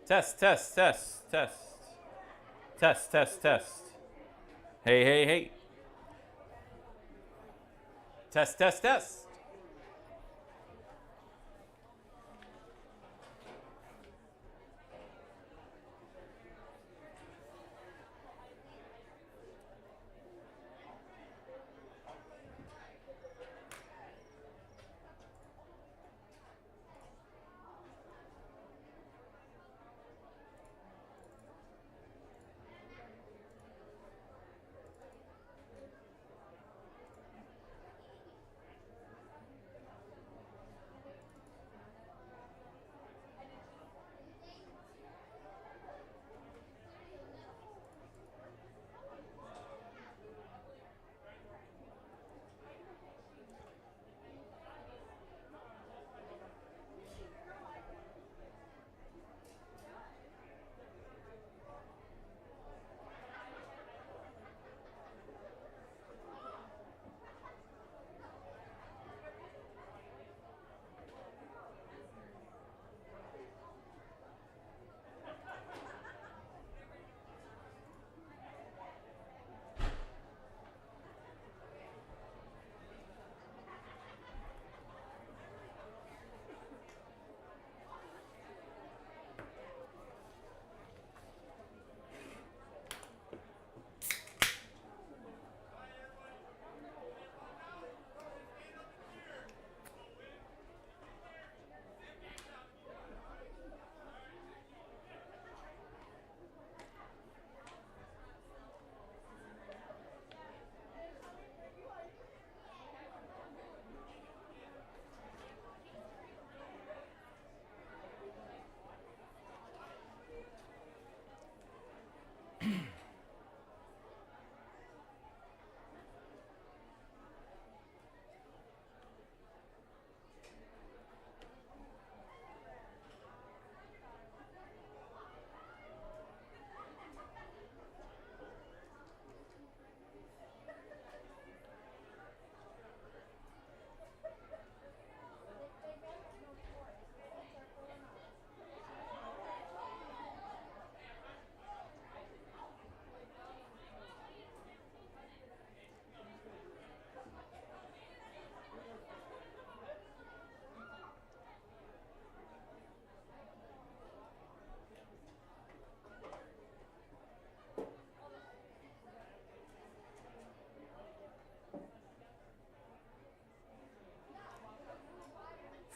Test, test, test, test. Test, test, test. Hey, hey, hey. Test, test, test.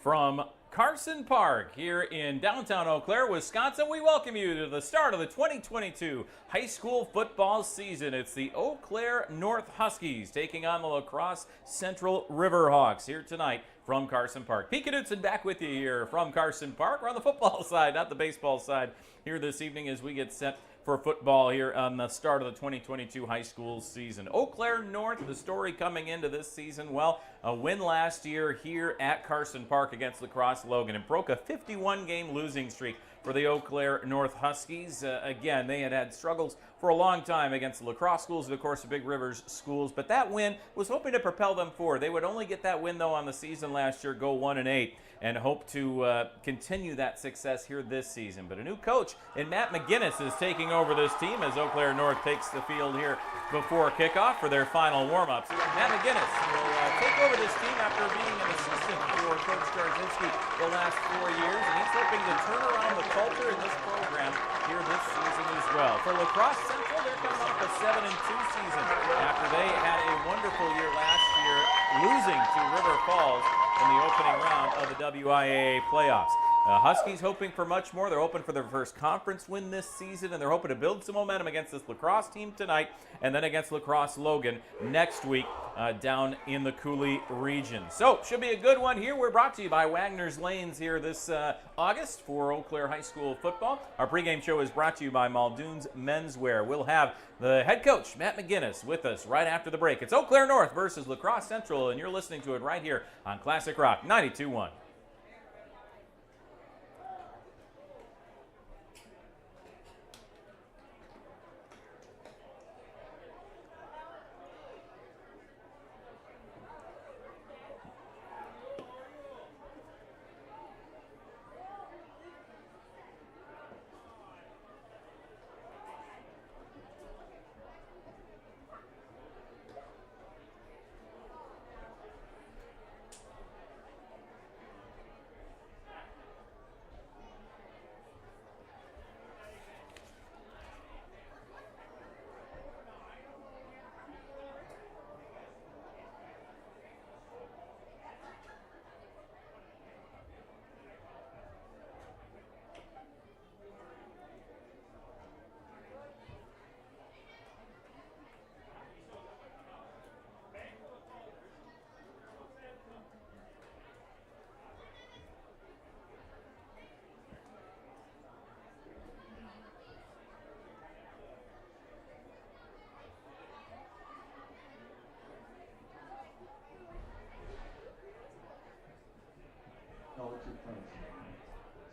From Carson Park here in downtown Eau Claire, Wisconsin, we welcome you to the start of the 2022 high school football season. It's the Eau Claire North Huskies taking on the La Crosse Central Riverhawks here tonight from Carson Park. Pete Knudsen back with you here from Carson Park. We're on the football side, not the baseball side, here this evening as we get set for football here on the start of the 2022 high school season. Eau Claire North, the story coming into this season, well, a win last year here at Carson Park against La Crosse Logan and broke a 51-game losing streak for the Eau Claire North Huskies. Again, they had had struggles for a long time against the La Crosse schools and, of course, the Big Rivers schools, but that win was hoping to propel them forward. They would only get that win, though, on the season last year, go 1-8, and hope to continue that success here this season. But a new coach in Matt McGinnis is taking over this team as Eau Claire North takes the field here before kickoff for their final warm-ups. Matt McGinnis will take over this team after being an assistant for Coach Jarzinski the last 4 years, and he's hoping to turn around the culture in this program here this season as well. For La Crosse Central, they're coming off a 7-2 season after they had a wonderful year last year, losing to River Falls in the opening round of the WIAA playoffs. Huskies hoping for much more. They're hoping for their first conference win this season, and they're hoping to build some momentum against this La Crosse team tonight and then against La Crosse Logan next week down in the Coulee region. So, should be a good one here. We're brought to you by Wagner's Lanes here this August for Eau Claire High School football. Our pregame show is brought to you by Muldoon's Menswear. We'll have the head coach, Matt McGinnis, with us right after the break. It's Eau Claire North versus La Crosse Central, and you're listening to it right here on Classic Rock 92.1.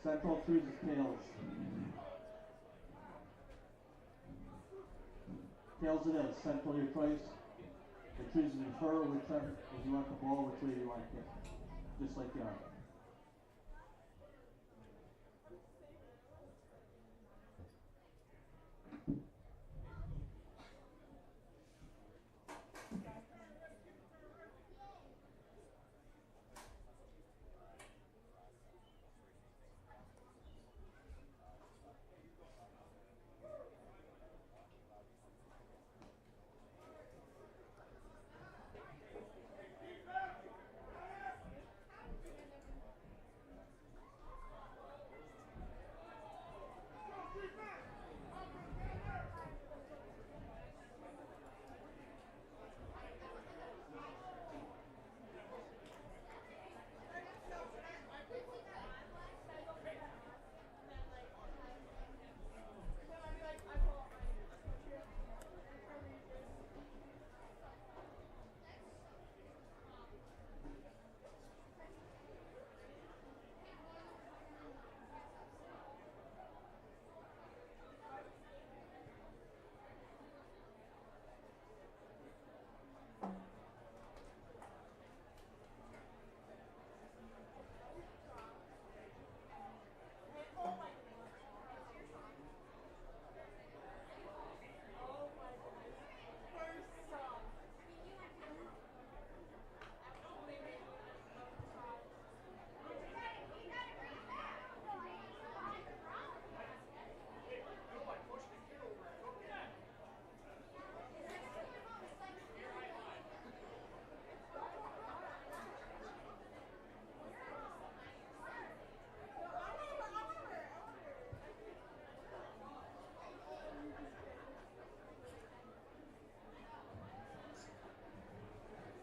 Central chooses tails. Tails it is. Central your choice. It chooses defer, whichever, if you want the ball, which way you want to kick. Just like the arm.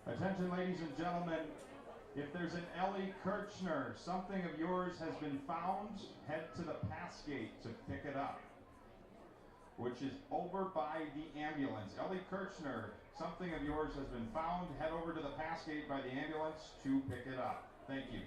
Attention, ladies and gentlemen, if there's an Ellie Kirchner, something of yours has been found, head to the pass gate to pick it up, which is over by the ambulance. Ellie Kirchner, something of yours has been found, head over to the pass gate by the ambulance to pick it up. Thank you.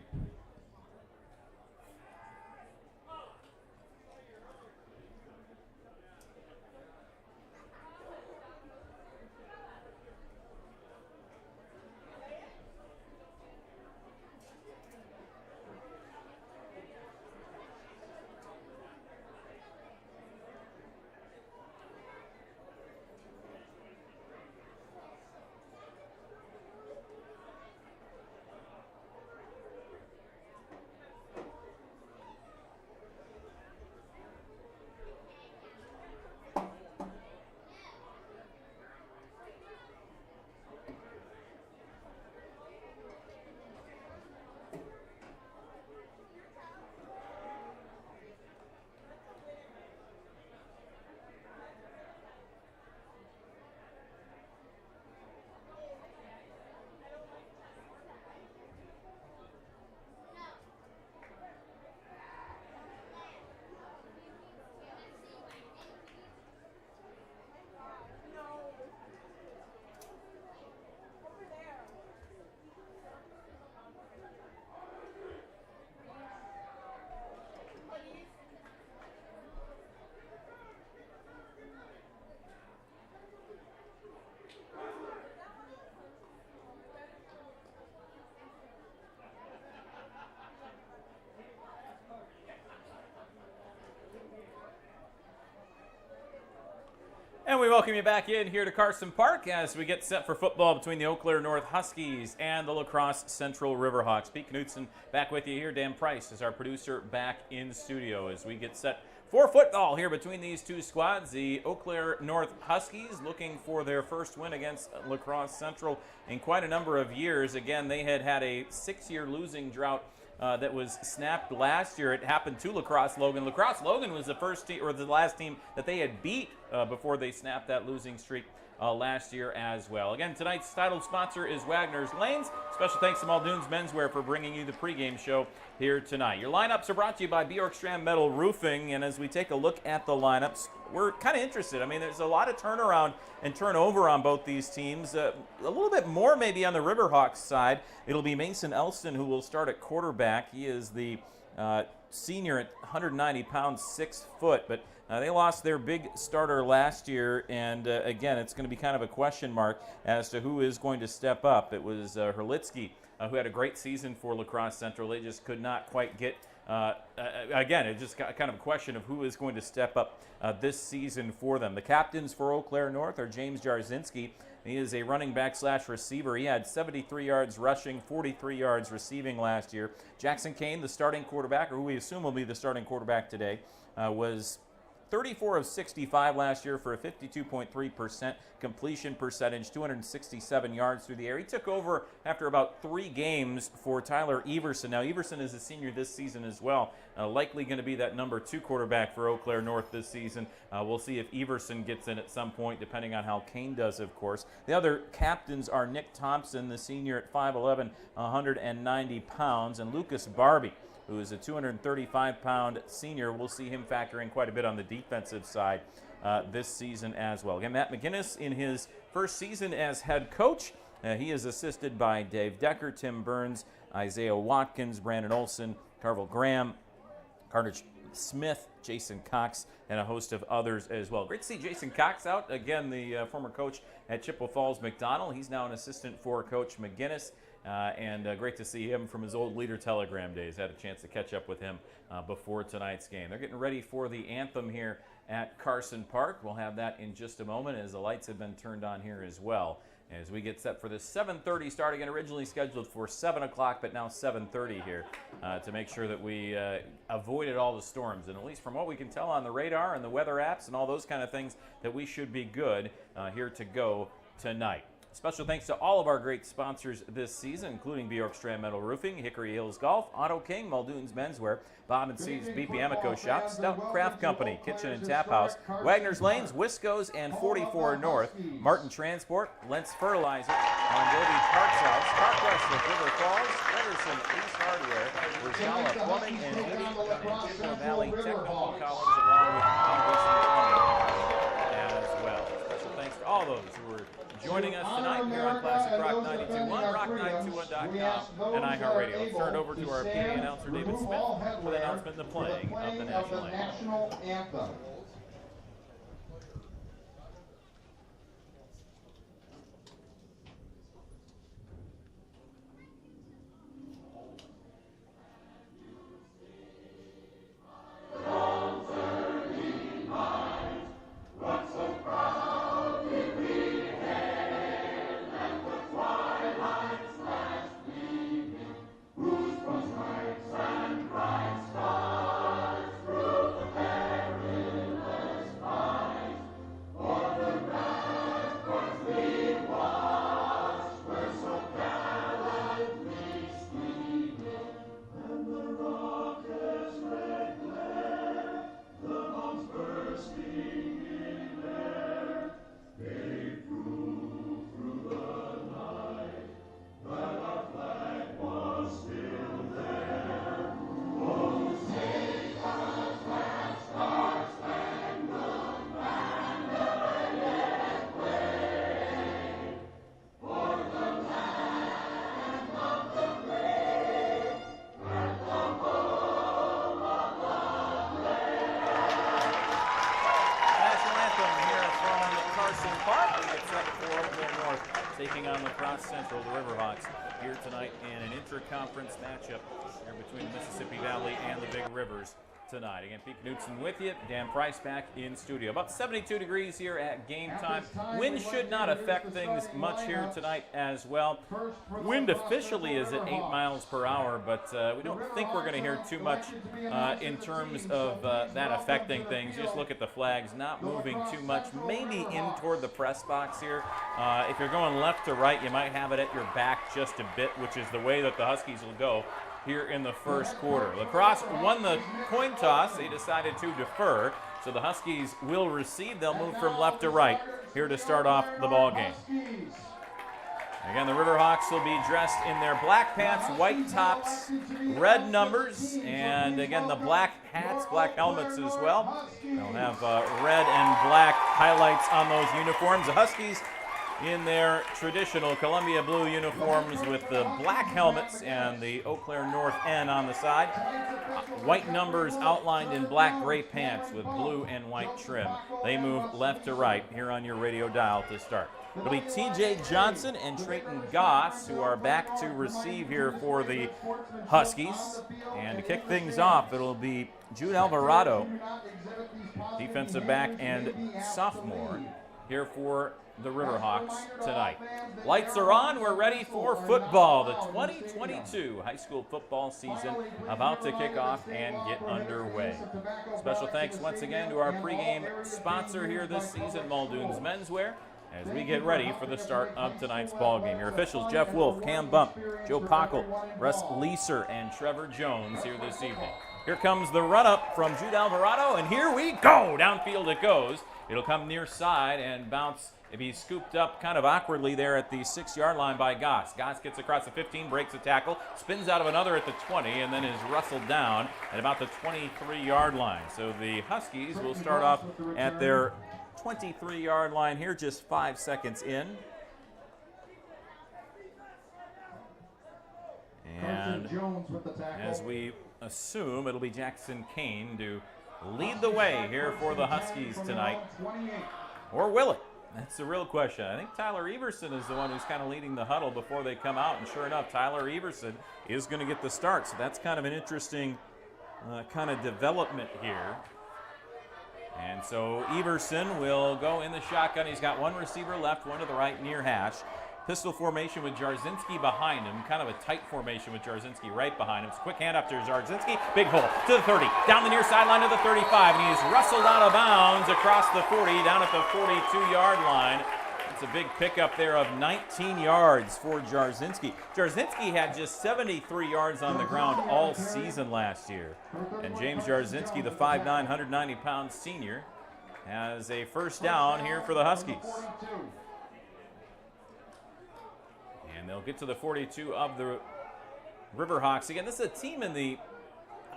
And we welcome you back in here to Carson Park as we get set for football between the Eau Claire North Huskies and the La Crosse Central Riverhawks. Pete Knutson back with you here. Dan Price is our producer back in studio as we get set for football here between these two squads. The Eau Claire North Huskies looking for their first win against La Crosse Central in quite a number of years. Again, they had a 6-year losing drought that was snapped last year. It happened to La Crosse Logan. La Crosse Logan was the first team, or the last team that they had beat before they snapped that losing streak last year as well. Again, tonight's title sponsor is Wagner's Lanes. Special thanks to Muldoon's Menswear for bringing you the pregame show here tonight. Your lineups are brought to you by Bjorkstrand Metal Roofing, and as we take a look at the lineups, we're kind of interested. I mean, there's a lot of turnaround and turnover on both these teams. A little bit more maybe on the Riverhawks side. It'll be Mason Elston who will start at quarterback. He is the senior at 190 pounds, 6 foot, but they lost their big starter last year, and again, it's going to be kind of a question mark as to who is going to step up. It was Herlitzky who had a great season for La Crosse Central. They just could not quite get, again, it just got kind of a question of who is going to step up this season for them. The captains for Eau Claire North are James Jarzynski. He is a running back / receiver. He had 73 yards rushing, 43 yards receiving last year. Jackson Kane, the starting quarterback, or who we assume will be the starting quarterback today, was 34 of 65 last year for a 52.3% completion percentage, 267 yards through the air. He took over after about 3 games for Tyler Everson. Now, Everson is a senior this season as well, likely going to be that number 2 quarterback for Eau Claire North this season. We'll see if Everson gets in at some point, depending on how Kane does, of course. The other captains are Nick Thompson, the senior at 5'11", 190 pounds, and Lucas Barbie, who is a 235-pound senior. We'll see him factor in quite a bit on the defensive side this season as well. Again, Matt McGinnis in his first season as head coach. He is assisted by Dave Decker, Tim Burns, Isaiah Watkins, Brandon Olson, Carvel Graham, Carter Smith, Jason Cox, and a host of others as well. Great to see Jason Cox out. Again, the former coach at Chippewa Falls McDonald. He's now an assistant for Coach McGinnis. And great to see him from his old Leader Telegram days. Had a chance to catch up with him before tonight's game. They're getting ready for the anthem here at Carson Park. We'll have that in just a moment as the lights have been turned on here as well. As we get set for the 7:30 start, again originally scheduled for 7 o'clock, but now 7:30 here to make sure that we avoided all the storms. And at least from what we can tell on the radar and the weather apps and all those kind of things, that we should be good here to go tonight. Special thanks to all of our great sponsors this season, including Bjorkstrand Metal Roofing, Hickory Hills Golf, Auto King, Muldoon's Menswear, Bob and C's BP Amico Shop, Stout Craft Company, Kitchen and Tap House, Wagner's Lanes, Wisco's, and 44 North, Martin Transport, Lentz Fertilizer, Mondovi Parks House, Parkwest of River Falls, Ederson Ace Hardware, Rosala Plumbing and Heating, and Chippewa Valley Technical College, along with Anderson as well. Special thanks to all those who were joining us tonight here on Classic Rock 92.1, rock921.com, and iHeartRadio. Let's turn it over to our PA announcer, David Smith, for the announcement and the playing of the national anthem. Taking on La Crosse Central, the Riverhawks, here tonight in an inter-conference matchup here between the Mississippi Valley and the Big Rivers tonight. Again, Pete Knudsen with you, Dan Price back in studio. About 72 degrees here at game time. Wind should not affect things much here tonight as well. Wind officially is at 8 miles per hour, but we don't think we're going to hear too much in terms of that affecting things. Just look at the flags, not moving too much, maybe in toward the press box here. If you're going left to right, you might have it at your back just a bit, which is the way that the Huskies will go here in the first quarter. La Crosse won the coin toss. They decided to defer, so the Huskies will receive. They'll move from left to right here to start off the ball game. Again, the Riverhawks will be dressed in their black pants, white tops, red numbers, and again the black hats, black helmets as well. They'll have red and black highlights on those uniforms. The Huskies in their traditional Columbia blue uniforms with the black helmets and the Eau Claire North N on the side. White numbers outlined in black-gray pants with blue and white trim. They move left to right here on your radio dial to start. It'll be T.J. Johnson and Trayton Goss who are back to receive here for the Huskies. And to kick things off, it'll be Jude Alvarado, defensive back and sophomore, here for the Riverhawks tonight. Lights are on. We're ready for football. The 2022 high school football season about to kick off and get underway. Special thanks once again to our pregame sponsor here this season, Muldoon's Menswear, as we get ready for the start of tonight's ball game. Your officials, Jeff Wolf, Cam Bump, Joe Pockel, Russ Leeser, and Trevor Jones here this evening. Here comes the run-up from Jude Alvarado, and here we go. Downfield it goes. It'll come near side and bounce. If he's scooped up kind of awkwardly there at the 6-yard line by Goss. Goss gets across the 15, breaks a tackle, spins out of another at the 20, and then is rustled down at about the 23-yard line. So the Huskies will start off at their 23-yard line here, just 5 seconds in. And as we assume, it'll be Jackson Kane to lead the way here for the Huskies tonight. Or will it? That's the real question. I think Tyler Everson is the one who's kind of leading the huddle before they come out, and sure enough, Tyler Everson is going to get the start. So that's kind of an interesting kind of development here. And so Everson will go in the shotgun. He's got one receiver left, one to the right near hash. Pistol formation with Jarzinski behind him, kind of a tight formation with Jarzinski right behind him. It's a quick hand up to Jarzinski, big hole to the 30, down the near sideline to the 35, and he's rustled out of bounds across the 40, down at the 42-yard line. It's a big pickup there of 19 yards for Jarzinski. Jarzinski had just 73 yards on the ground all season last year. And James Jarzinski, the 5'9", 190-pound senior, has a first down here for the Huskies. And they'll get to the 42 of the Riverhawks. Again, this is a team in the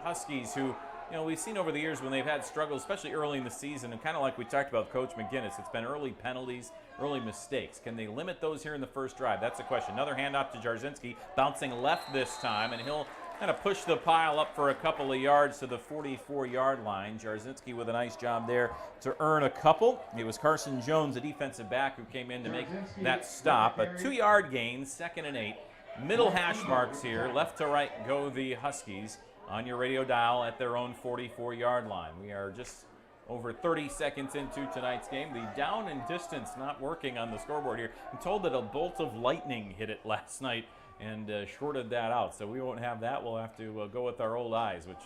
Huskies who, we've seen over the years when they've had struggles, especially early in the season, and kind of like we talked about Coach McGinnis, it's been early penalties, early mistakes. Can they limit those here in the first drive? That's the question. Another handoff to Jarzinski, bouncing left this time, and he'll kind of push the pile up for a couple of yards to the 44-yard line. Jarzinski with a nice job there to earn a couple. It was Carson Jones, a defensive back, who came in to make that stop. A 2-yard gain, 2nd and 8. Middle hash marks here. Left to right go the Huskies on your radio dial at their own 44-yard line. We are just over 30 seconds into tonight's game. The down and distance not working on the scoreboard here. I'm told that a bolt of lightning hit it last night and shorted that out. So we won't have that. We'll have to go with our old eyes, which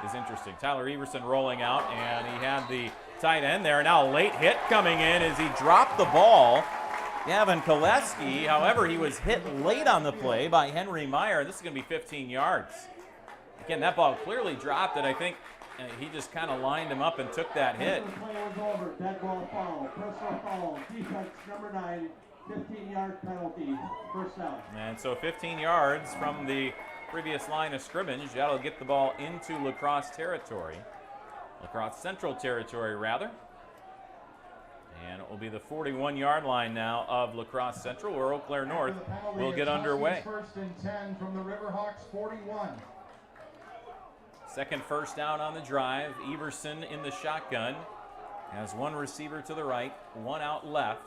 is interesting. Tyler Everson rolling out, and he had the tight end there. Now a late hit coming in as he dropped the ball. Gavin Koleski, however, he was hit late on the play by Henry Meyer. This is going to be 15 yards. Again, that ball clearly dropped, and I think he just kind of lined him up and took that hit. Dead ball foul, personal foul, defense number 9. 15-yard penalty, first down. And so 15 yards from the previous line of scrimmage. That'll get the ball into lacrosse territory. Lacrosse Central territory, rather. And it will be the 41-yard line now of Lacrosse Central, where Eau Claire North will get underway. First and 10 from the Riverhawks 41. Second first down on the drive. Everson in the shotgun. Has one receiver to the right, one out left.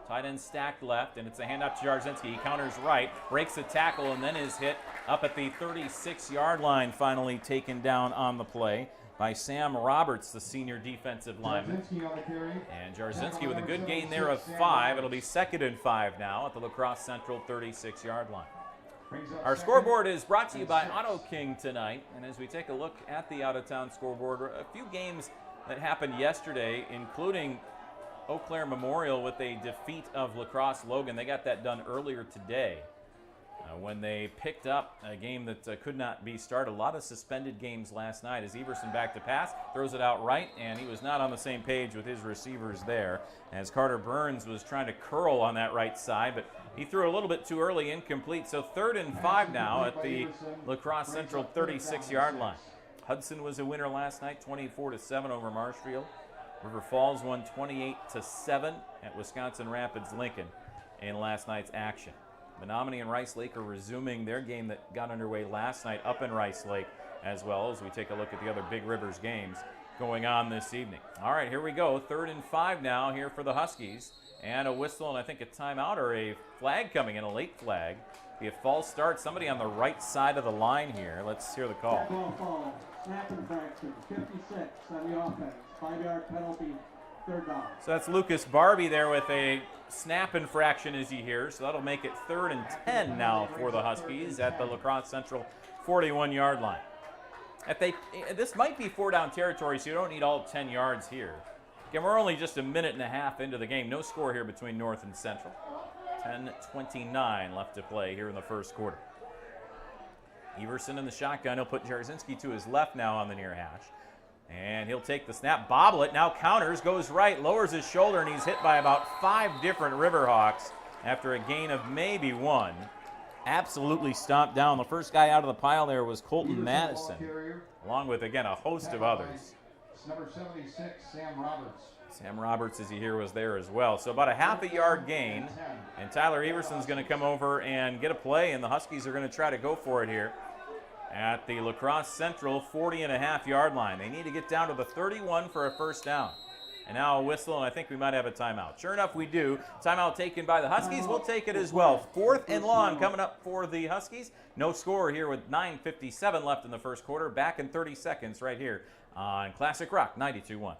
Tight end stacked left, and it's a handoff to Jarzinski. He counters right, breaks a tackle, and then is hit up at the 36-yard line, finally taken down on the play by Sam Roberts, the senior defensive lineman. And Jarzinski with a good gain there of 5. It'll be 2nd and 5 now at the Lacrosse Central 36-yard line. Our scoreboard is brought to you by Auto King tonight, and as we take a look at the out-of-town scoreboard, a few games that happened yesterday, including Eau Claire Memorial with a defeat of Lacrosse Logan. They got that done earlier today when they picked up a game that could not be started. A lot of suspended games last night as Everson back to pass, throws it out right, and he was not on the same page with his receivers there as Carter Burns was trying to curl on that right side, but he threw a little bit too early, incomplete. So 3rd and 5 now at the Lacrosse Central 36-yard line. Hudson was a winner last night, 24-7 over Marshfield. River Falls won 28-7 at Wisconsin Rapids Lincoln. in last night's action. Menominee and Rice Lake are resuming their game that got underway last night up in Rice Lake, as well as we take a look at the other Big Rivers games going on this evening. All right, here we go. 3rd and 5 now here for the Huskies. And a whistle and I think a timeout or a flag coming in, a late flag. Be a false start. Somebody on the right side of the line here. Let's hear the call. Fall. Snap infraction. 56 on the offense. 5-yard penalty. 3rd down. So that's Lucas Barbie there with a snap infraction as you hear. So that'll make it 3rd and 10 now for the Huskies at the La Crosse Central 41-yard line. This might be 4-down territory, so you don't need all 10 yards here. Again, we're only just a minute and a half into the game. No score here between North and Central. 10:29 left to play here in the first quarter. Everson in the shotgun. He'll put Jarzynski to his left now on the near hash. And he'll take the snap, bobble it, now counters, goes right, lowers his shoulder, and he's hit by about 5 different Riverhawks after a gain of maybe 1. Absolutely stomped down. The first guy out of the pile there was Colton Madison, along with, again, a host of others. Number 76, Sam Roberts. Sam Roberts, as you hear, was there as well. So about a half a yard gain, and Tyler Everson's going to come over and get a play, and the Huskies are going to try to go for it here at the La Crosse Central 40.5-yard line. They need to get down to the 31 for a first down. And now a whistle, and I think we might have a timeout. Sure enough, we do. Timeout taken by the Huskies. We'll take it as well. 4th and long coming up for the Huskies. No score here with 9:57 left in the first quarter. Back in 30 seconds right here on Classic Rock 92.1.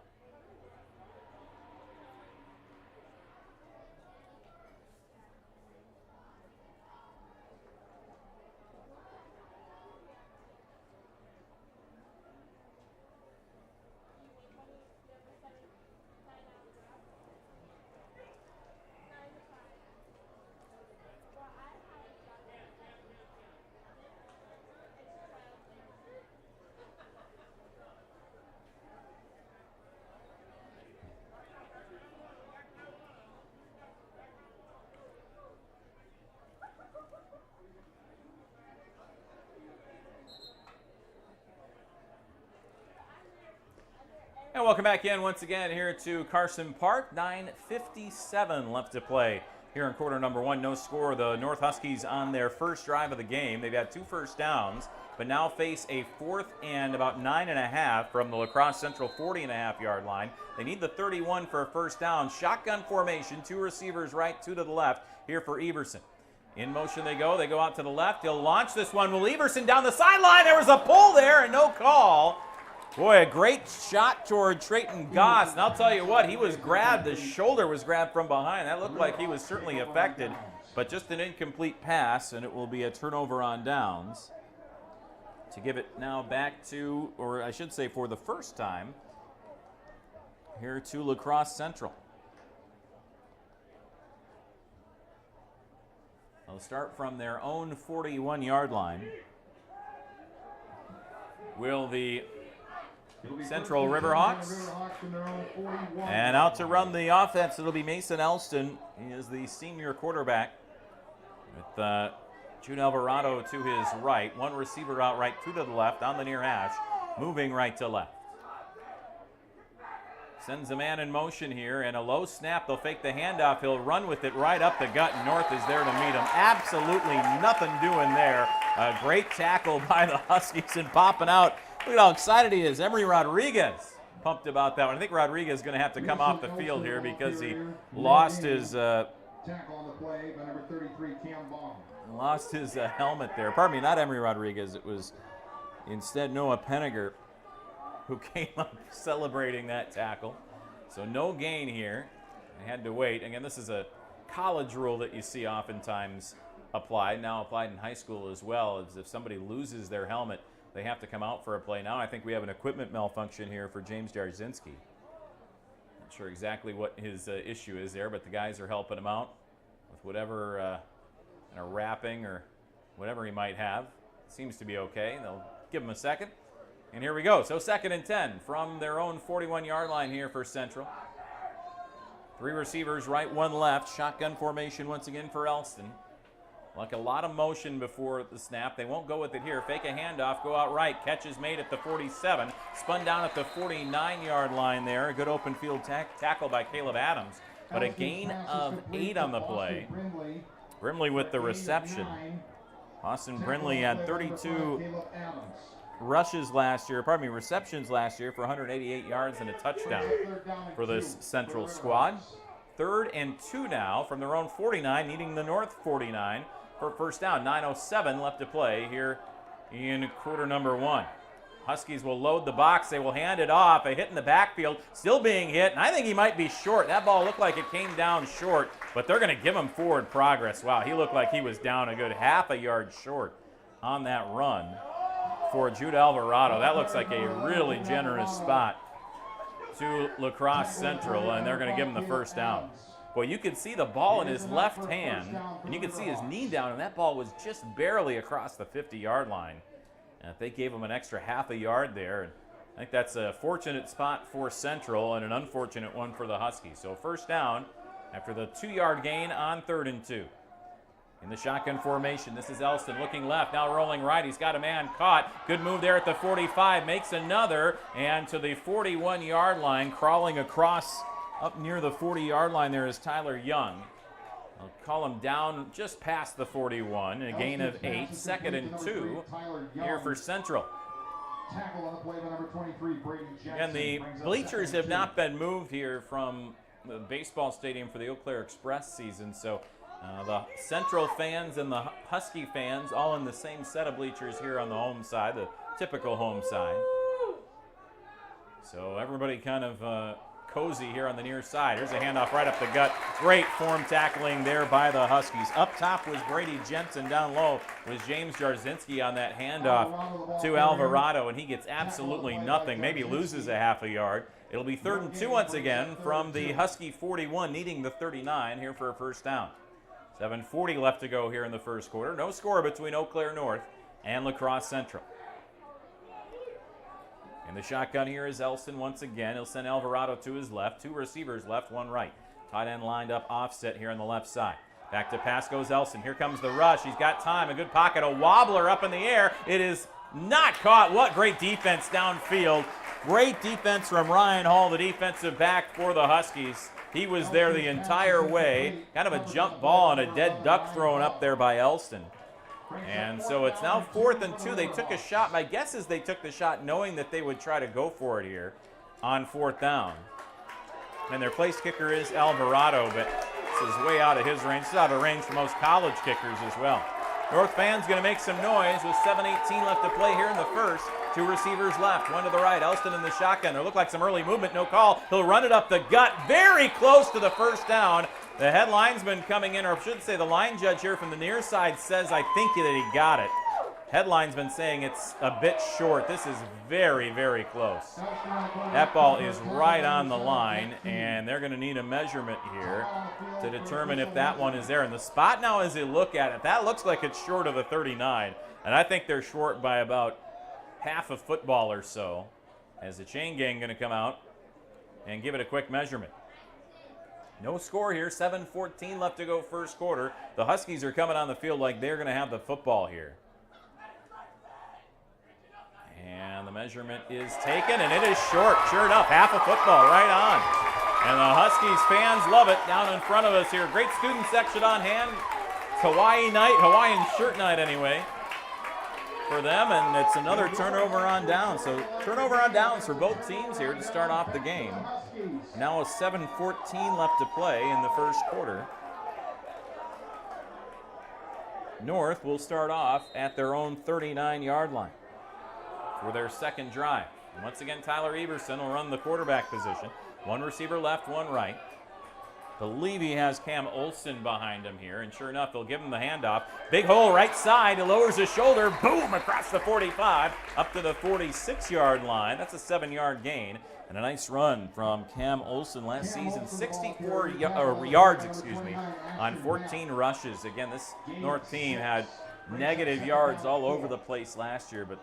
And welcome back in once again here to Carson Park. 9:57 left to play here in quarter number 1. No score. The North Huskies on their first drive of the game. They've had 2 first downs, but now face a 4th and about 9.5 from the La Crosse Central 40.5-yard line. They need the 31 for a first down. Shotgun formation, 2 receivers right, 2 to the left here for Everson. In motion they go. They go out to the left. He'll launch this one. Will Everson down the sideline. There was a pull there and no call. Boy, a great shot toward Trayton Goss. And I'll tell you what, he was grabbed. The shoulder was grabbed from behind. That looked like he was certainly affected. But just an incomplete pass, and it will be a turnover on downs. To give it now back to, or I should say for the first time, here to La Crosse Central. They'll start from their own 41-yard line. Will the Central Riverhawks. And out to run the offense, it'll be Mason Elston. He is the senior quarterback with Jude Alvarado to his right. 1 receiver out right, 2 to the left on the near hash, moving right to left. Sends a man in motion here, and a low snap. They'll fake the handoff. He'll run with it right up the gut, and North is there to meet him. Absolutely nothing doing there. A great tackle by the Huskies and popping out. Look at how excited he is. Emery Rodriguez pumped about that one. I think Rodriguez is going to have to come off the field here because he lost his tackle on the play by number 33, Cam Bond. Lost his helmet there. Pardon me, not Emery Rodriguez. It was instead Noah Penninger who came up celebrating that tackle. So no gain here. I had to wait. Again, this is a college rule that you see oftentimes applied, now applied in high school as well, is if somebody loses their helmet, they have to come out for a play. Now I think we have an equipment malfunction here for James Jarzynski. Not sure exactly what his issue is there, but the guys are helping him out with whatever wrapping or whatever he might have. Seems to be okay. They'll give him a second. And here we go. So 2nd and 10 from their own 41-yard line here for Central. 3 receivers right, 1 left. Shotgun formation once again for Elston. Like a lot of motion before the snap. They won't go with it here. Fake a handoff, go out right. Catch is made at the 47. Spun down at the 49-yard line there. A good open field tackle by Caleb Adams. but a gain of 8 on the play. Brimley with the reception. Austin Brindley had 32 receptions last year for 188 yards and a touchdown for this Central squad. 3rd and 2 now from their own 49, needing the North 49 for first down. 9:07 left to play here in quarter number 1. Huskies will load the box. They will hand it off. A hit in the backfield, still being hit, and I think he might be short. That ball looked like it came down short, but they're going to give him forward progress. Wow, he looked like he was down a good half a yard short on that run for Jude Alvarado. That looks like a really generous spot to La Crosse Central, and they're going to give him the first down. Boy, you could see the ball in his left hand, and you could see his knee down, and that ball was just barely across the 50-yard line. And if they gave him an extra half a yard there, I think that's a fortunate spot for Central and an unfortunate one for the Huskies. So first down after the 2-yard gain on 3rd and 2. In the shotgun formation, this is Elston looking left, now rolling right. He's got a man caught. Good move there at the 45, makes another, and to the 41-yard line, crawling across up near the 40-yard line there is Tyler Young. I'll call him down just past the 41, a gain of 8, 2nd and 2 here for Central. And the bleachers have not been moved here from the baseball stadium for the Eau Claire Express season, so the Central fans and the Husky fans all in the same set of bleachers here on the home side, the typical home side. So everybody kind of cozy here on the near side. Here's a handoff right up the gut. Great form tackling there by the Huskies. Up top was Brady Jensen. Down low was James Jarzynski on that handoff to Alvarado, and he gets absolutely nothing. Maybe loses a half a yard. It'll be 3rd and 2 once again from the Husky 41, needing the 39 here for a first down. 7:40 left to go here in the first quarter. No score between Eau Claire North and La Crosse Central. In the shotgun here is Elston once again. He'll send Alvarado to his left. 2 receivers left, 1 right. Tight end lined up offset here on the left side. Back to pass goes Elston. Here comes the rush. He's got time. A good pocket. A wobbler up in the air. It is not caught. What great defense downfield. Great defense from Ryan Hall, the defensive back for the Huskies. He was there the entire way. Kind of a jump ball and a dead duck thrown up there by Elston. And so it's now 4th and 2. They took a shot. My guess is they took the shot knowing that they would try to go for it here on 4th down. And their place kicker is Alvarado, but this is way out of his range. This is out of range for most college kickers as well. North fans going to make some noise with 7:18 left to play here in the first. 2 receivers left, 1 to the right. Elston in the shotgun. There looked like some early movement, no call. He'll run it up the gut, very close to the first down. The head linesman coming in, or I should say the line judge here from the near side says, I think that he got it. Head linesman saying it's a bit short. This is very, very close. That ball is right on the line, and they're going to need a measurement here to determine if that one is there. And the spot now, as they look at it, that looks like it's short of the 39. And I think they're short by about half a football or so, as the chain gang going to come out and give it a quick measurement. No score here, 7:14 left to go first quarter. The Huskies are coming on the field like they're going to have the football here. And the measurement is taken, and it is short. Sure enough, half a football right on. And the Huskies fans love it down in front of us here. Great student section on hand. It's Hawaii night, Hawaiian shirt night anyway, for them, and it's another turnover on downs. So turnover on downs for both teams here to start off the game. Now a 7:14 left to play in the first quarter. North will start off at their own 39-yard line for their second drive. And once again, Tyler Everson will run the quarterback position. 1 receiver left, 1 right. Believe he has Cam Olson behind him here, and sure enough, they'll give him the handoff. Big hole right side, he lowers his shoulder, boom, across the 45, up to the 46-yard line. That's a 7-yard gain, and a nice run from Cam Olson last season. 64 yards, on 14 rushes. Again, this North team had negative yards all over the place last year, but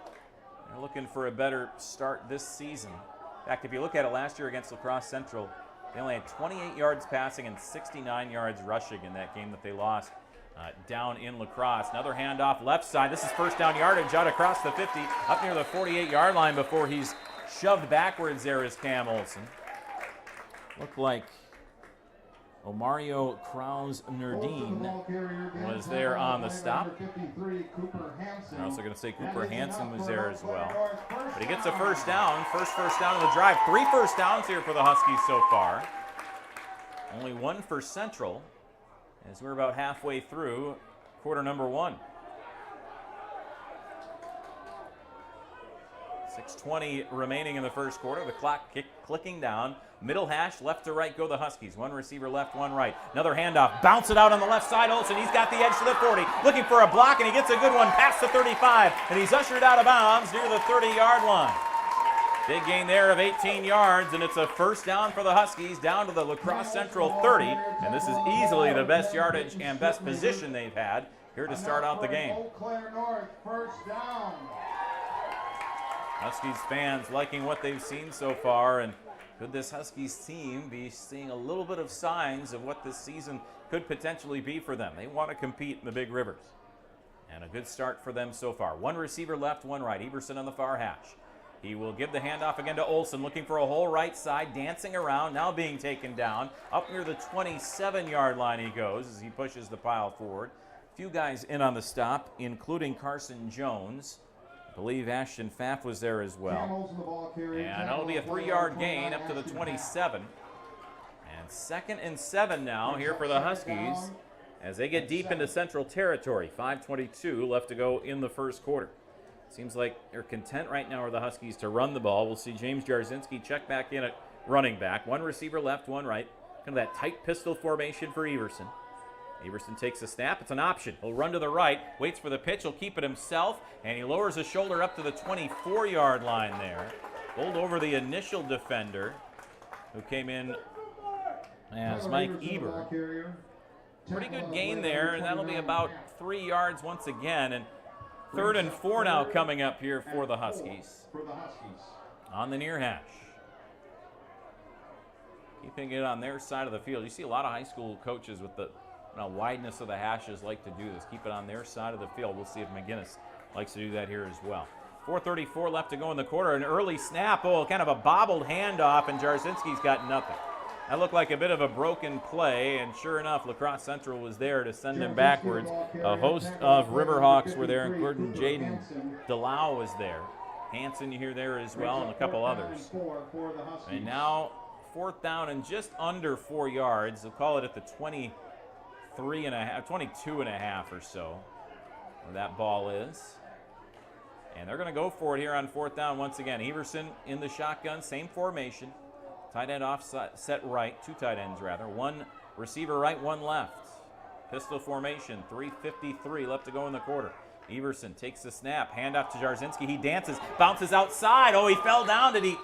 they're looking for a better start this season. In fact, if you look at it last year against La Crosse Central, they only had 28 yards passing and 69 yards rushing in that game that they lost down in La Crosse. Another handoff left side. This is first down yardage out across the 50, up near the 48-yard line before he's shoved backwards there is Cam Olson. Looked like Omario Crouse Nerdine was there on the stop. I'm also going to say Cooper Hansen was there as well. But he gets a first down. First down of the drive. 3 first downs here for the Huskies so far. Only 1 for Central as we're about halfway through quarter number 1. 6:20 remaining in the first quarter. The clock clicking down. Middle hash, left to right go the Huskies. 1 receiver left, 1 right. Another handoff. Bounce it out on the left side. Olsen, he's got the edge to the 40. Looking for a block, and he gets a good one past the 35. And he's ushered out of bounds near the 30-yard line. Big gain there of 18 yards, and it's a first down for the Huskies down to the La Crosse Central 30. And this is easily the best yardage and best position they've had here to start out the game. Eau Claire North, first down. Huskies fans liking what they've seen so far, and could this Huskies team be seeing a little bit of signs of what this season could potentially be for them? They want to compete in the Big Rivers, and a good start for them so far. 1 receiver left, 1 right. Everson on the far hash. He will give the handoff again to Olsen, looking for a hole right side, dancing around, now being taken down. Up near the 27-yard line he goes as he pushes the pile forward. A few guys in on the stop, including Carson Jones. I believe Ashton Pfaff was there as well. And that'll be a 3-yard gain up to the 27. And 2nd and 7 now here for the Huskies as they get deep into Central territory. 5:22 left to go in the first quarter. Seems like they're content right now with the Huskies to run the ball. We'll see James Jarzynski check back in at running back. 1 receiver left, 1 right. Kind of that tight pistol formation for Everson. Everson takes a snap. It's an option. He'll run to the right, waits for the pitch. He'll keep it himself, and he lowers his shoulder up to the 24-yard line there. Pulled over the initial defender who came in as Mike Eber. Pretty good gain there, and that'll be about 3 yards once again. And 3rd and 4 now coming up here for the Huskies. On the near hash. Keeping it on their side of the field. You see a lot of high school coaches with the wideness of the hashes like to do this. Keep it on their side of the field. We'll see if McGinnis likes to do that here as well. 4:34 left to go in the quarter. An early snap. Oh, kind of a bobbled handoff, and Jarzynski's got nothing. That looked like a bit of a broken play, and sure enough, La Crosse Central was there to send him backwards. A host of Riverhawks were there, including Jaden Delau was there. Hansen you hear there as well, and a couple others. And now 4th down and just under 4 yards. They'll call it at the 22 and a half or so, where that ball is. And they're going to go for it here on 4th down once again. Everson in the shotgun, same formation. Tight end off set right, 2 tight ends rather. 1 receiver right, 1 left. Pistol formation, 3:53 left to go in the quarter. Everson takes the snap, handoff to Jarzynski. He dances, bounces outside. Oh, he fell down. Did he?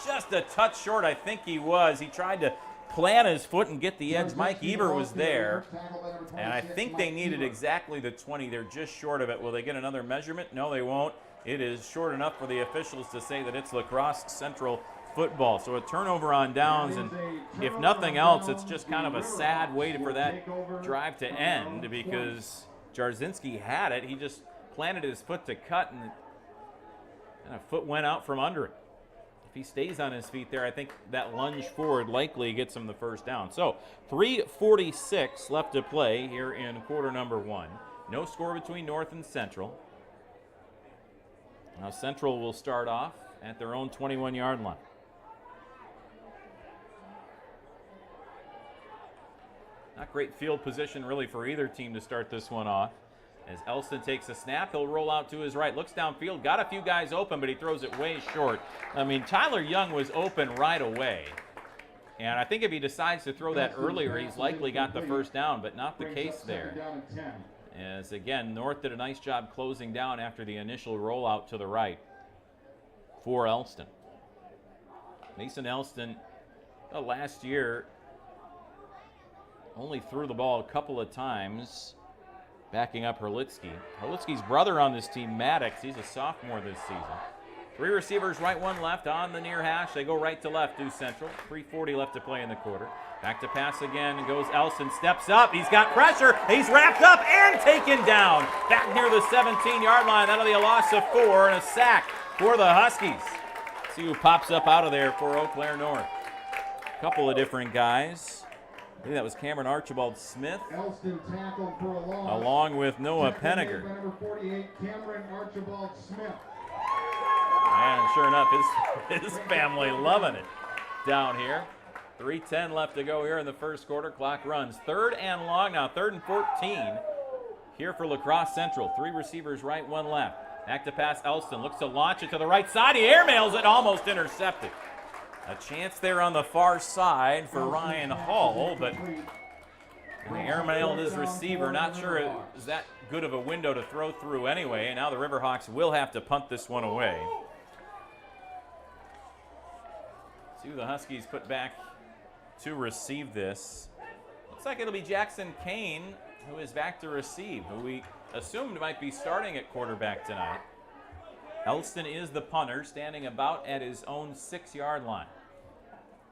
Just a touch short, I think he was. He tried to plant his foot and get the edge. Mike Eber was there, and I think they needed exactly the 20. They're just short of it. Will they get another measurement? No, they won't. It is short enough for the officials to say that it's La Crosse Central football. So a turnover on downs, and if nothing else, it's just kind of a sad way for that drive to end because Jarzynski had it. He just planted his foot to cut, and a foot went out from under it. If he stays on his feet there, I think that lunge forward likely gets him the first down. So 3:46 left to play here in quarter number 1. No score between North and Central. Now Central will start off at their own 21-yard line. Not great field position really for either team to start this one off. As Elston takes a snap, he'll roll out to his right, looks downfield, got a few guys open, but he throws it way short. I mean, Tyler Young was open right away. And I think if he decides to throw that earlier, he's likely got the first down, but not the case there. As again, North did a nice job closing down after the initial rollout to the right for Elston. Mason Elston, last year, only threw the ball a couple of times, backing up Herlitzky. Herlitzky's brother on this team, Maddox, he's a sophomore this season. 3 receivers, right, 1 left on the near hash. They go right to left, do Central. 3:40 left to play in the quarter. Back to pass again, goes Elston, steps up. He's got pressure. He's wrapped up and taken down. Back near the 17-yard line. That'll be a loss of 4 and a sack for the Huskies. See who pops up out of there for Eau Claire North. A couple of different guys. I think that was Cameron Archibald Smith, Elston tackled for a loss. along with Noah Tackle made Penniger. by number 48, Cameron Archibald Smith. And sure enough, his family loving it down here. 3:10 left to go here in the first quarter. Clock runs. 3rd and long now, 3rd and 14 here for La Crosse Central. 3 receivers right, 1 left. Back to pass, Elston looks to launch it to the right side. He airmails it, almost intercepted. A chance there on the far side for Ryan Hall, but the airmailed his receiver. Not sure it was that good of a window to throw through anyway. And now the Riverhawks will have to punt this one away. See who the Huskies put back to receive this. Looks like it'll be Jackson Kane who is back to receive, who we assumed might be starting at quarterback tonight. Elston is the punter, standing about at his own 6-yard line.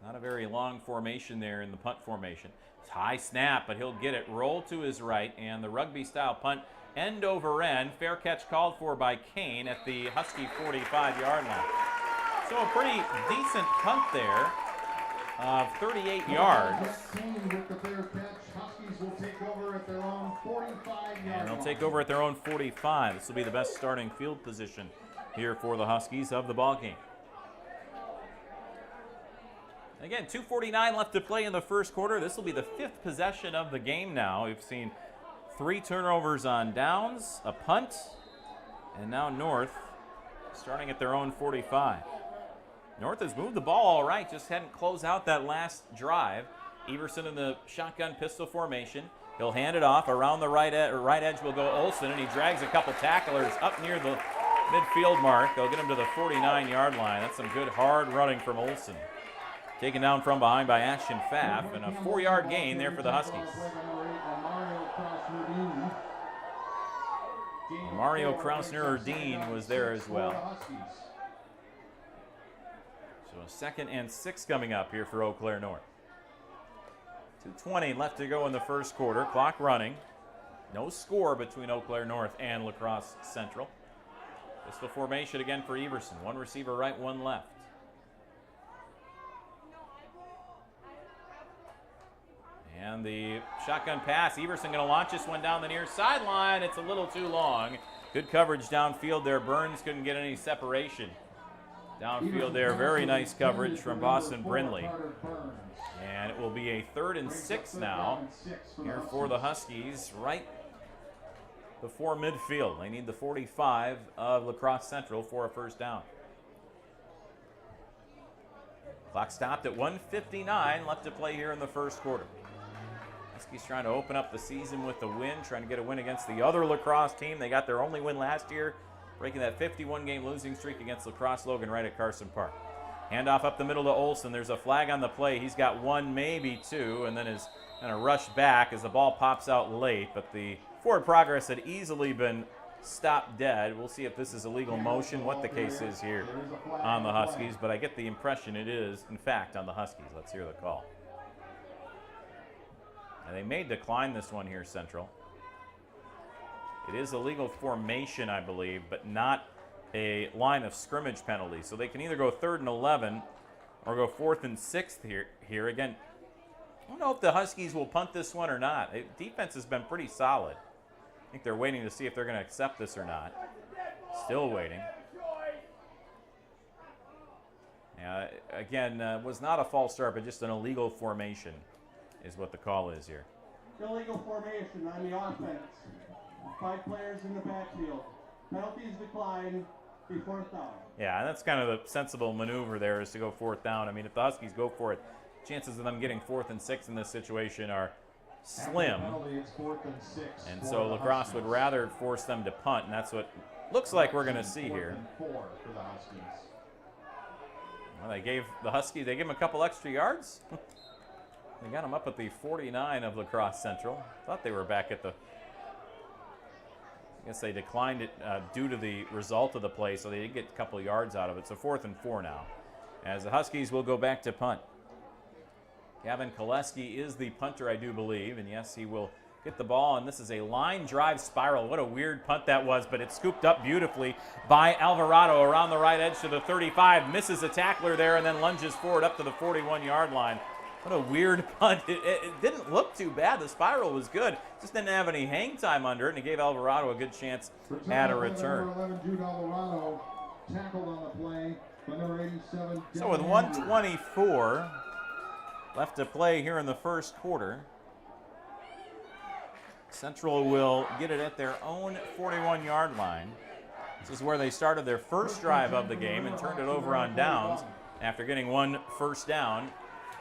Not a very long formation there in the punt formation. It's high snap, but he'll get it. Roll to his right, and the rugby-style punt end over end. Fair catch called for by Kane at the Husky 45-yard line. So a pretty decent punt there of 38 yards. With the fair catch, Huskies will take over at their own 45-yard line. And they'll take over at their own 45. This will be the best starting field position here for the Huskies of the ballgame. Again, 2:49 left to play in the first quarter. This will be the 5th possession of the game now. We've seen 3 turnovers on downs, a punt, and now North starting at their own 45. North has moved the ball all right, just hadn't closed out that last drive. Everson in the shotgun pistol formation. He'll hand it off. Around the right edge will go Olsen, and he drags a couple tacklers up near the midfield mark. They'll get him to the 49-yard line. That's some good hard running from Olsen. Taken down from behind by Ashton Pfaff, and a 4-yard gain there for the Huskies. Mario Krausner-Erdeen was there as well. So a 2nd and 6 coming up here for Eau Claire North. 2:20 left to go in the first quarter. Clock running. No score between Eau Claire North and La Crosse Central. Pistol formation again for Everson. 1 receiver right, 1 left. And the shotgun pass. Everson going to launch this one down the near sideline. It's a little too long. Good coverage downfield there. Burns couldn't get any separation. Downfield there, very nice coverage from Boston Brindley. And it will be a 3rd and 6 now here for the Huskies right before midfield. They need the 45 of La Crosse Central for a first down. Clock stopped at 1:59 left to play here in the first quarter. Huskies trying to open up the season with the win, trying to get a win against the other La Crosse team. They got their only win last year, breaking that 51-game losing streak against La Crosse Logan right at Carson Park. Handoff up the middle to Olsen. There's a flag on the play. He's got 1, maybe 2, and then is going to rush back as the ball pops out late. But the forward progress had easily been stopped dead. We'll see if this is illegal motion, what the case is here on the Huskies. But I get the impression it is, in fact, on the Huskies. Let's hear the call. And they may decline this one here, Central. It is a legal formation, I believe, but not a line of scrimmage penalty. So they can either go 3rd and 11 or go 4th and 6th here. Again, I don't know if the Huskies will punt this one or not. Defense has been pretty solid. I think they're waiting to see if they're going to accept this or not. Still waiting. Again, was not a false start, but just an illegal formation is what the call is here. Illegal formation on the offense. 5 players in the backfield. Penalties decline. Be 4th down. Yeah, and that's kind of the sensible maneuver there, is to go 4th down. I mean, if the Huskies go for it, chances of them getting 4th and 6 in this situation are slim. And so La Crosse would rather force them to punt, and that's what looks like we're going to see here. Well, they gave them a couple extra yards. They got them up at the 49 of La Crosse Central. Thought they were back at the... I guess they declined it due to the result of the play, so they did get a couple yards out of it. So 4th and 4 now, as the Huskies will go back to punt. Gavin Koleski is the punter, I do believe, and yes, he will get the ball, and this is a line drive spiral. What a weird punt that was, but it's scooped up beautifully by Alvarado around the right edge to the 35, misses a tackler there, and then lunges forward up to the 41-yard line. What a weird punt. It didn't look too bad. The spiral was good. Just didn't have any hang time under it, and it gave Alvarado a good chance at a return. Number 11, Jude Alvarado, tackled on the play by number 87. So with 1:24 left to play here in the first quarter, Central will get it at their own 41-yard line. This is where they started their first drive of the game and turned it over on downs after getting one first down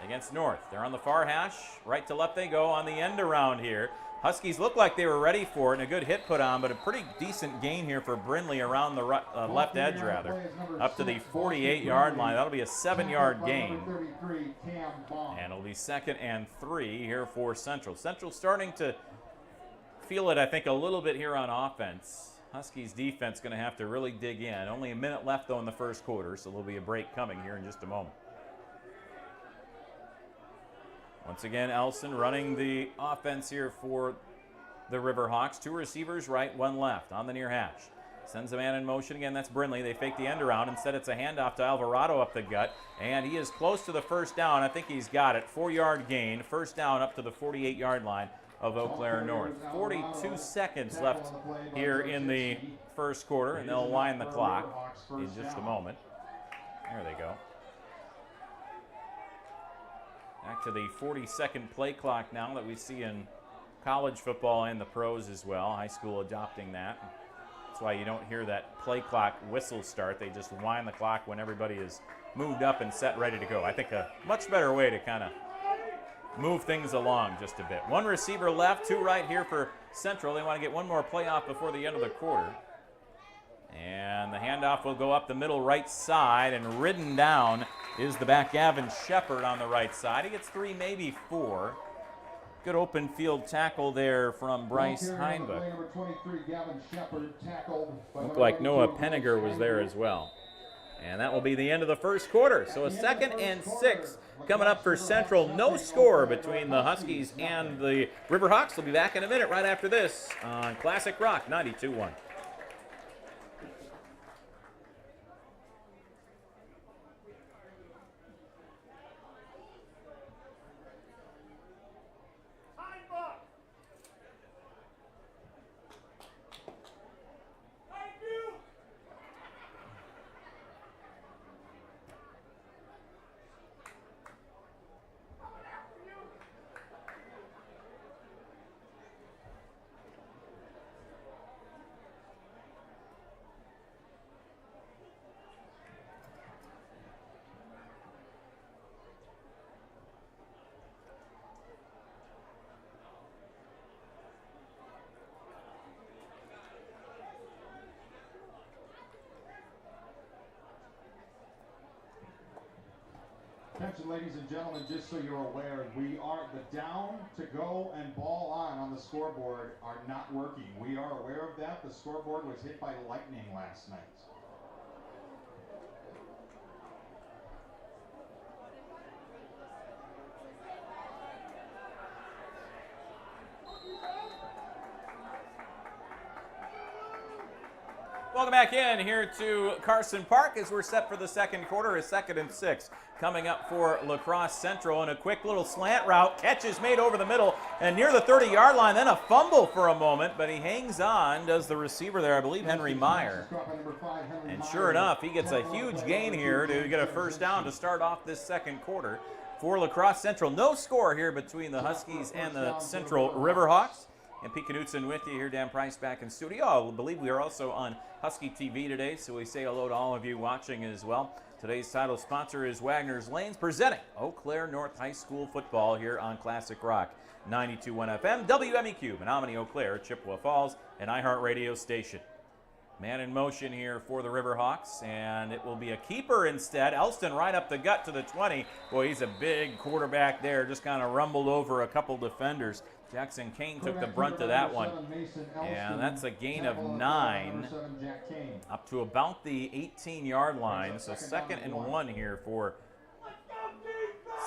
against North. They're on the far hash. Right to left they go on the end around here. Huskies look like they were ready for it, and a good hit put on, but a pretty decent gain here for Brindley around the left edge, rather, up to the 48-yard line. That'll be a 7-yard gain. And it'll be 2nd and 3 here for Central. Central starting to feel it, I think, a little bit here on offense. Huskies defense going to have to really dig in. Only a minute left, though, in the first quarter, so there'll be a break coming here in just a moment. Once again, Elson running the offense here for the Riverhawks. 2 receivers right, 1 left on the near hash. Sends a man in motion again. That's Brindley. They fake the end around. Instead, it's a handoff to Alvarado up the gut. And he is close to the first down. I think he's got it. 4-yard gain. First down up to the 48-yard line of Eau Claire North. 42 seconds left here in the first quarter, and they'll wind the clock in just a moment. There they go. Back to the 40-second play clock now that we see in college football and the pros as well. High school adopting that. That's why you don't hear that play clock whistle start. They just wind the clock when everybody is moved up and set ready to go. I think a much better way to kind of move things along just a bit. 1 receiver left, 2 right here for Central. They want to get one more play off before the end of the quarter. And the handoff will go up the middle right side, and ridden down is the back Gavin Shepard on the right side. He gets 3, maybe 4. Good open field tackle there from Bryce Heinbuch. Looked like Noah Penninger was there as well. And that will be the end of the first quarter. So a 2nd and 6 coming up for Central. No score between the Huskies and the Riverhawks. We'll be back in a minute right after this on Classic Rock 92.1. Attention, ladies and gentlemen, just so you're aware, we are the down to go and ball on the scoreboard are not working. We are aware of that. The scoreboard was hit by lightning last night. Welcome back in here to Carson Park as we're set for the second quarter. A 2nd and 6 coming up for La Crosse Central, and a quick little slant route. Catch is made over the middle and near the 30-yard line. Then a fumble for a moment, but he hangs on, does the receiver there, I believe Henry Meyer. And sure enough, he gets a huge gain here to get a first down to start off this second quarter for La Crosse Central. No score here between the Huskies and the Central Riverhawks. And Pete Knutson with you here, Dan Price back in studio. I believe we are also on Husky TV today, so we say hello to all of you watching as well. Today's title sponsor is Wagner's Lanes, presenting Eau Claire North High School football here on Classic Rock 92.1 FM, WMEQ, Menominee, Eau Claire, Chippewa Falls, an iHeartRadio station. Man in motion here for the Riverhawks, and it will be a keeper instead. Elston right up the gut to the 20. Boy, he's a big quarterback there, just kind of rumbled over a couple defenders. Jackson Kane took the brunt of that one, and that's a gain of 9 up to about the 18-yard line. So 2nd and 1 here for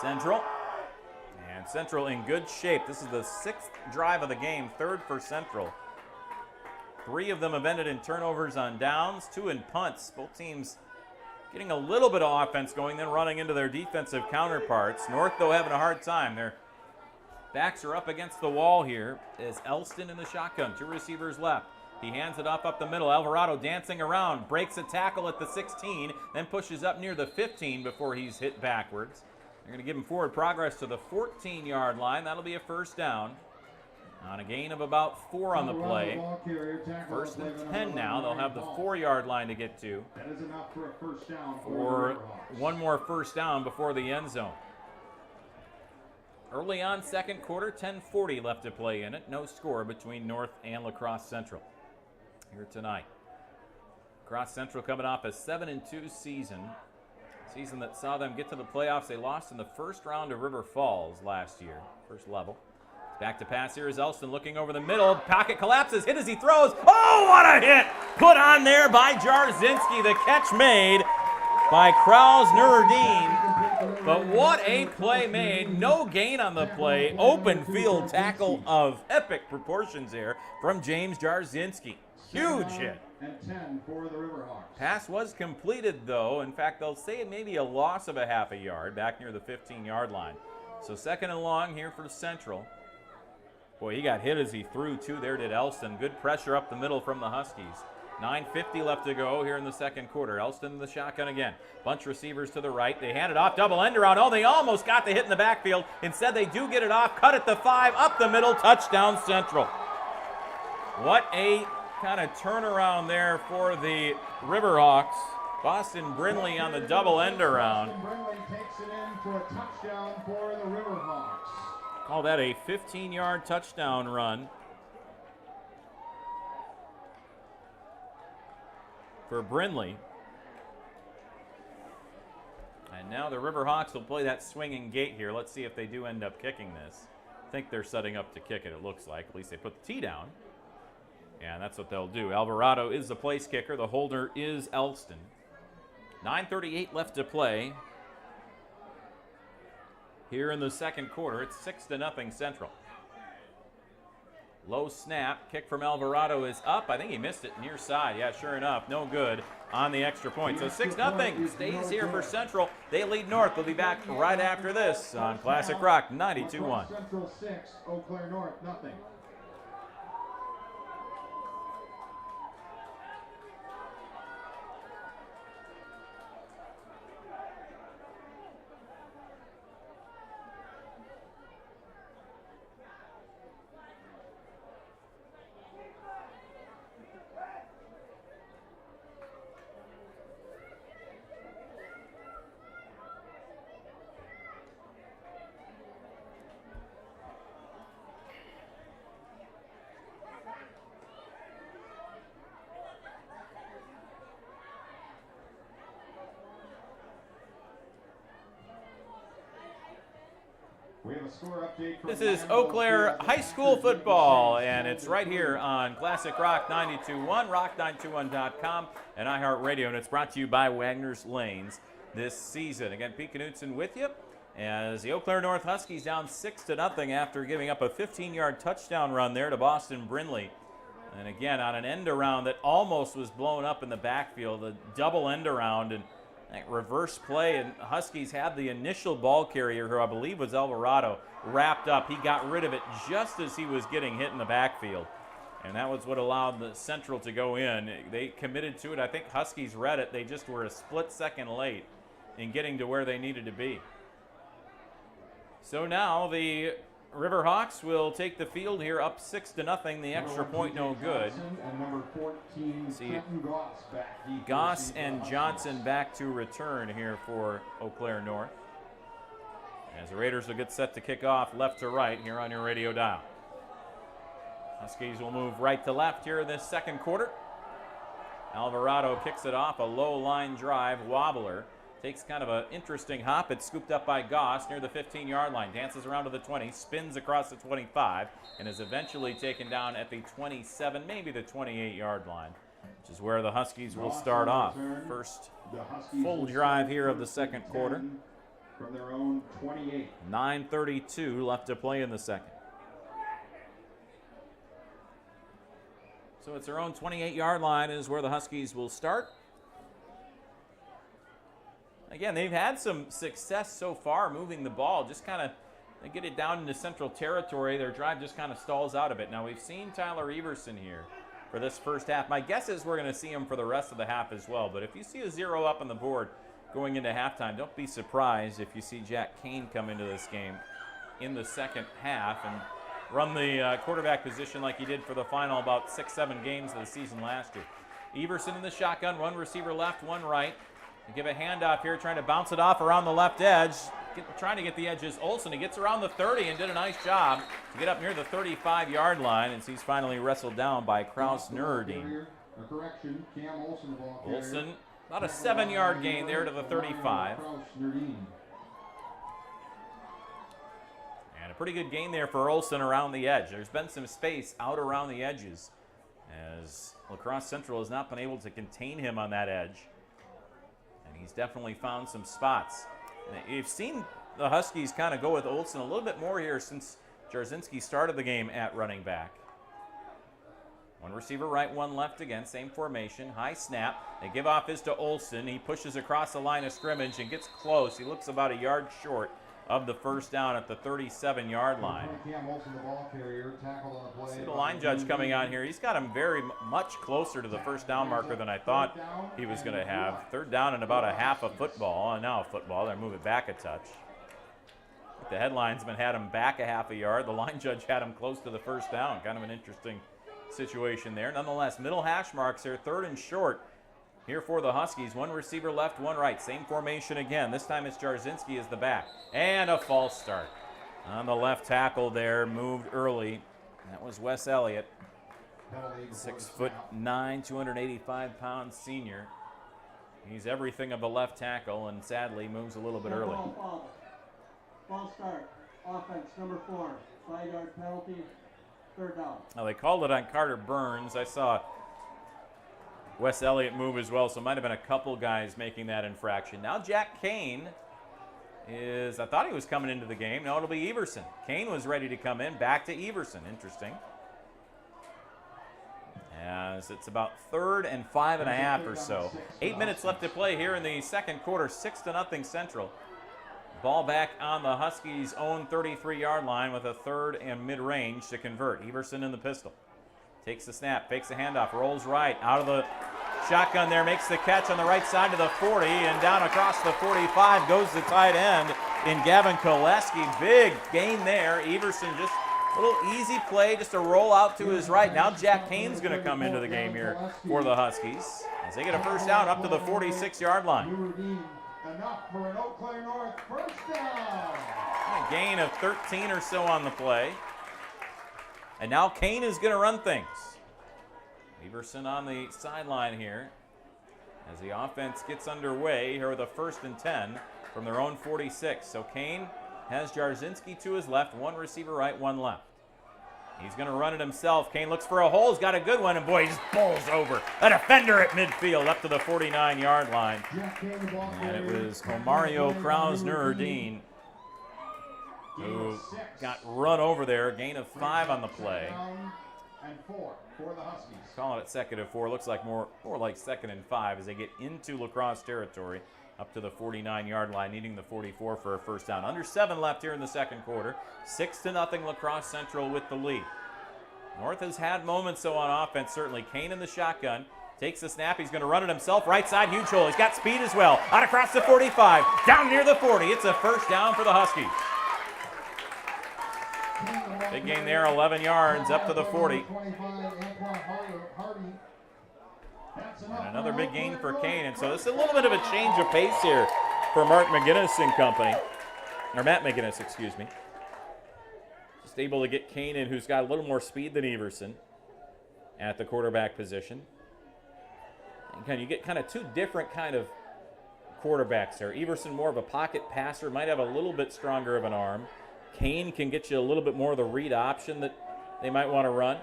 Central. And Central in good shape. This is the 6th drive of the game, 3rd for Central. 3 of them have ended in turnovers on downs, 2 in punts. Both teams getting a little bit of offense going, then running into their defensive counterparts. North, though, having a hard time. Their backs are up against the wall here as Elston in the shotgun. 2 receivers left. He hands it off up the middle. Alvarado dancing around, breaks a tackle at the 16, then pushes up near the 15 before he's hit backwards. They're going to give him forward progress to the 14-yard line. That'll be a first down. On a gain of about 4 on the play. First and 10 now. They'll have the 4-yard line to get to. That is enough for a first down for one more first down before the end zone. Early on, second quarter, 10:40 left to play in it. No score between North and La Crosse Central here tonight. Crosse Central coming off a 7-2 season that saw them get to the playoffs. They lost in the first round of River Falls last year, first level. Back to pass here is Elston looking over the middle. Pocket collapses, hit as he throws. Oh, what a hit! Put on there by Jarzinski. The catch made by Kraus Nuruddin. But what a play made. No gain on the play. Open field tackle of epic proportions here from James Jarzinski. Huge hit. And 10 for the Riverhawks. Pass was completed, though. In fact, they'll say maybe a loss of a half a yard back near the 15-yard line. So second and long here for Central. Boy, he got hit as he threw, too. There did Elston. Good pressure up the middle from the Huskies. 9:50 left to go here in the second quarter. Elston in the shotgun again. Bunch receivers to the right. They hand it off. Double end around. Oh, they almost got the hit in the backfield. Instead, they do get it off. Cut at the 5. Up the middle. Touchdown Central. What a kind of turnaround there for the Riverhawks. Boston Brindley on the double end around. Boston Brindley takes it in for a touchdown for the Riverhawks. Call that a 15-yard touchdown run for Brindley. And now the Riverhawks will play that swinging gate here. Let's see if they do end up kicking this. I think they're setting up to kick it, it looks like. At least they put the tee down. And that's what they'll do. Alvarado is the place kicker. The holder is Elston. 9:38 left to play here in the second quarter. It's 6-0 Central. Low snap. Kick from Alvarado is up. I think he missed it near side. Yeah, sure enough. No good on the extra point. So 6-0 stays here for Central. They lead North. They'll be back right after this on Classic Rock 92.1. Central 6, Eau Claire North, nothing. We have a score update from This is Eau Claire High School football, and it's right here on Classic Rock 92.1, rock921.com, and iHeartRadio, and it's brought to you by Wagner's Lanes this season. Again, Pete Knutson with you as the Eau Claire North Huskies down 6-0 after giving up a 15-yard touchdown run there to Boston Brindley. And again, on an end around that almost was blown up in the backfield, a double end around, and that reverse play, and Huskies had the initial ball carrier, who I believe was Alvarado, wrapped up. He got rid of it just as he was getting hit in the backfield. And that was what allowed the Central to go in. They committed to it. I think Huskies read it. They just were a split second late in getting to where they needed to be. So now the Riverhawks will take the field here up 6-0. The extra point no good. And number 14, See, Goss back deep. Goss and Johnson back to return here for Eau Claire North. As the Raiders will get set to kick off left to right here on your radio dial. Huskies will move right to left here in this second quarter. Alvarado kicks it off, a low line drive wobbler. Takes kind of an interesting hop. It's scooped up by Goss near the 15-yard line. Dances around to the 20, spins across the 25, and is eventually taken down at the 27, maybe the 28-yard line, which is where the Huskies will start off. First full drive here of the second quarter. From their own 28. 9:32 left to play in the second. So it's their own 28-yard line is where the Huskies will start. Again, they've had some success so far moving the ball. Just kind of, they get it down into central territory. Their drive just kind of stalls out of it. Now, we've seen Tyler Everson here for this first half. My guess is we're going to see him for the rest of the half as well. But if you see a 0 up on the board going into halftime, don't be surprised if you see Jack Kane come into this game in the second half and run the quarterback position like he did for the final about 6-7 games of the season last year. Everson in the shotgun, one receiver left, one right. They give a handoff here, trying to bounce it off around the left edge. Trying to get the edges. Olsen, he gets around the 30 and did a nice job to get up near the 35-yard line, and he's finally wrestled down by Crosse Nuruddin. Olsen, about a 7-yard gain there to the 35. And a pretty good gain there for Olsen around the edge. There's been some space out around the edges as La Crosse Central has not been able to contain him on that edge. And he's definitely found some spots. You've seen the Huskies kind of go with Olsen a little bit more here since Jarzynski started the game at running back. One receiver right, one left again, same formation, high snap. They give off his to Olsen. He pushes across the line of scrimmage and gets close. He looks about a yard short of the first down at the 37-yard line. See the line judge coming on here. He's got him very much closer to the first down marker than I thought he was going to have. Third down and about a half a football. And now a football. They're moving back a touch. The headlinesman had him back a half a yard. The line judge had him close to the first down. Kind of an interesting situation there. Nonetheless, middle hash marks here, 3rd and short. Here for the Huskies, one receiver left, one right. Same formation again. This time it's Jarzynski as the back. And a false start. On the left tackle there, moved early. That was Wes Elliott. 6'9", 285-pound senior. He's everything of a left tackle and sadly moves a little bit early. False start. Offense, number 4. 5-yard penalty. 3rd down. Now they called it on Carter Burns. I saw Wes Elliott move as well, so it might have been a couple guys making that infraction. Now Jack Kane is, I thought he was coming into the game. No, it'll be Everson. Kane was ready to come in. Back to Everson. Interesting. As it's about 3rd and 5.5 or so. 8 minutes left to play here in the second quarter. 6-0 Central. Ball back on the Huskies' own 33-yard line with a 3rd and mid-range to convert. Everson in the pistol. Takes the snap, fakes the handoff, rolls right, out of the shotgun there, makes the catch on the right side to the 40, and down across the 45 goes the tight end in Gavin Koleski. Big gain there. Everson just a little easy play, just a roll out to his right. Now Jack Kane's going to come into the game here for the Huskies as they get a first down up to the 46-yard line. Enough for an Eau Claire North first down. A gain of 13 or so on the play. And now Kane is going to run things. Everson on the sideline here as the offense gets underway here with a 1st and 10 from their own 46. So Kane has Jarzynski to his left, one receiver right, one left. He's going to run it himself. Kane looks for a hole. He's got a good one, and boy, he just bowls over a defender at midfield up to the 49-yard line. And it was Omario Crosse Nuruddin who got run over there. Gain of 5 on the play. And 4 for the Huskies. Calling it 2nd and 4. Looks like more like 2nd and 5 as they get into La Crosse territory up to the 49-yard line, needing the 44 for a first down. Under 7 left here in the second quarter. 6-0 La Crosse Central with the lead. North has had moments, though, on offense, certainly. Kane in the shotgun. Takes the snap. He's going to run it himself. Right side, huge hole. He's got speed as well. Out across the 45. Down near the 40. It's a first down for the Huskies. Big gain there, 11 yards up to the 40. And another big gain for Kane. And so this is a little bit of a change of pace here for Mark McGinnis and company. Or Matt McGinnis, excuse me. Just able to get Kane in, who's got a little more speed than Everson at the quarterback position. And you get kind of two different kind of quarterbacks there. Everson more of a pocket passer, might have a little bit stronger of an arm. Kane can get you a little bit more of the read option that they might want to run.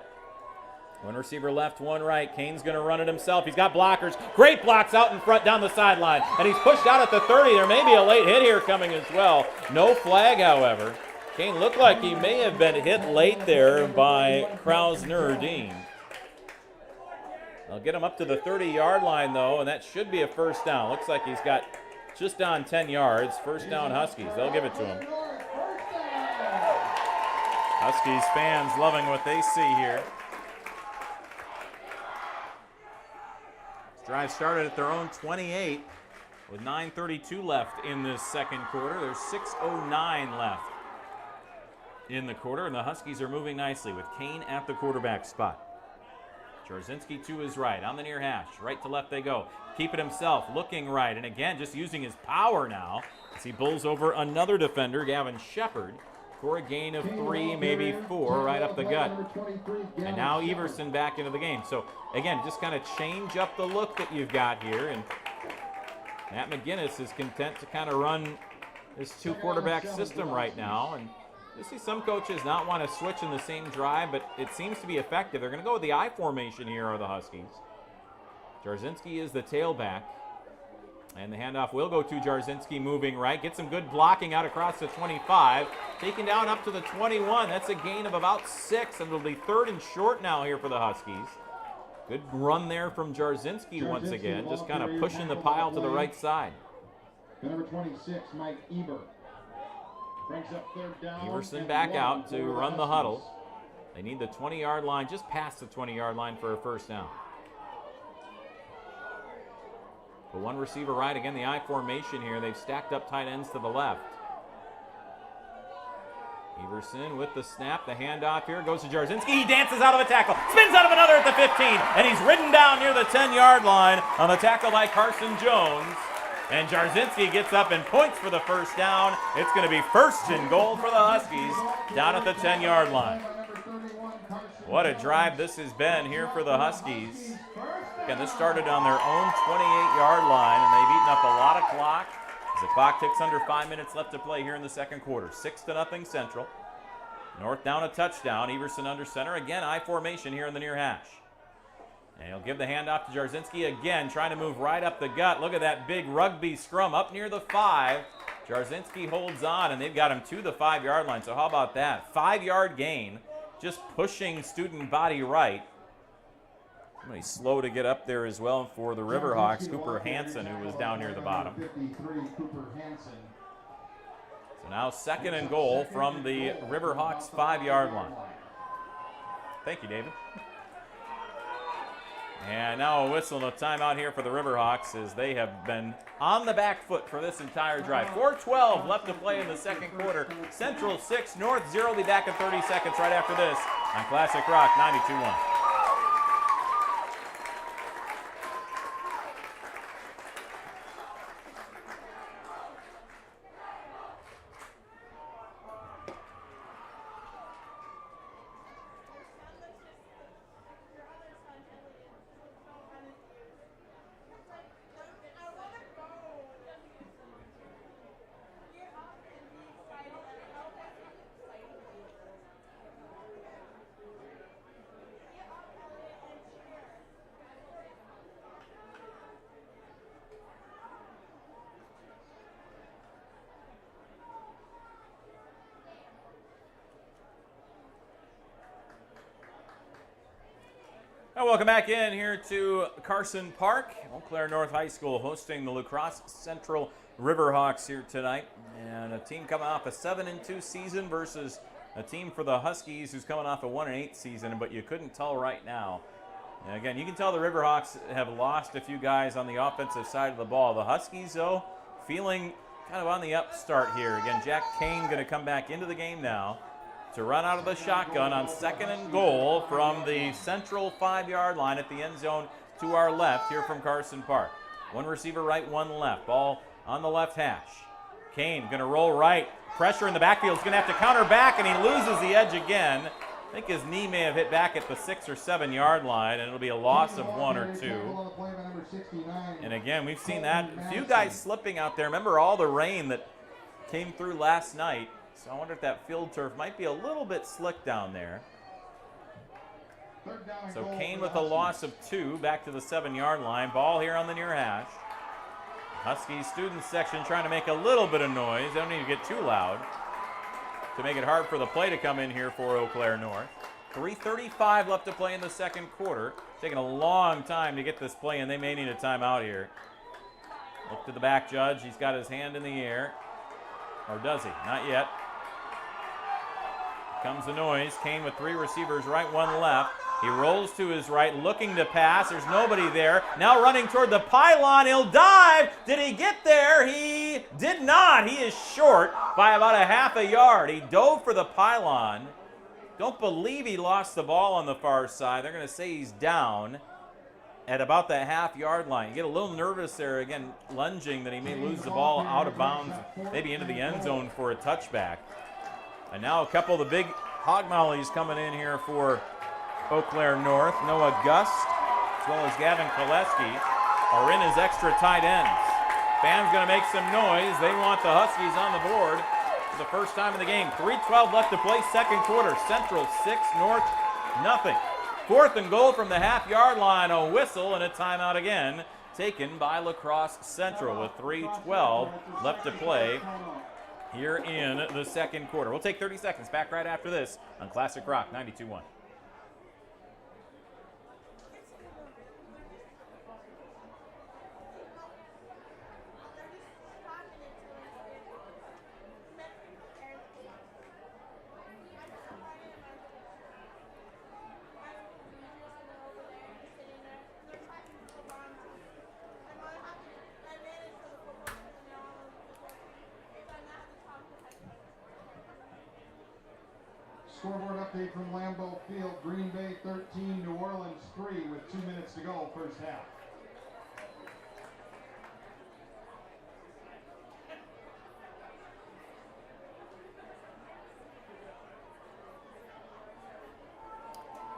One receiver left, one right. Kane's going to run it himself. He's got blockers. Great blocks out in front down the sideline. And he's pushed out at the 30. There may be a late hit here coming as well. No flag, however. Kane looked like he may have been hit late there by Crosse Nuruddin. They'll get him up to the 30-yard line, though, and that should be a first down. Looks like he's got just on 10 yards. First down Huskies. They'll give it to him. Huskies fans loving what they see here. This drive started at their own 28 with 9:32 left in this second quarter. There's 6:09 left in the quarter, and the Huskies are moving nicely with Kane at the quarterback spot. Jarzinski to his right, on the near hash. Right to left they go. Keep it himself, looking right, and again, just using his power now as he bulls over another defender, Gavin Shepard, for a gain of 3, maybe 4, right up the gut. And now Everson back into the game. So, again, just kind of change up the look that you've got here, and Matt McGinnis is content to kind of run this 2-quarterback system right now, and you see some coaches not want to switch in the same drive, but it seems to be effective. They're going to go with the I formation here, are the Huskies. Jarzinski is the tailback. And the handoff will go to Jarzinski, moving right. Get some good blocking out across the 25. Taken down up to the 21. That's a gain of about 6, and it'll be 3rd and short now here for the Huskies. Good run there from Jarzinski once again, just kind of pushing the pile to the right side. Number 26, Mike Eber. Brings up 3rd down. Everson back out to run the huddle. They need the 20-yard line, just past the 20-yard line for a first down. But one receiver right, again, the I formation here. They've stacked up tight ends to the left. Everson with the snap, the handoff here, goes to Jarzinski. He dances out of a tackle, spins out of another at the 15, and he's ridden down near the 10-yard line on the tackle by Carson Jones. And Jarzinski gets up and points for the first down. It's going to be 1st and goal for the Huskies down at the 10-yard line. What a drive this has been here for the Huskies. Again, this started on their own 28-yard line, and they've eaten up a lot of clock. As the clock ticks under 5 minutes left to play here in the second quarter. 6-0 Central. North down a touchdown. Everson under center. Again, I formation here in the near hash. And he'll give the handoff to Jarzinski again, trying to move right up the gut. Look at that big rugby scrum up near the 5. Jarzinski holds on, and they've got him to the 5-yard line. So how about that? 5-yard gain, just pushing student body right. Somebody slow to get up there as well for the Riverhawks, Cooper Hansen, who was down near the bottom. So now 2nd and goal from the Riverhawks 5-yard line. Thank you, David. And now a whistle and a timeout here for the Riverhawks as they have been on the back foot for this entire drive. 4:12 left to play in the second quarter. Central 6, North 0. We'll be back in 30 seconds right after this on Classic Rock 92.1. Welcome back in here to Carson Park. Eau Claire North High School hosting the La Crosse Central Riverhawks here tonight. And a team coming off a 7-2 season versus a team for the Huskies who's coming off a 1-8 season, but you couldn't tell right now. And again, you can tell the Riverhawks have lost a few guys on the offensive side of the ball. The Huskies, though, feeling kind of on the upstart here. Again, Jack Kane going to come back into the game now to run out of the shotgun on 2nd and goal from the Central 5-yard line at the end zone to our left here from Carson Park. One receiver right, one left. Ball on the left hash. Kane going to roll right. Pressure in the backfield. He's going to have to counter back, and he loses the edge again. I think his knee may have hit back at the 6 or 7-yard line, and it'll be a loss of 1 or 2. And again, we've seen that. A few guys slipping out there. Remember all the rain that came through last night. So I wonder if that field turf might be a little bit slick down there. So Kane with a loss of 2 back to the 7-yard line. Ball here on the near hash. Huskies student section trying to make a little bit of noise. They don't need to get too loud to make it hard for the play to come in here for Eau Claire North. 3:35 left to play in the second quarter. Taking a long time to get this play in. They may need a timeout here. Look to the back judge. He's got his hand in the air. Or does he? Not yet. Comes the noise. Kane with 3 receivers, right, 1 left. He rolls to his right, looking to pass. There's nobody there. Now running toward the pylon. He'll dive. Did he get there? He did not. He is short by about a half a yard. He dove for the pylon. Don't believe he lost the ball on the far side. They're going to say he's down at about the half-yard line. You get a little nervous there, again, lunging that he may lose the ball out of bounds, maybe into the end zone for a touchback. And now a couple of the big hog mollies coming in here for Eau Claire North. Noah Gust, as well as Gavin Koleski, are in as extra tight ends. Fans going to make some noise. They want the Huskies on the board for the first time in the game. 3:12 left to play, second quarter. Central 6, North nothing. 4th and goal from the half-yard line. A whistle and a timeout again, taken by La Crosse Central with 3:12 left to play here in the second quarter. We'll take 30 seconds. Back right after this on Classic Rock 92.1. Scoreboard update from Lambeau Field. Green Bay 13, New Orleans 3 with 2 minutes to go, first half.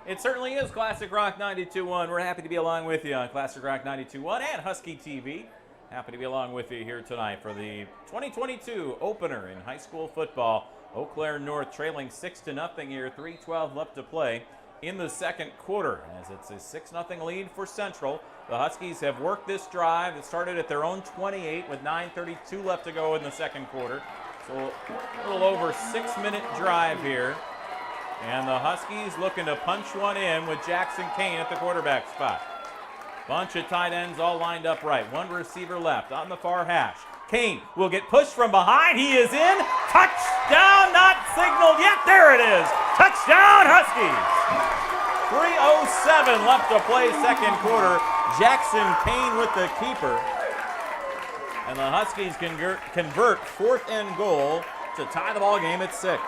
It certainly is Classic Rock 92.1. We're happy to be along with you on Classic Rock 92.1 and Husky TV. Happy to be along with you here tonight for the 2022 opener in high school football. Eau Claire North trailing 6-0 here, 3:12 left to play in the second quarter. As it's a 6-0 lead for Central. The Huskies have worked this drive. It started at their own 28 with 9:32 left to go in the second quarter. So a little over 6-minute drive here. And the Huskies looking to punch one in with Jackson Kane at the quarterback spot. Bunch of tight ends all lined up right. 1 receiver left on the far hash. Kane will get pushed from behind. He is in. Touchdown, not signaled yet. There it is. Touchdown, Huskies. 3:07 left to play second quarter. Jackson Kane with the keeper. And the Huskies convert 4th and goal to tie the ball game at 6.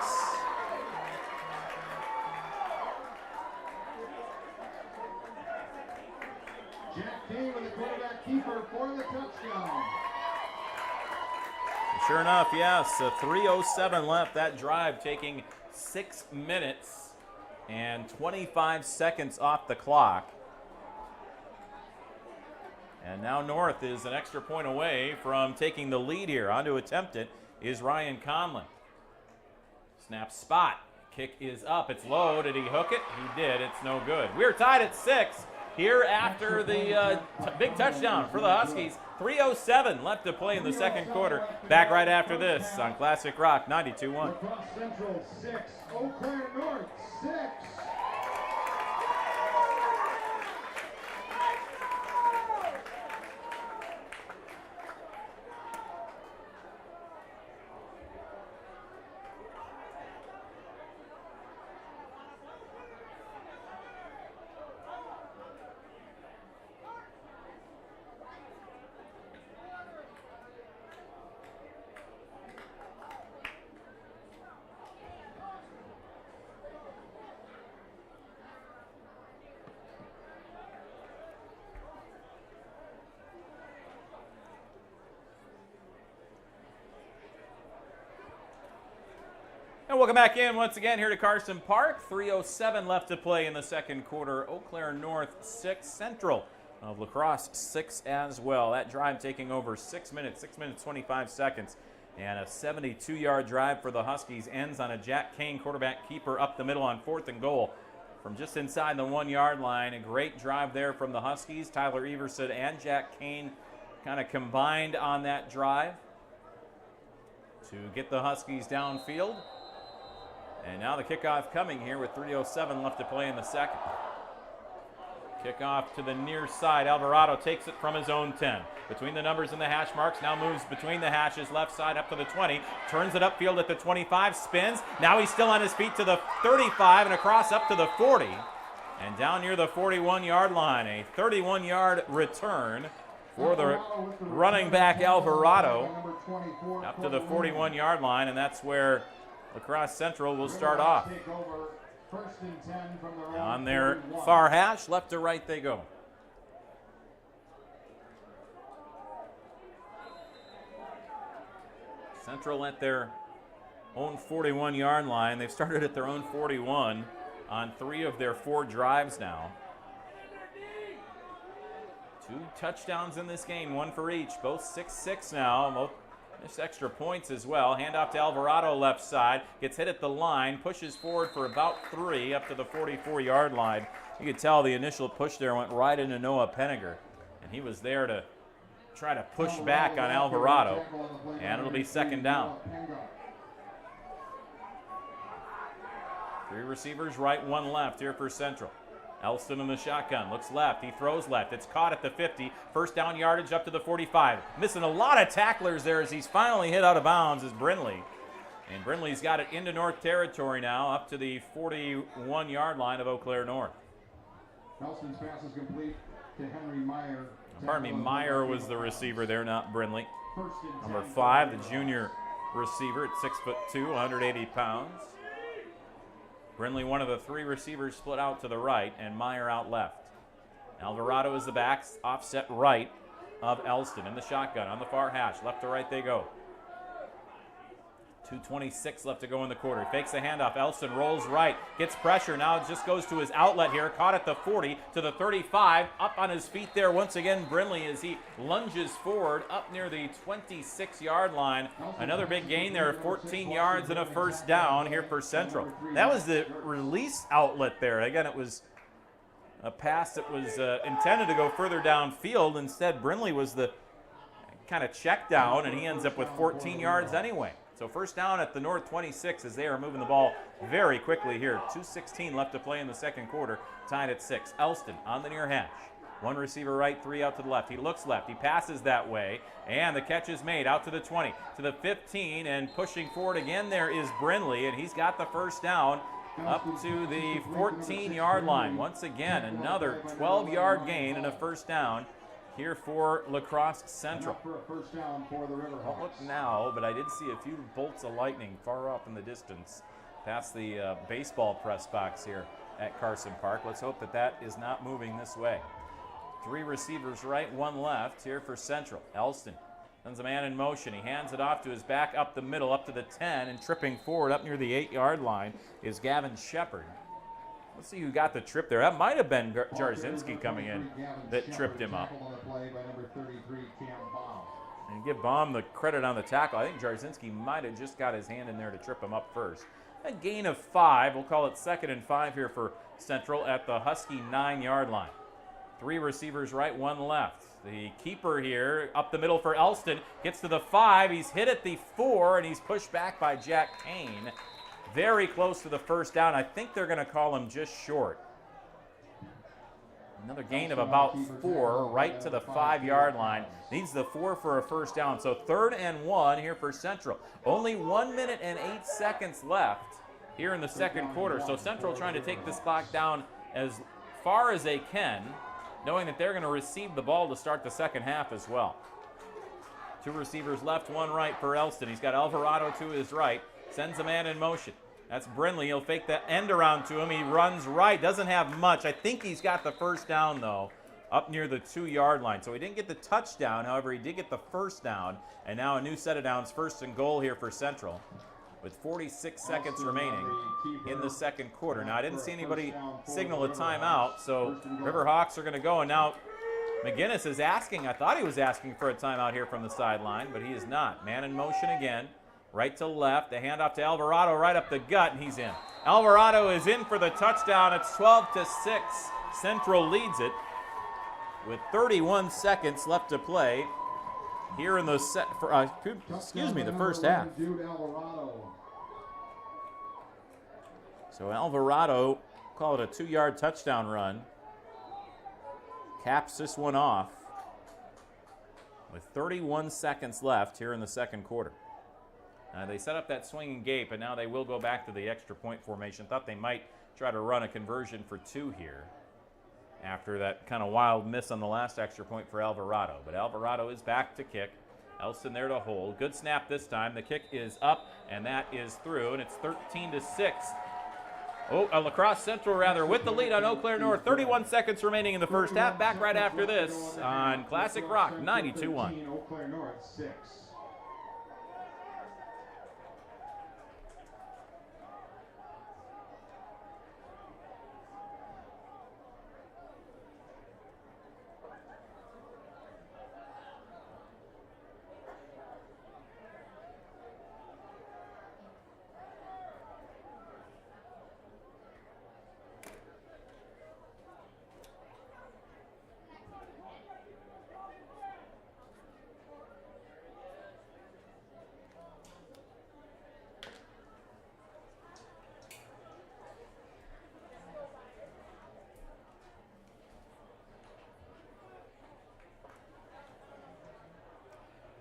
Jack Kane with the quarterback keeper for the touchdown. Sure enough, yes, 3:07 left. That drive taking 6 minutes and 25 seconds off the clock. And now North is an extra point away from taking the lead here. On to attempt it is Ryan Conlon. Snap spot. Kick is up. It's low. Did he hook it? He did. It's no good. We're tied at 6 here after the big touchdown for the Huskies. 3:07 left to play in the second quarter. Back right after this on Classic Rock 92.1. Crosse Central 6, Eau Claire North 6. And welcome back in once again here to Carson Park. 3:07 left to play in the second quarter. Eau Claire North 6, Central of La Crosse 6 as well. That drive taking over 6 minutes, 6 minutes 25 seconds. And a 72-yard drive for the Huskies ends on a Jack Kane quarterback keeper up the middle on 4th and goal from just inside the 1-yard line. A great drive there from the Huskies. Tyler Everson and Jack Kane kind of combined on that drive to get the Huskies downfield. And now the kickoff coming here with 3:07 left to play in the second. Kickoff to the near side. Alvarado takes it from his own 10. Between the numbers and the hash marks, now moves between the hashes, left side up to the 20. Turns it upfield at the 25, spins. Now he's still on his feet to the 35 and across up to the 40. And down near the 41-yard line, a 31-yard return for the running back Alvarado up to the 41-yard line, and that's where Crosse Central will start off. On their far hash, left to right they go. Central at their own 41-yard line. They've started at their own 41 on 3 of their 4 drives now. 2 touchdowns in this game, 1 for each. Both 6-6 now. There's extra points as well. Handoff to Alvarado left side. Gets hit at the line. Pushes forward for about 3 up to the 44-yard line. You could tell the initial push there went right into Noah Penninger. And he was there to try to push back on Alvarado. And it'll be second down. 3 receivers right, 1 left here for Central. Elston in the shotgun, looks left, he throws left. It's caught at the 50. First down yardage up to the 45. Missing a lot of tacklers there as he's finally hit out of bounds is Brindley. And Brindley's got it into North territory now, up to the 41-yard line of Eau Claire North. Elston's pass is complete to Henry Meyer. Pardon me, Meyer was the receiver there, not Brindley. Number 5, the junior receiver at 6'2", 180 pounds. Brindley, one of the 3 receivers, split out to the right, and Meyer out left. Alvarado is the back, offset right of Elston in the shotgun on the far hash. Left to right they go. 2:26 left to go in the quarter. Fakes the handoff. Elston rolls right, gets pressure. Now it just goes to his outlet here. Caught at the 40 to the 35. Up on his feet there once again, Brindley, as he lunges forward up near the 26-yard line. Another big gain there, 14 yards and a first down here for Central. That was the release outlet there. Again, it was a pass that was intended to go further downfield. Instead, Brindley was the kind of check down, and he ends up with 14 yards anyway. So first down at the North 26 as they are moving the ball very quickly here. 2:16 left to play in the second quarter, tied at 6. Elston on the near hash. 1 receiver right, 3 out to the left. He looks left, he passes that way, and the catch is made out to the 20, to the 15, and pushing forward again there is Brindley, and he's got the first down up to the 14-yard line. Once again, another 12-yard gain and a first down here for La Crosse Central. Won't look now, but I did see a few bolts of lightning far off in the distance past the baseball press box here at Carson Park. Let's hope that that is not moving this way. 3 receivers right, 1 left here for Central. Elston sends a man in motion. He hands it off to his back up the middle, up to the 10, and tripping forward up near the 8-yard line is Gavin Shepard. Let's see who got the trip there. That might have been Jarzynski coming in that tripped him up. And give Baum the credit on the tackle. I think Jarzynski might have just got his hand in there to trip him up first. A gain of 5. We'll call it 2nd and 5 here for Central at the Husky 9-yard line. 3 receivers right, 1 left. The keeper here up the middle for Elston gets to the 5. He's hit at the 4, and he's pushed back by Jack Kane. Very close to the first down. I think they're going to call him just short. Another gain of about 4 right to the 5-yard line. Needs the 4 for a first down. So 3rd and 1 here for Central. Only 1 minute and 8 seconds left here in the second quarter. So Central trying to take this clock down as far as they can, knowing that they're going to receive the ball to start the second half as well. 2 receivers left, 1 right for Elston. He's got Alvarado to his right. Sends a man in motion. That's Brindley. He'll fake the end around to him. He runs right. Doesn't have much. I think he's got the first down, though, up near the 2-yard line. So he didn't get the touchdown. However, he did get the first down. And now a new set of downs, 1st and goal here for Central, with 46 seconds remaining in the second quarter. Now, I didn't see anybody signal a timeout, so Riverhawks are going to go. And now McGinnis is asking. I thought he was asking for a timeout here from the sideline, but he is not. Man in motion again. Right to left, the handoff to Alvarado right up the gut, and he's in. Alvarado is in for the touchdown. It's 12-6. Central leads it with 31 seconds left to play here in the the first half. So Alvarado, call it a 2-yard touchdown run. caps this one off with 31 seconds left here in the second quarter. They set up that swinging gate, but now they will go back to the extra point formation. Thought they might try to run a conversion for 2 here after that kind of wild miss on the last extra point for Alvarado. But Alvarado is back to kick. Elston there to hold. Good snap this time. The kick is up, and that is through, and it's 13-6. La Crosse Central with the lead on Eau Claire North. 31 seconds remaining in the first half. Back right after this on Classic Rock 92.1. Eau Claire North 6.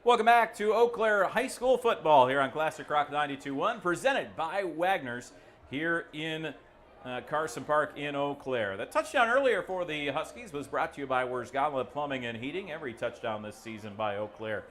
Welcome back to Eau Claire High School football here on Classic Rock 92.1, presented by Wagner's here in Carson Park in Eau Claire. The touchdown earlier for the Huskies was brought to you by Wurzgala Plumbing and Heating. Every touchdown this season by Eau Claire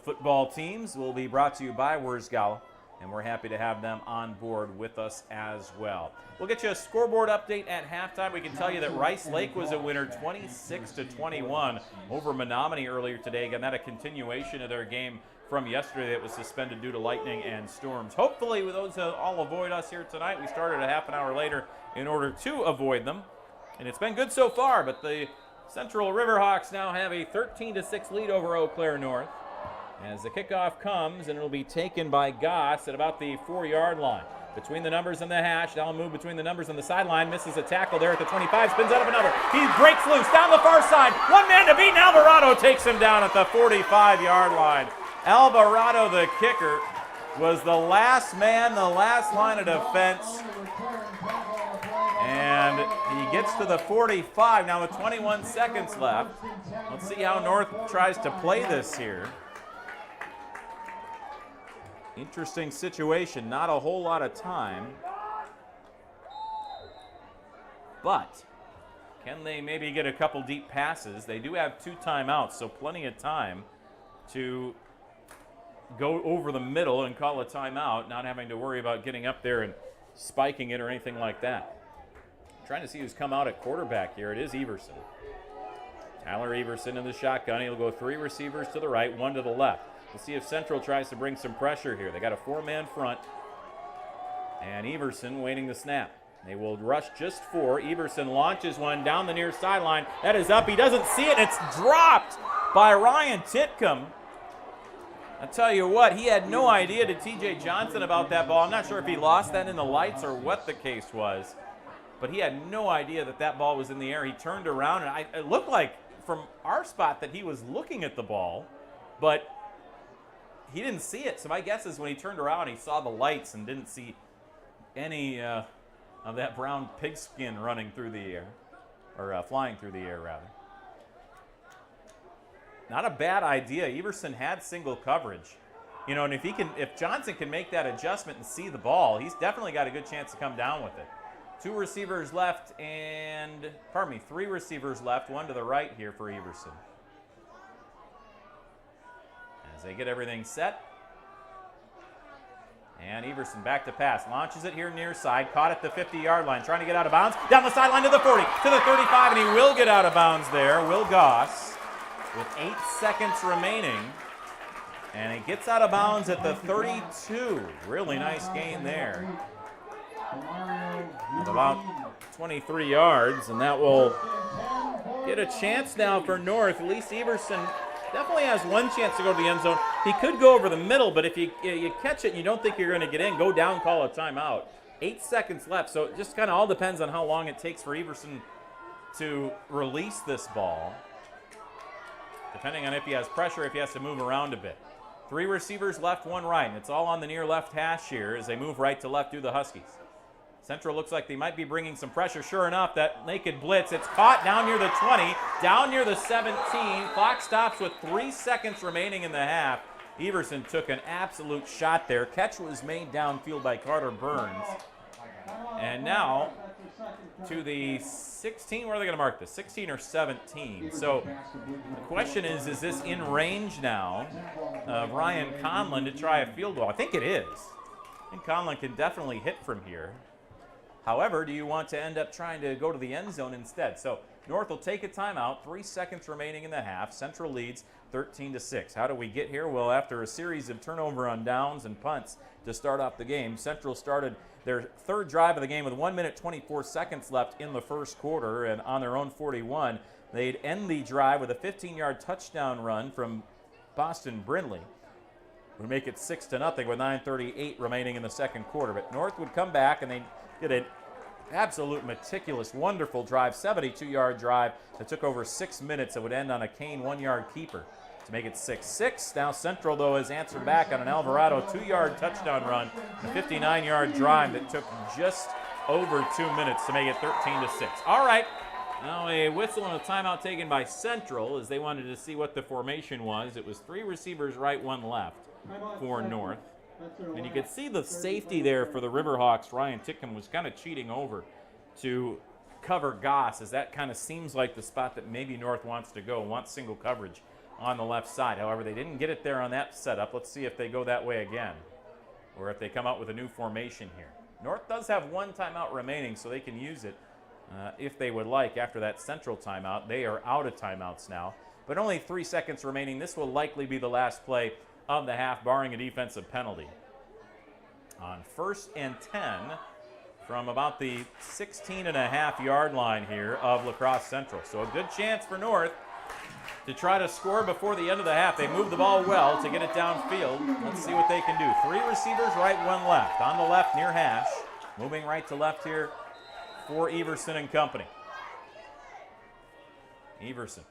football teams will be brought to you by Wurzgala, and we're happy to have them on board with us as well. We'll get you a scoreboard update at halftime. We can tell you that Rice Lake was a winner 26-21 over Menominee earlier today. Again, that a continuation of their game from yesterday that was suspended due to lightning and storms. Hopefully those all avoid us here tonight. We started a half an hour later in order to avoid them, and it's been good so far, but the Central Riverhawks now have a 13-6 lead over Eau Claire North as the kickoff comes, and it'll be taken by Goss at about the 4-yard line. Between the numbers and the hash, now move between the numbers and the sideline, misses a tackle there at the 25, spins out of another. He breaks loose down the far side. One man to beat, and Alvarado takes him down at the 45-yard line. Alvarado, the kicker, was the last man, the last line of defense. And he gets to the 45 now with 21 seconds left. Let's see how North tries to play this here. Interesting situation, not a whole lot of time. But can they maybe get a couple deep passes? They do have 2 timeouts, so plenty of time to go over the middle and call a timeout, not having to worry about getting up there and spiking it or anything like that. Trying to see who's come out at quarterback here. It is Everson. Tyler Everson in the shotgun. He'll go 3 receivers to the right, 1 to the left. We'll see if Central tries to bring some pressure here. They got a 4-man front, and Everson waiting the snap. They will rush just 4. Everson launches one down the near sideline. That is up. He doesn't see it. It's dropped by Ryan Titcomb. I tell you what, he had no idea to TJ Johnson about that ball. I'm not sure if he lost that in the lights or what the case was, but he had no idea that that ball was in the air. He turned around, and it looked like from our spot that he was looking at the ball, but he didn't see it. So my guess is when he turned around, he saw the lights and didn't see any of that brown pigskin running through the air, or flying through the air, rather. Not a bad idea. Everson had single coverage, and if Johnson can make that adjustment and see the ball, he's definitely got a good chance to come down with it. 3 receivers left, 1 to the right here for Everson. As they get everything set. And Everson back to pass. Launches it here near side. Caught at the 50-yard line. Trying to get out of bounds. Down the sideline to the 40. To the 35. And he will get out of bounds there. Will Goss. With 8 seconds remaining. And he gets out of bounds at the 32. Really nice gain there. Of about 23 yards. And that will get a chance now for North. At least Everson definitely has one chance to go to the end zone. He could go over the middle, but if you catch it and you don't think you're going to get in, go down, call a timeout. 8 seconds left, so it just kind of all depends on how long it takes for Everson to release this ball, depending on if he has pressure, if he has to move around a bit. 3 receivers left, 1 right, and it's all on the near left hash here as they move right to left through the Huskies. Central looks like they might be bringing some pressure. Sure enough, that naked blitz, it's caught down near the 20, down near the 17. Clock stops with 3 seconds remaining in the half. Everson took an absolute shot there. Catch was made downfield by Carter Burns. And now to the 16. Where are they going to mark this? 16 or 17? So the question is this in range now of Ryan Conlon to try a field goal? I think it is. I think Conlon can definitely hit from here. However, do you want to end up trying to go to the end zone instead? So North will take a timeout. 3 seconds remaining in the half. Central leads 13-6. How do we get here? Well, after a series of turnover on downs and punts to start off the game, Central started their third drive of the game with 1 minute 24 seconds left in the first quarter, and on their own 41, they'd end the drive with a 15-yard touchdown run from Boston Brindley. Would make it 6-0 with 9:38 remaining in the second quarter. But North would come back and they did an absolute meticulous, wonderful drive, 72-yard drive that took over 6 minutes. It would end on a Kane 1-yard keeper to make it 6-6. Now Central, though, has answered back on an Alvarado 2-yard touchdown run, a 59-yard drive that took just over 2 minutes to make it 13-6. All right, now a whistle and a timeout taken by Central as they wanted to see what the formation was. It was 3 receivers right, 1 left for North. And you could see the safety there for the Riverhawks. Ryan Tickham was kind of cheating over to cover Goss, as that kind of seems like the spot that maybe North wants to go, wants single coverage on the left side. However, they didn't get it there on that setup. Let's see if they go that way again, or if they come out with a new formation here. North does have 1 timeout remaining, so they can use it if they would like after that Central timeout. They are out of timeouts now, but only 3 seconds remaining. This will likely be the last play of the half, barring a defensive penalty. On 1st and 10 from about the 16.5-yard line here of La Crosse Central. So a good chance for North to try to score before the end of the half. They move the ball well to get it downfield. Let's see what they can do. 3 receivers right, 1 left. On the left near hash. Moving right to left here for Everson and company. Everson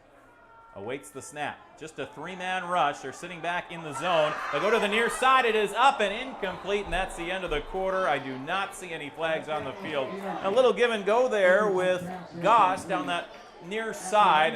awaits the snap. Just a 3-man rush. They're sitting back in the zone. They go to the near side. It is up and incomplete, and that's the end of the quarter. I do not see any flags on the field. A little give and go there with Goss down that near side.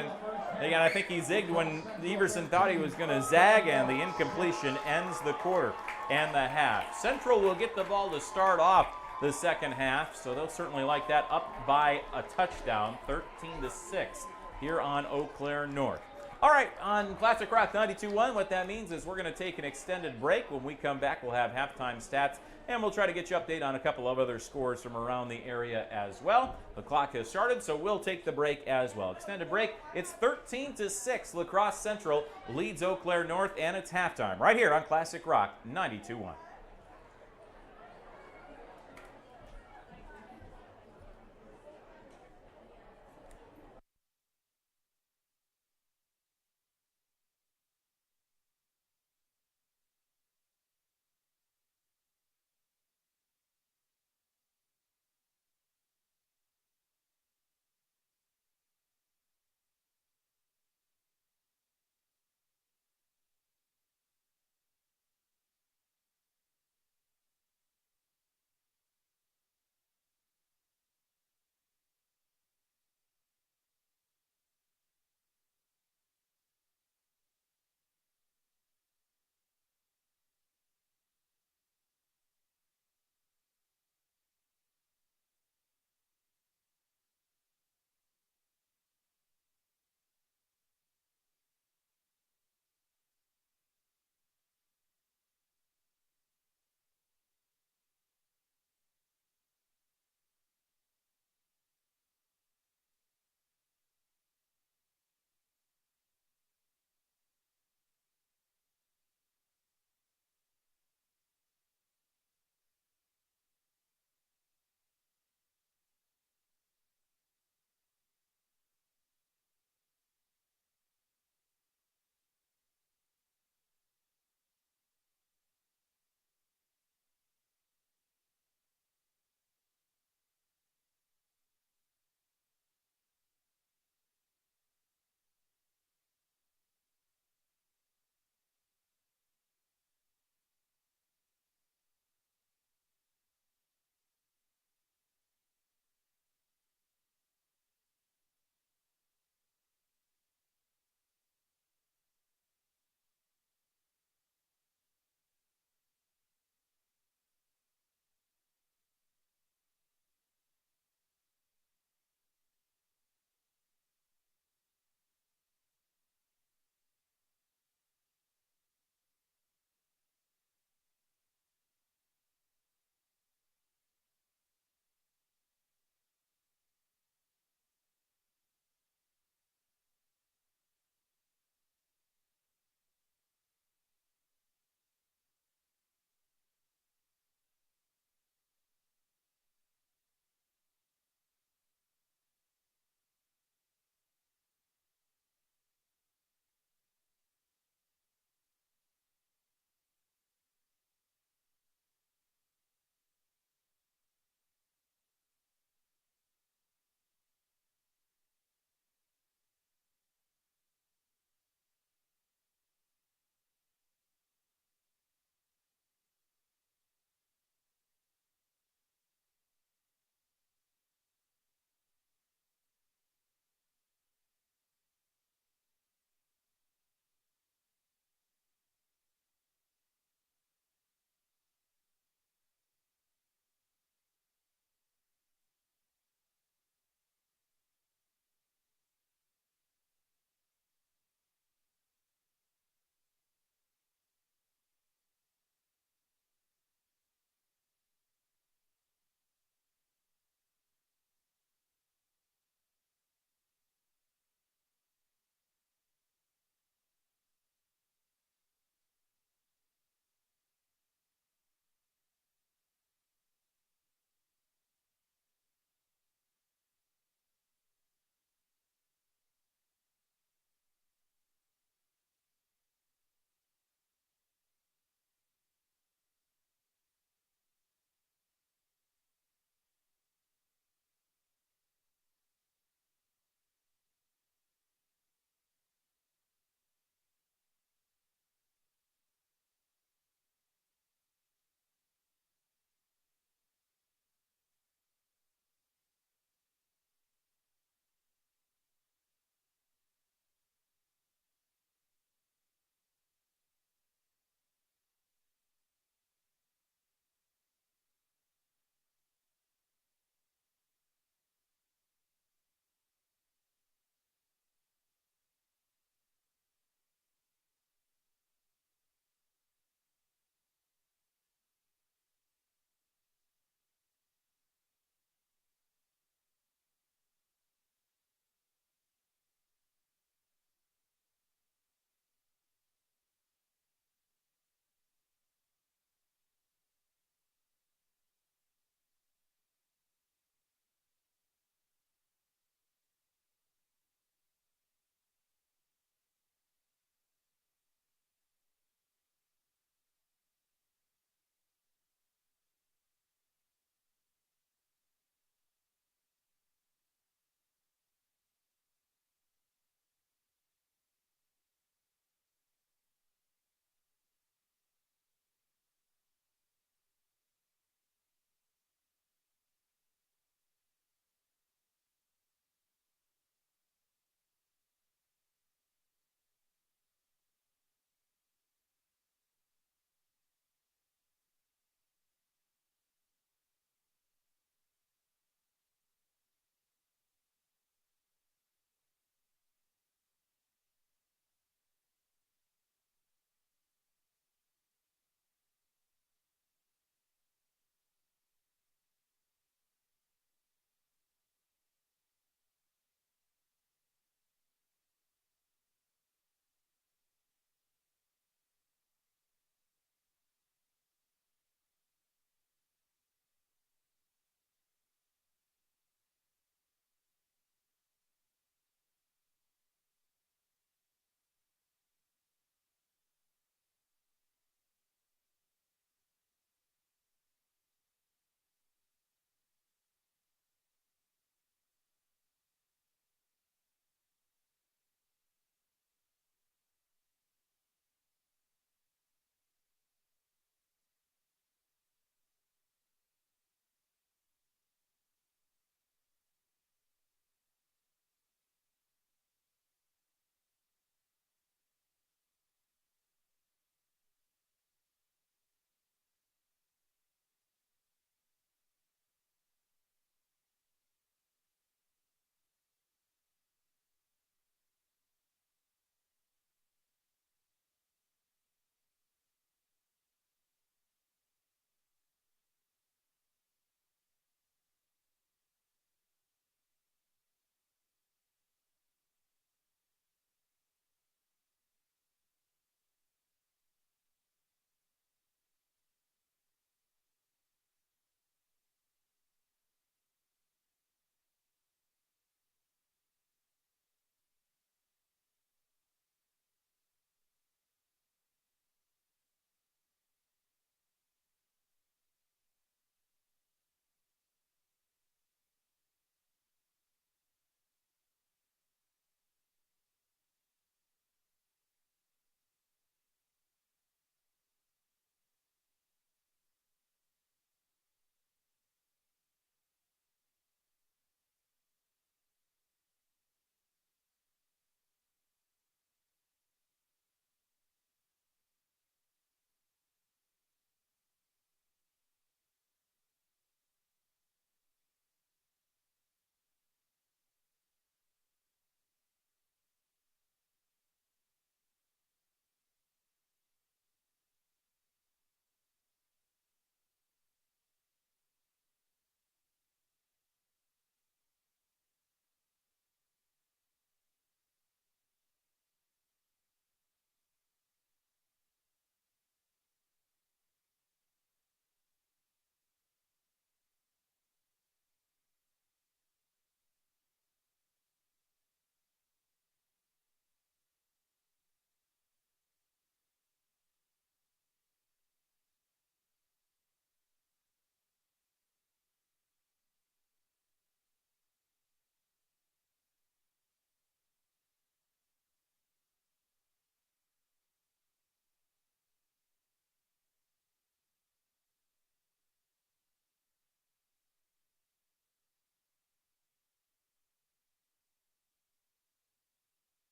And again, I think he zigged when Everson thought he was going to zag, and the incompletion ends the quarter and the half. Central will get the ball to start off the second half, so they'll certainly like that, up by a touchdown, 13-6 here on Eau Claire North. All right, on Classic Rock 92.1, what that means is we're going to take an extended break. When we come back, we'll have halftime stats, and we'll try to get you update on a couple of other scores from around the area as well. The clock has started, so we'll take the break as well. Extended break, it's 13-6. La Crosse Central leads Eau Claire North, and it's halftime right here on Classic Rock 92.1.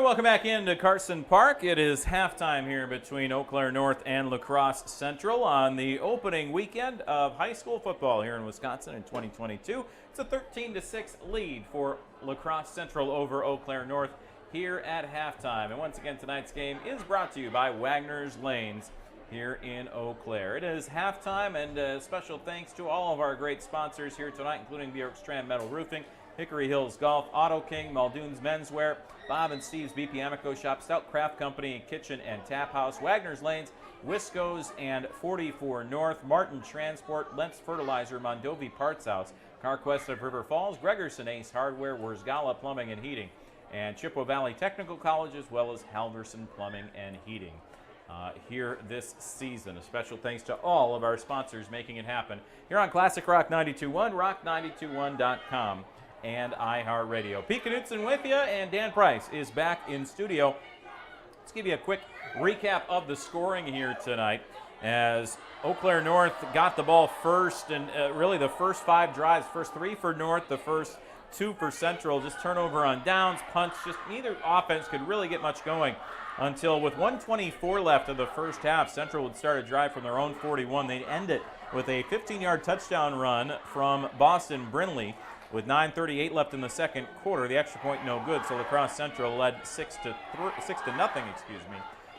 And welcome back into Carson Park. It is halftime here between Eau Claire North and La Crosse Central on the opening weekend of high school football here in Wisconsin in 2022. It's a 13-6 lead for La Crosse Central over Eau Claire North here at halftime. And once again, tonight's game is brought to you by Wagner's Lanes here in Eau Claire. It is halftime, and special thanks to all of our great sponsors here tonight, including Bjork Strand Metal Roofing, Hickory Hills Golf, Auto King, Muldoon's Menswear, Bob and Steve's BP Amico Shop, Stout Craft Company, Kitchen and Tap House, Wagner's Lanes, Wisco's and 44 North, Martin Transport, Lentz Fertilizer, Mondovi Parts House, CarQuest of River Falls, Gregerson Ace Hardware, Wurzgala Plumbing and Heating, and Chippewa Valley Technical College, as well as Halverson Plumbing and Heating. Here this season. A special thanks to all of our sponsors making it happen here on Classic Rock 92.1, rock921.com, and iHeartRadio. Pete Knutson with you, and Dan Price is back in studio. Let's give you a quick recap of the scoring here tonight as Eau Claire North got the ball first, and really the first 5 drives, first 3 for North, the first 2 for Central, just turnover on downs, punts, just neither offense could really get much going until with 1:24 left of the first half, Central would start a drive from their own 41. They'd end it with a 15-yard touchdown run from Boston Brinley. With 9:38 left in the second quarter, the extra point no good, so La Crosse Central led 6-0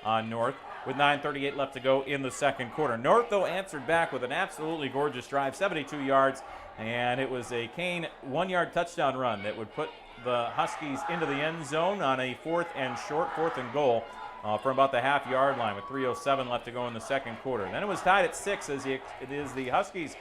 on North with 9:38 left to go in the second quarter. North, though, answered back with an absolutely gorgeous drive, 72 yards, and it was a Kane 1-yard touchdown run that would put the Huskies into the end zone on a fourth and goal from about the half-yard line with 3:07 left to go in the second quarter. Then it was tied at 6 as the Huskies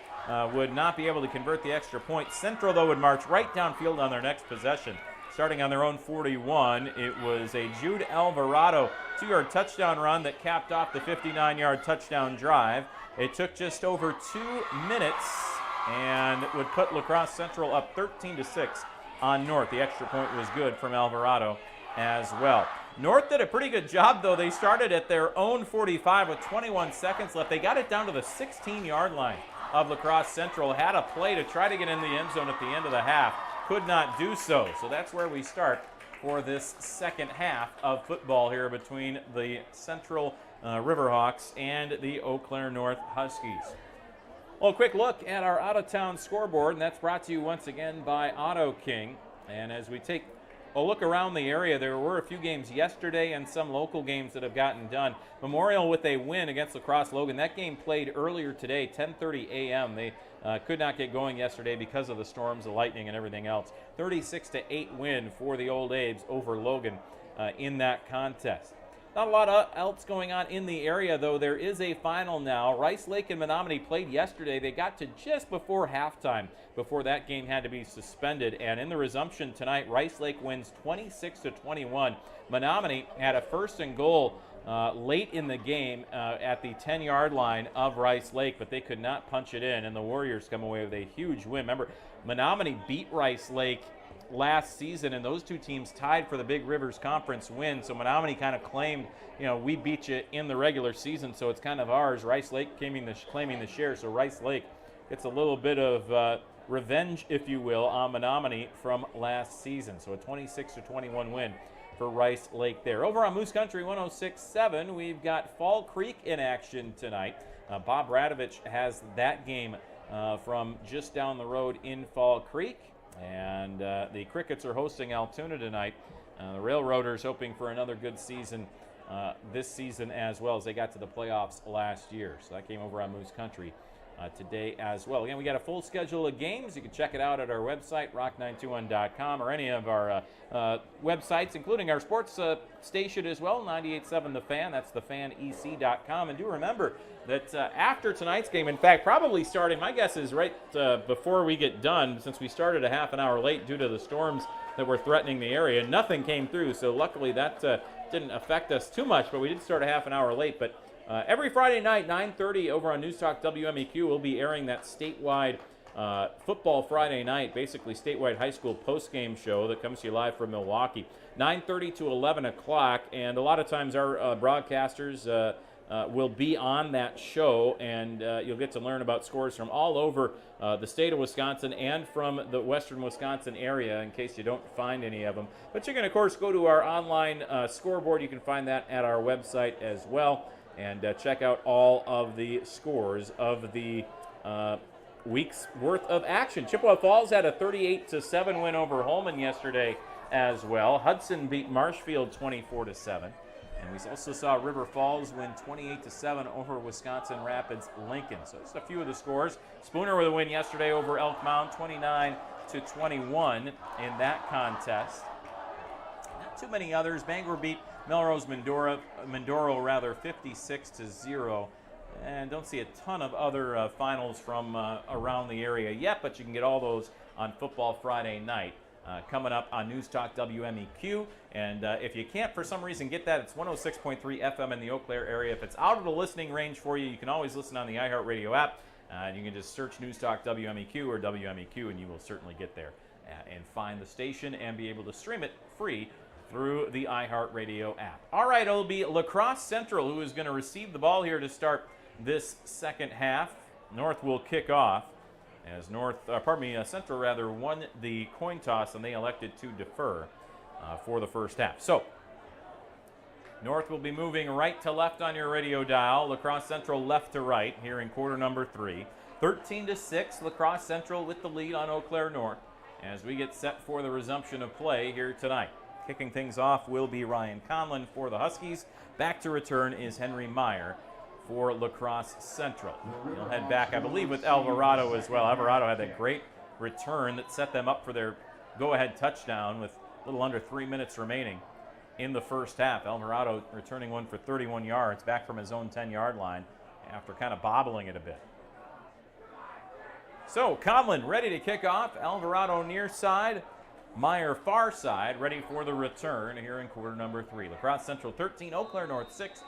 would not be able to convert the extra point. Central, though, would march right downfield on their next possession. Starting on their own 41, it was a Jude Alvarado 2-yard touchdown run that capped off the 59-yard touchdown drive. It took just over 2 minutes and would put La Crosse Central up 13-6 on North. The extra point was good from Alvarado as well. North did a pretty good job, though. They started at their own 45 with 21 seconds left. They got it down to the 16-yard line of La Crosse Central, had a play to try to get in the end zone at the end of the half, could not do so. So that's where we start for this second half of football here between the Central Riverhawks and the Eau Claire North Huskies. Well, a quick look at our out-of-town scoreboard, and that's brought to you once again by Auto King. And as we take a look around the area, there were a few games yesterday and some local games that have gotten done. Memorial with a win against La Crosse Logan. That game played earlier today, 10:30 a.m. They could not get going yesterday because of the storms, the lightning, and everything else. 36-8 win for the Old Abes over Logan in that contest. Not a lot else going on in the area, though. There is a final now. Rice Lake and Menominee played yesterday. They got to just before halftime before that game had to be suspended. And in the resumption tonight, Rice Lake wins 26-21. Menominee had a first and goal late in the game at the 10-yard line of Rice Lake, but they could not punch it in, and the Warriors come away with a huge win. Remember, Menominee beat Rice Lake last season, and those two teams tied for the Big Rivers Conference win. So Menominee kind of claimed, we beat you in the regular season, so it's kind of ours. Rice Lake claiming the share, so Rice Lake gets a little bit of revenge, if you will, on Menominee from last season. So a 26-21 win for Rice Lake there. Over on Moose Country 106.7, we've got Fall Creek in action tonight. Bob Radovich has that game from just down the road in Fall Creek. And the Crickets are hosting Altoona tonight. The Railroaders hoping for another good season this season as well, as they got to the playoffs last year. So that came over on Moose Country today as well. Again, we got a full schedule of games. You can check it out at our website, rock921.com, or any of our websites, including our sports station as well, 98.7 The Fan. That's thefanec.com. And do remember that after tonight's game, in fact, probably starting, my guess is right before we get done, since we started a half an hour late due to the storms that were threatening the area, nothing came through. So luckily that didn't affect us too much, but we did start a half an hour late. But every Friday night, 9:30 over on News Talk WMEQ, we'll be airing that statewide Football Friday night, basically statewide high school post-game show that comes to you live from Milwaukee, 9:30 to 11 o'clock. And a lot of times our broadcasters will be on that show, and you'll get to learn about scores from all over the state of Wisconsin and from the western Wisconsin area in case you don't find any of them. But you can, of course, go to our online scoreboard. You can find that at our website as well, and check out all of the scores of the week's worth of action. Chippewa Falls had a 38-7 win over Holman yesterday as well. Hudson beat Marshfield 24-7. And we also saw River Falls win 28-7 over Wisconsin Rapids Lincoln. So just a few of the scores. Spooner with a win yesterday over Elk Mound, 29-21 in that contest. Not too many others. Bangor beat Melrose Mindoro 56-0. And don't see a ton of other finals from around the area yet, but you can get all those on Football Friday night. Coming up on News Talk WMEQ. And if you can't for some reason get that, it's 106.3 FM in the Eau Claire area. If it's out of the listening range for you, you can always listen on the iHeartRadio app. And you can just search News Talk WMEQ or WMEQ, and you will certainly get there and find the station and be able to stream it free through the iHeartRadio app. All right, it'll be La Crosse Central who is going to receive the ball here to start this second half. North will kick off. As Central won the coin toss, and they elected to defer for the first half. So, North will be moving right to left on your radio dial. La Crosse Central left to right here in quarter number 3. 13-6, La Crosse Central with the lead on Eau Claire North as we get set for the resumption of play here tonight. Kicking things off will be Ryan Conlon for the Huskies. Back to return is Henry Meyer for La Crosse Central. He'll head back, I believe, with Alvarado as well. Alvarado had that great return that set them up for their go-ahead touchdown with a little under 3 minutes remaining in the first half. Alvarado returning one for 31 yards back from his own 10-yard line after kind of bobbling it a bit. So Conlon ready to kick off. Alvarado near side. Meyer far side, ready for the return here in quarter number 3. La Crosse Central 13, Eau Claire North 6.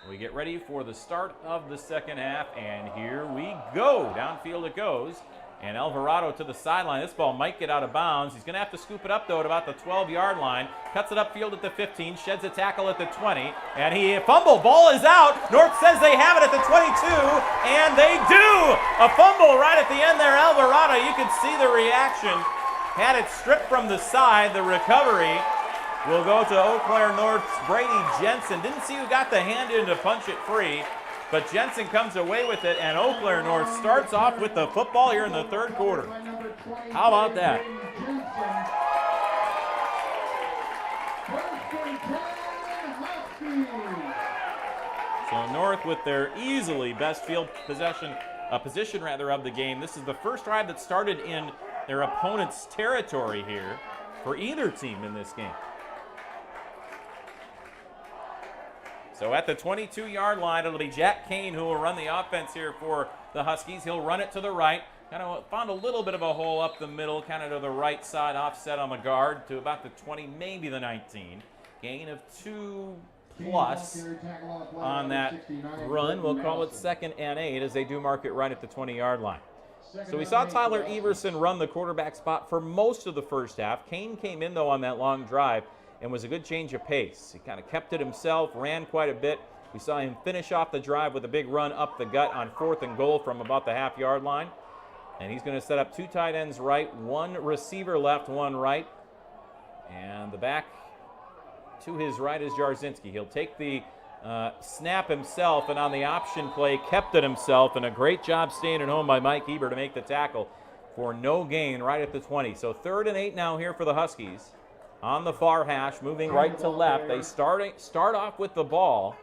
We get ready for the start of the second half, and here we go. Downfield it goes, and Alvarado to the sideline. This ball might get out of bounds. He's going to have to scoop it up, though, at about the 12-yard line. Cuts it upfield at the 15, sheds a tackle at the 20, and he fumble. Ball is out. North says they have it at the 22, and they do. A fumble right at the end there, Alvarado. You could see the reaction. Had it stripped from the side, the recovery will go to Eau Claire North's Brady Jensen. Didn't see who got the hand in to punch it free, but Jensen comes away with it, and Eau Claire North starts off with the football here in the third quarter. How about that? So North with their easily best field position of the game. This is the first drive that started in their opponent's territory here for either team in this game. So at the 22-yard line, it'll be Jack Kane who will run the offense here for the Huskies. He'll run it to the right. Kind of found a little bit of a hole up the middle, kind of to the right side, offset on the guard to about the 20, maybe the 19. Gain of 2+ on that run. We'll call it 2nd and 8 as they do mark it right at the 20-yard line. So we saw Tyler Everson run the quarterback spot for most of the first half. Kane came in, though, on that long drive and was a good change of pace. He kind of kept it himself, ran quite a bit. We saw him finish off the drive with a big run up the gut on 4th and goal from about the half-yard line. And he's going to set up 2 tight ends right, 1 receiver left, 1 right. And the back to his right is Jarzinski. He'll take the snap himself, and on the option play, kept it himself, and a great job staying at home by Mike Eber to make the tackle for no gain right at the 20. So 3rd and 8 now here for the Huskies. On the far hash, moving right to left. They start off with the ball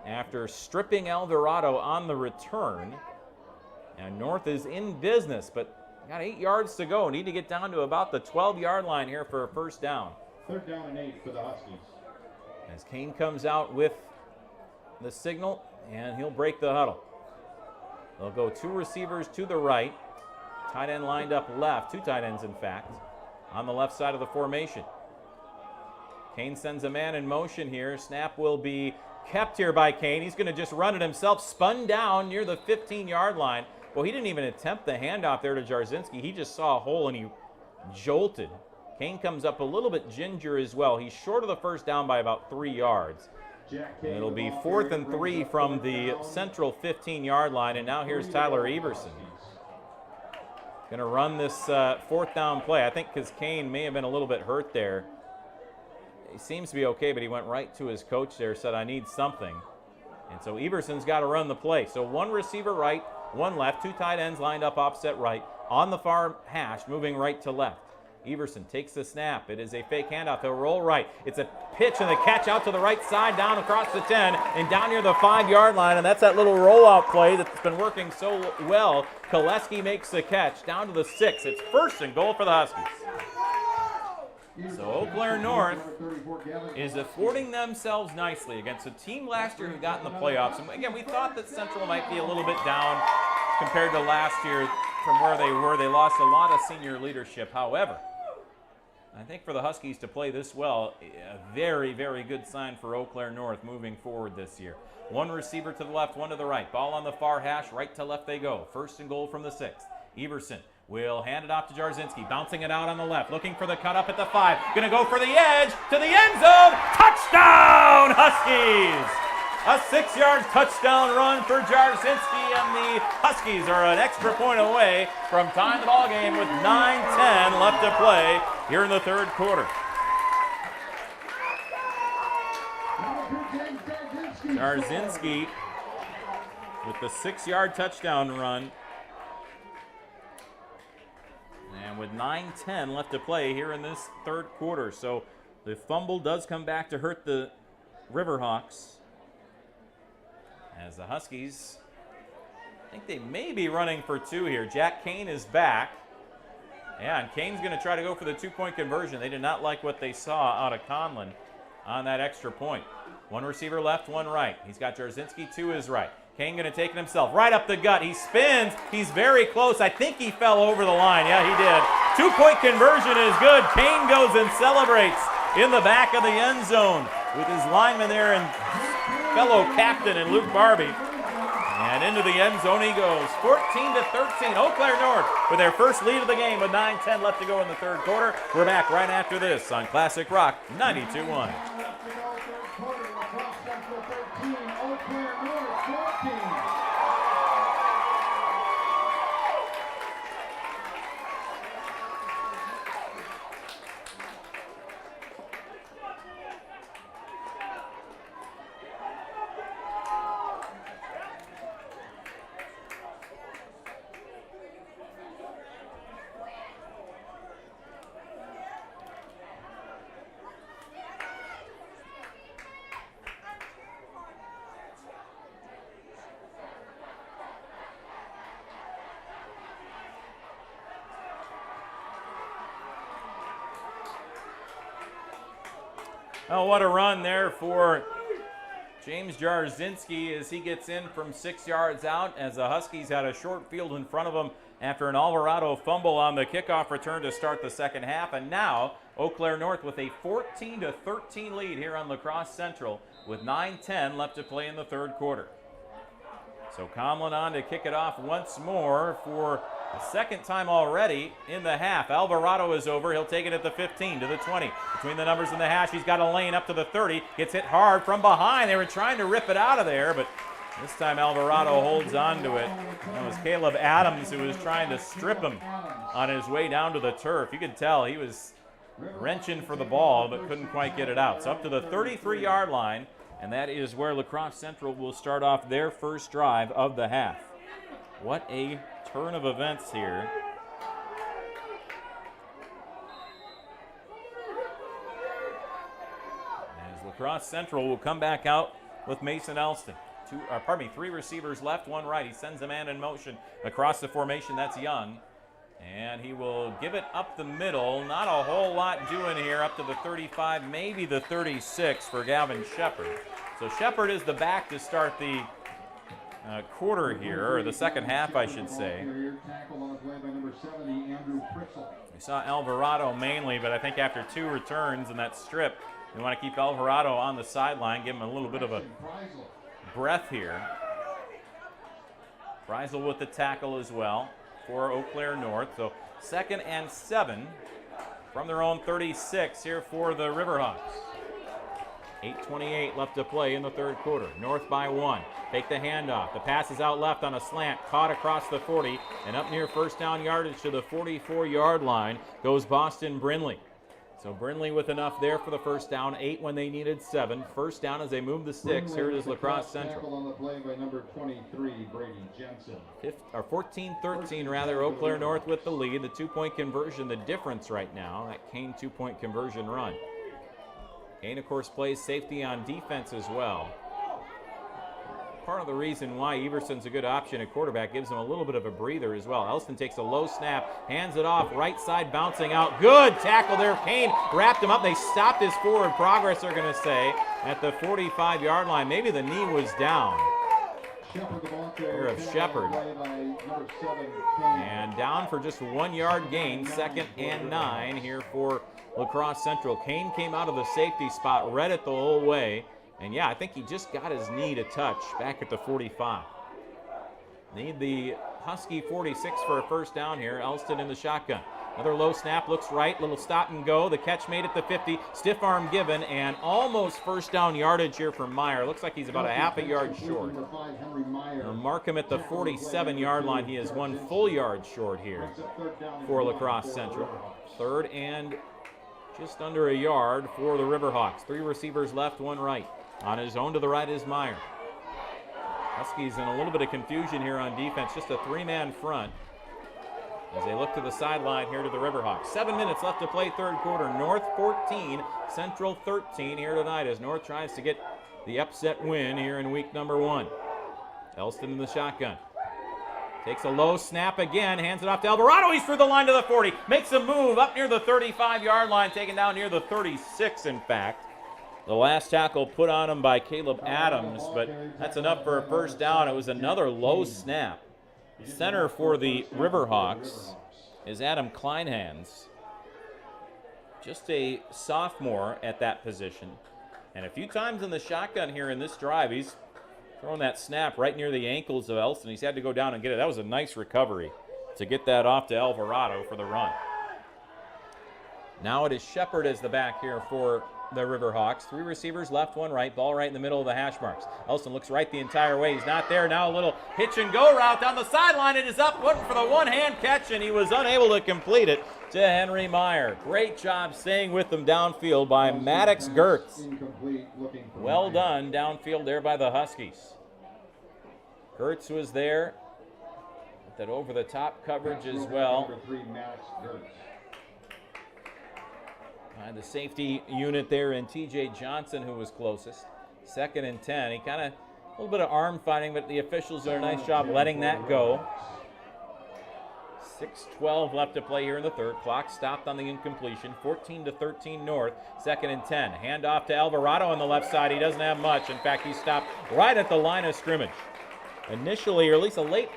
after stripping Alvarado on the return. And North is in business, but got 8 yards to go. Need to get down to about the 12-yard line here for a first down. 3rd down and 8 for the Huskies. As Kane comes out with the signal, and he'll break the huddle. They'll go 2 receivers to the right. Tight end lined up left, 2 tight ends in fact, on the left side of the formation. Kane sends a man in motion here. Snap will be kept here by Kane. He's going to just run it himself, spun down near the 15-yard line. Well, he didn't even attempt the handoff there to Jarzinski. He just saw a hole and he jolted. Kane comes up a little bit ginger as well. He's short of the first down by about 3 yards. It'll be 4th and 3 from the central 15-yard line, and now here's Tyler Everson. Going to run this 4th down play. I think because Kane may have been a little bit hurt there. He seems to be okay, but he went right to his coach there, said, I need something. And so Everson's got to run the play. So one receiver right, one left, two tight ends lined up opposite right. On the far hash, moving right to left. Everson takes the snap. It is a fake handoff. He'll roll right. It's a pitch and the catch out to the right side, down across the 10, and down near the 5-yard line. And that's that little rollout play that's been working so well. Koleski makes the catch down to the 6. It's 1st and goal for the Huskies. So Eau Claire North is affording themselves nicely against a team last year who got in the playoffs. And again, we thought that Central might be a little bit down compared to last year from where they were. They lost a lot of senior leadership. However, I think for the Huskies to play this well, a very, very good sign for Eau Claire North moving forward this year. One receiver to the left, one to the right. Ball on the far hash, right to left they go. 1st and goal from the 6. Everson will hand it off to Jarzynski, bouncing it out on the left, looking for the cut up at the 5. Going to go for the edge, to the end zone. Touchdown, Huskies! A 6-yard touchdown run for Jarzynski, and the Huskies are an extra point away from tying the ball game with 9:10 left to play here in the 3rd quarter. Jarzynski with the 6-yard touchdown run. And with 9:10 left to play here in this 3rd quarter. So the fumble does come back to hurt the Riverhawks. As the Huskies, I think they may be running for 2 here. Jack Kane is back. Yeah, and Kane's going to try to go for the 2-point conversion. They did not like what they saw out of Conlon on that extra point. One receiver left, one right. He's got Jarzynski to his right. Kane going to take it himself. Right up the gut. He spins. He's very close. I think he fell over the line. Yeah, he did. 2-point conversion is good. Kane goes and celebrates in the back of the end zone with his lineman there and fellow captain and Luke Barbie. And into the end zone he goes. 14-13. Eau Claire North with their first lead of the game with 9:10 left to go in the 3rd quarter. We're back right after this on Classic Rock 92.1. Oh, what a run there for James Jarzynski as he gets in from 6 yards out, as the Huskies had a short field in front of them after an Alvarado fumble on the kickoff return to start the 2nd half. And now Eau Claire North with a 14-13 lead here on La Crosse Central with 9:10 left to play in the 3rd quarter. So Conlon on to kick it off once more for the 2nd time already in the half. Alvarado is over. He'll take it at the 15 to the 20. Between the numbers and the hash, he's got a lane up to the 30. Gets hit hard from behind. They were trying to rip it out of there, but this time Alvarado holds on to it. It was Caleb Adams who was trying to strip him on his way down to the turf. You could tell he was wrenching for the ball, but couldn't quite get it out. So up to the 33-yard line, and that is where La Crosse Central will start off their first drive of the half. What a turn of events here. As La Crosse Central will come back out with Mason Elston. 3 receivers left, one right. He sends a man in motion across the formation. That's Young. And he will give it up the middle. Not a whole lot doing here, up to the 35, maybe the 36 for Gavin Shepard. So Shepard is the back to start the quarter here, or the 2nd half, I should say. We saw Alvarado mainly, but I think after 2 returns in that strip, we want to keep Alvarado on the sideline, give him a little bit of a breath here. Freisel with the tackle as well for Eau Claire North. So 2nd and 7 from their own 36 here for the Riverhawks. 8:28 left to play in the third quarter. North by 1. Take the handoff. The pass is out left on a slant, caught across the 40, and up near first down yardage to the 44-yard line goes Boston Brindley. So Brindley with enough there for the first down, 8 when they needed 7. First down as they move the sticks. Here it is La Crosse Central. On the play by number 23, Brady Jensen. 14-13 rather, Eau Claire North with the lead. The 2-point conversion, the difference right now, that Kane 2-point conversion run. Kane, of course, plays safety on defense as well. Part of the reason why Everson's a good option at quarterback, gives him a little bit of a breather as well. Elston takes a low snap, hands it off, right side bouncing out. Good tackle there. Kane wrapped him up. They stopped his forward progress, they're going to say, at the 45-yard line. Maybe the knee was down. Here of Shepard. And down for just 1-yard gain, 2nd and 9 here for La Crosse Central. Kane came out of the safety spot, read it the whole way. And yeah, I think he just got his knee to touch back at the 45. Need the Husky 46 for a first down here. Elston in the shotgun. Another low snap, looks right, little stop and go. The catch made at the 50, stiff arm given, and almost first down yardage here for Meyer. Looks like he's about a half a yard short. They'll mark him at the 47-yard line. He is 1 full yard short here for La Crosse Central. 3rd and just under a yard for the Riverhawks. 3 receivers left, 1 right. On his own to the right is Meyer. Huskies in a little bit of confusion here on defense. Just a 3-man front as they look to the sideline here to the Riverhawks. 7 minutes left to play third quarter. North 14, Central 13 here tonight as North tries to get the upset win here in week number 1. Elston in the shotgun. Takes a low snap again, hands it off to Alvarado. He's through the line to the 40. Makes a move up near the 35-yard line, taken down near the 36, in fact. The last tackle put on him by Caleb Adams, but that's enough for a first down. It was another low snap. Center for the Riverhawks is Adam Kleinhans. Just a sophomore at that position. And a few times in the shotgun here in this drive, he's throwing that snap right near the ankles of Elston. He's had to go down and get it. That was a nice recovery to get that off to Alvarado for the run. Now it is Shepard as the back here for the Riverhawks. 3 receivers left, 1 right. Ball right in the middle of the hash marks. Elston looks right the entire way. He's not there. Now a little hitch and go route down the sideline. It is up, looking for the one-hand catch, and he was unable to complete it to Henry Meyer. Great job staying with them downfield by Maddox Gertz. Well done downfield there by the Huskies. Gertz was there. That over-the-top coverage as well. The safety unit there in T.J. Johnson, who was closest. 2nd and 10. He kind of a little bit of arm fighting, but the officials do a nice job letting that go. 6:12 left to play here in the third. Clock stopped on the incompletion. 14-13 North. 2nd and 10. Handoff to Alvarado on the left side. He doesn't have much. In fact, he stopped right at the line of scrimmage. Initially, or at least a late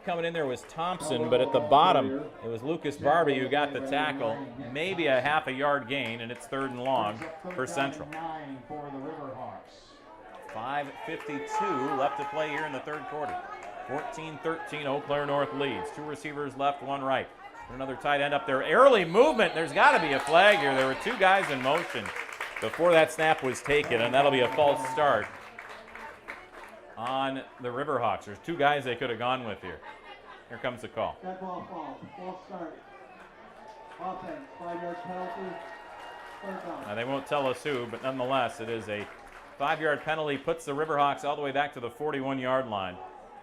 coming in there was Thompson, but at the bottom it was Lucas Barbie who got the tackle. Maybe a half a yard gain, and it's 3rd and long for Central. 5:52 left to play here in the third quarter. 14-13, Eau Claire North leads. 2 receivers left, 1 right. Another tight end up there. Early movement. There's got to be a flag here. There were 2 guys in motion before that snap was taken, and that'll be a false start on the Riverhawks. There's 2 guys they could have gone with here. Here comes the call. That ball falls. False start. Offense, 5-yard penalty. 3rd down. Now, they won't tell us who, but nonetheless, it is a 5-yard penalty. Puts the Riverhawks all the way back to the 41-yard line.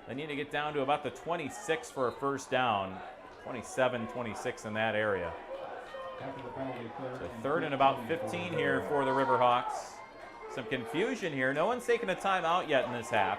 They need to get down to about the 26 for a first down. 27, 26 in that area. So 3rd and about 15 here for the Riverhawks. Some confusion here. No one's taken a timeout yet in this half.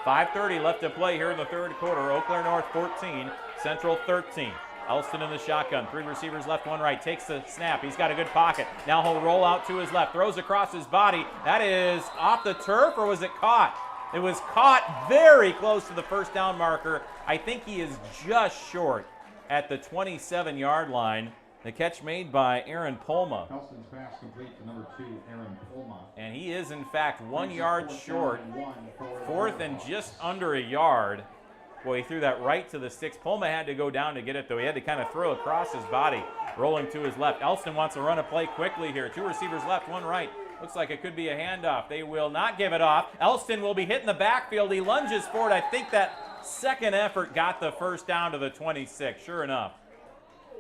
5:30 left to play here in the third quarter. Eau Claire North 14, Central 13. Elston in the shotgun. 3 receivers left, 1 right. Takes the snap. He's got a good pocket. Now he'll roll out to his left. Throws across his body. That is off the turf, or was it caught? It was caught very close to the first down marker. I think he is just short at the 27-yard line. The catch made by Aaron Polma. Elston's pass complete to number 2, Aaron Polma. And he is, in fact, 1 yard short. 4th and just under a yard. Boy, he threw that right to the sticks. Polma had to go down to get it, though. He had to kind of throw across his body, rolling to his left. Elston wants to run a play quickly here. 2 receivers left, 1 right. Looks like it could be a handoff. They will not give it off. Elston will be hit in the backfield. He lunges forward. I think that second effort got the first down to the 26, sure enough.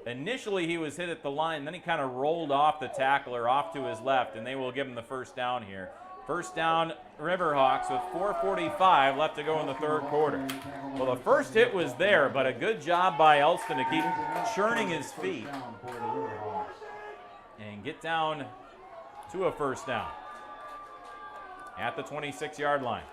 Initially, he was hit at the line, then he kind of rolled off the tackler off to his left, and they will give him the first down here. First down, Riverhawks with 4:45 left to go in the third quarter. Well, the first hit was there, but a good job by Elston to keep churning his feet and get down to a first down at the 26-yard line.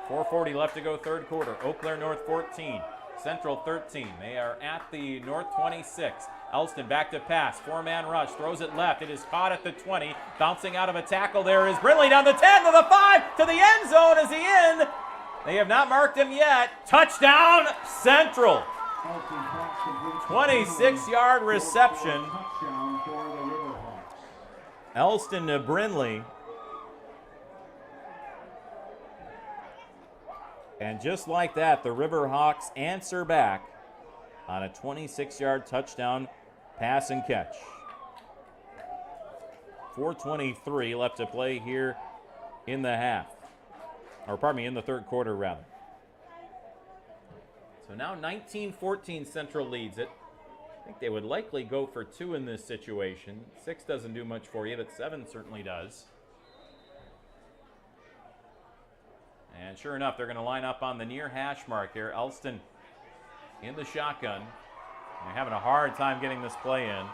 4:40 left to go third quarter. Eau Claire North 14, Central 13. They are at the North 26. Elston back to pass, four-man rush, throws it left. It is caught at the 20. Bouncing out of a tackle there is Brindley down the 10 to the 5 to the end zone. Is he in? They have not marked him yet. Touchdown Central. 26-yard reception. Elston to Brindley. And just like that, the Riverhawks answer back on a 26-yard touchdown pass and catch. 4:23 left to play here in the half. Or pardon me, in the third quarter rather. So now 19-14 Central leads it. I think they would likely go for 2 in this situation. 6 doesn't do much for you, but 7 certainly does. And sure enough, they're going to line up on the near hash mark here. Elston in the shotgun. They're having a hard time getting this play in.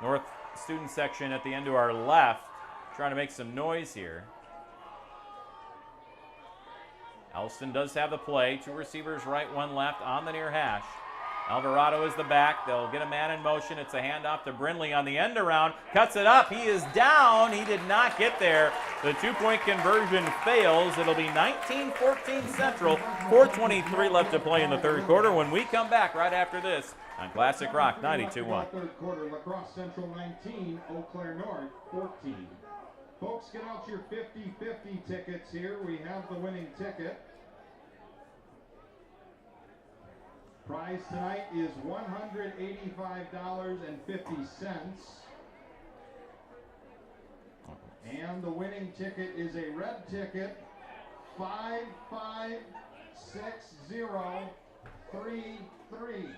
North student section at the end to our left, trying to make some noise here. Elston does have the play. 2 receivers right, 1 left on the near hash. Alvarado is the back. They'll get a man in motion. It's a handoff to Brindley on the end around. Cuts it up. He is down. He did not get there. The 2-point conversion fails. It'll be 19-14 Central. 4:23 left to play in the third quarter. When we come back right after this on Classic Rock 92.1. Third quarter, La Crosse Central 19, Eau Claire North 14. Folks, get out your 50-50 tickets here. We have the winning ticket. Prize tonight is $185.50. And the winning ticket is a red ticket, 556033.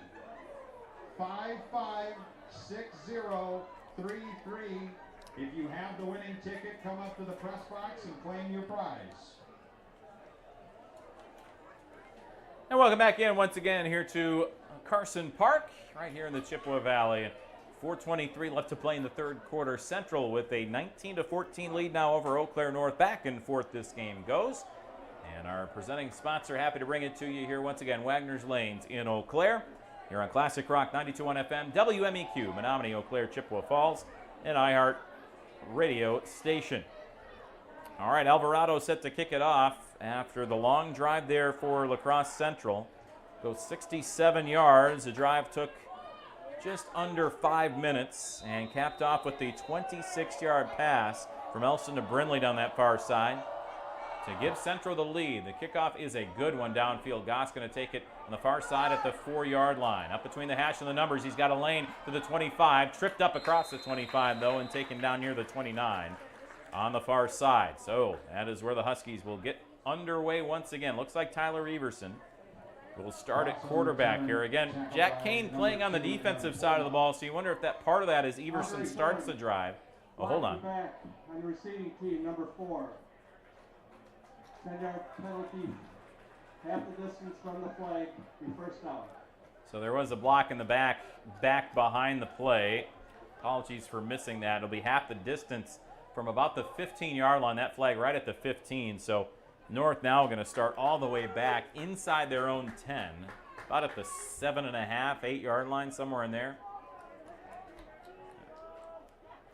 556033. If you have the winning ticket, come up to the press box and claim your prize. And welcome back in once again here to Carson Park, right here in the Chippewa Valley. 4:23 left to play in the third quarter. Central with a 19-14 lead now over Eau Claire North. Back and forth this game goes. And our presenting sponsor, happy to bring it to you here once again, Wagner's Lanes in Eau Claire. Here on Classic Rock 92.1 FM, WMEQ, Menominee, Eau Claire, Chippewa Falls, and iHeart Radio station. All right, Alvarado set to kick it off after the long drive there for La Crosse Central. Goes 67 yards. The drive took just under 5 minutes and capped off with the 26-yard pass from Elston to Brindley down that far side to give Central the lead. The kickoff is a good one downfield. Goss going to take it on the far side at the 4-yard line. Up between the hash and the numbers, he's got a lane to the 25. Tripped up across the 25, though, and taken down near the 29 on the far side. So that is where the Huskies will get underway once again. Looks like Tyler Everson will start at quarterback here. Again, Jack Kane playing on the defensive side of the ball, so you wonder if that part of that is Everson starts the drive. Oh, hold on. Back on the receiving team, number 4. 10-yard penalty, half the distance from the flag, be first down. So there was a block in the back behind the play. Apologies for missing that. It'll be half the distance from about the 15-yard line. That flag right at the 15. So North now going to start all the way back inside their own 10, about at the 7.5, 8-yard line, somewhere in there.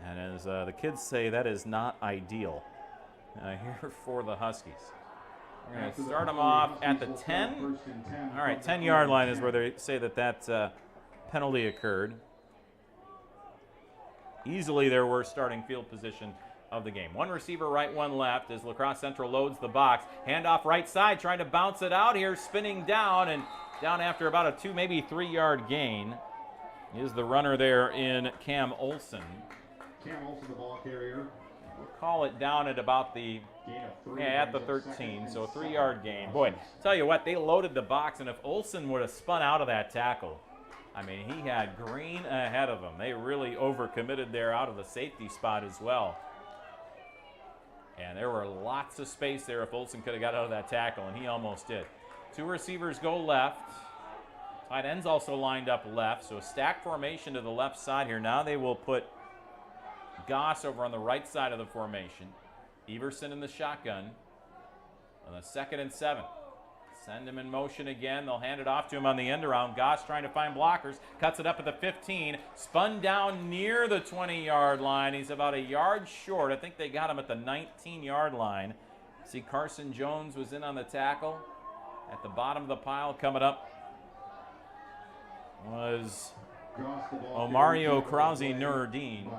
And as the kids say, that is not ideal here for the Huskies. We're going to start them off at the 10. All right, 10-yard line is where they say that penalty occurred. Easily their worst starting field position of the game. 1 receiver right, 1 left as La Crosse Central loads the box. Handoff right side, trying to bounce it out here, spinning down, and down after about a 2, maybe 3-yard gain is the runner there in Cam Olson. Cam Olson, the ball carrier. We'll call it down at about the Gain of 3 at the brings up 13, second so a and 3-yard 7 gain. for Boy, Huskies. tell you what, they loaded the box, and if Olsen would have spun out of that tackle, I mean, he had Green ahead of him. They really overcommitted there out of the safety spot as well. And there were lots of space there if Olsen could have got out of that tackle, and he almost did. 2 receivers go left. Tight ends also lined up left, so a stack formation to the left side here. Now they will put Goss over on the right side of the formation. Everson in the shotgun on the 2nd and 7. Send him in motion again. They'll hand it off to him on the end around. Goss trying to find blockers. Cuts it up at the 15. Spun down near the 20-yard line. He's about a yard short. I think they got him at the 19-yard line. See, Carson Jones was in on the tackle. At the bottom of the pile coming up was Omario Crosse Nuruddin.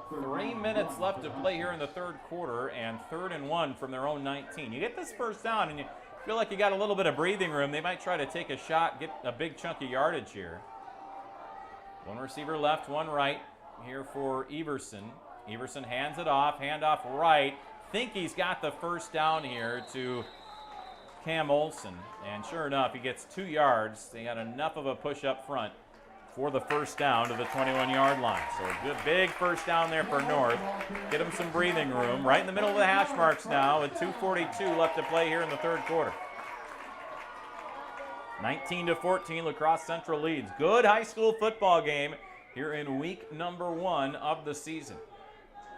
3 minutes left to play here in the third quarter, and 3rd and 1 from their own 19. You get this first down, and you feel like you got a little bit of breathing room. They might try to take a shot, get a big chunk of yardage here. 1 receiver left, 1 right here for Everson. Everson hands it off, handoff right. Think he's got the first down here to Cam Olsen, and sure enough, he gets 2 yards. They got enough of a push up front for the first down to the 21-yard line. So a good big first down there for North. Get them some breathing room. Right in the middle of the hash marks now with 2:42 left to play here in the third quarter. 19-14, La Crosse Central leads. Good high school football game here in week number 1 of the season.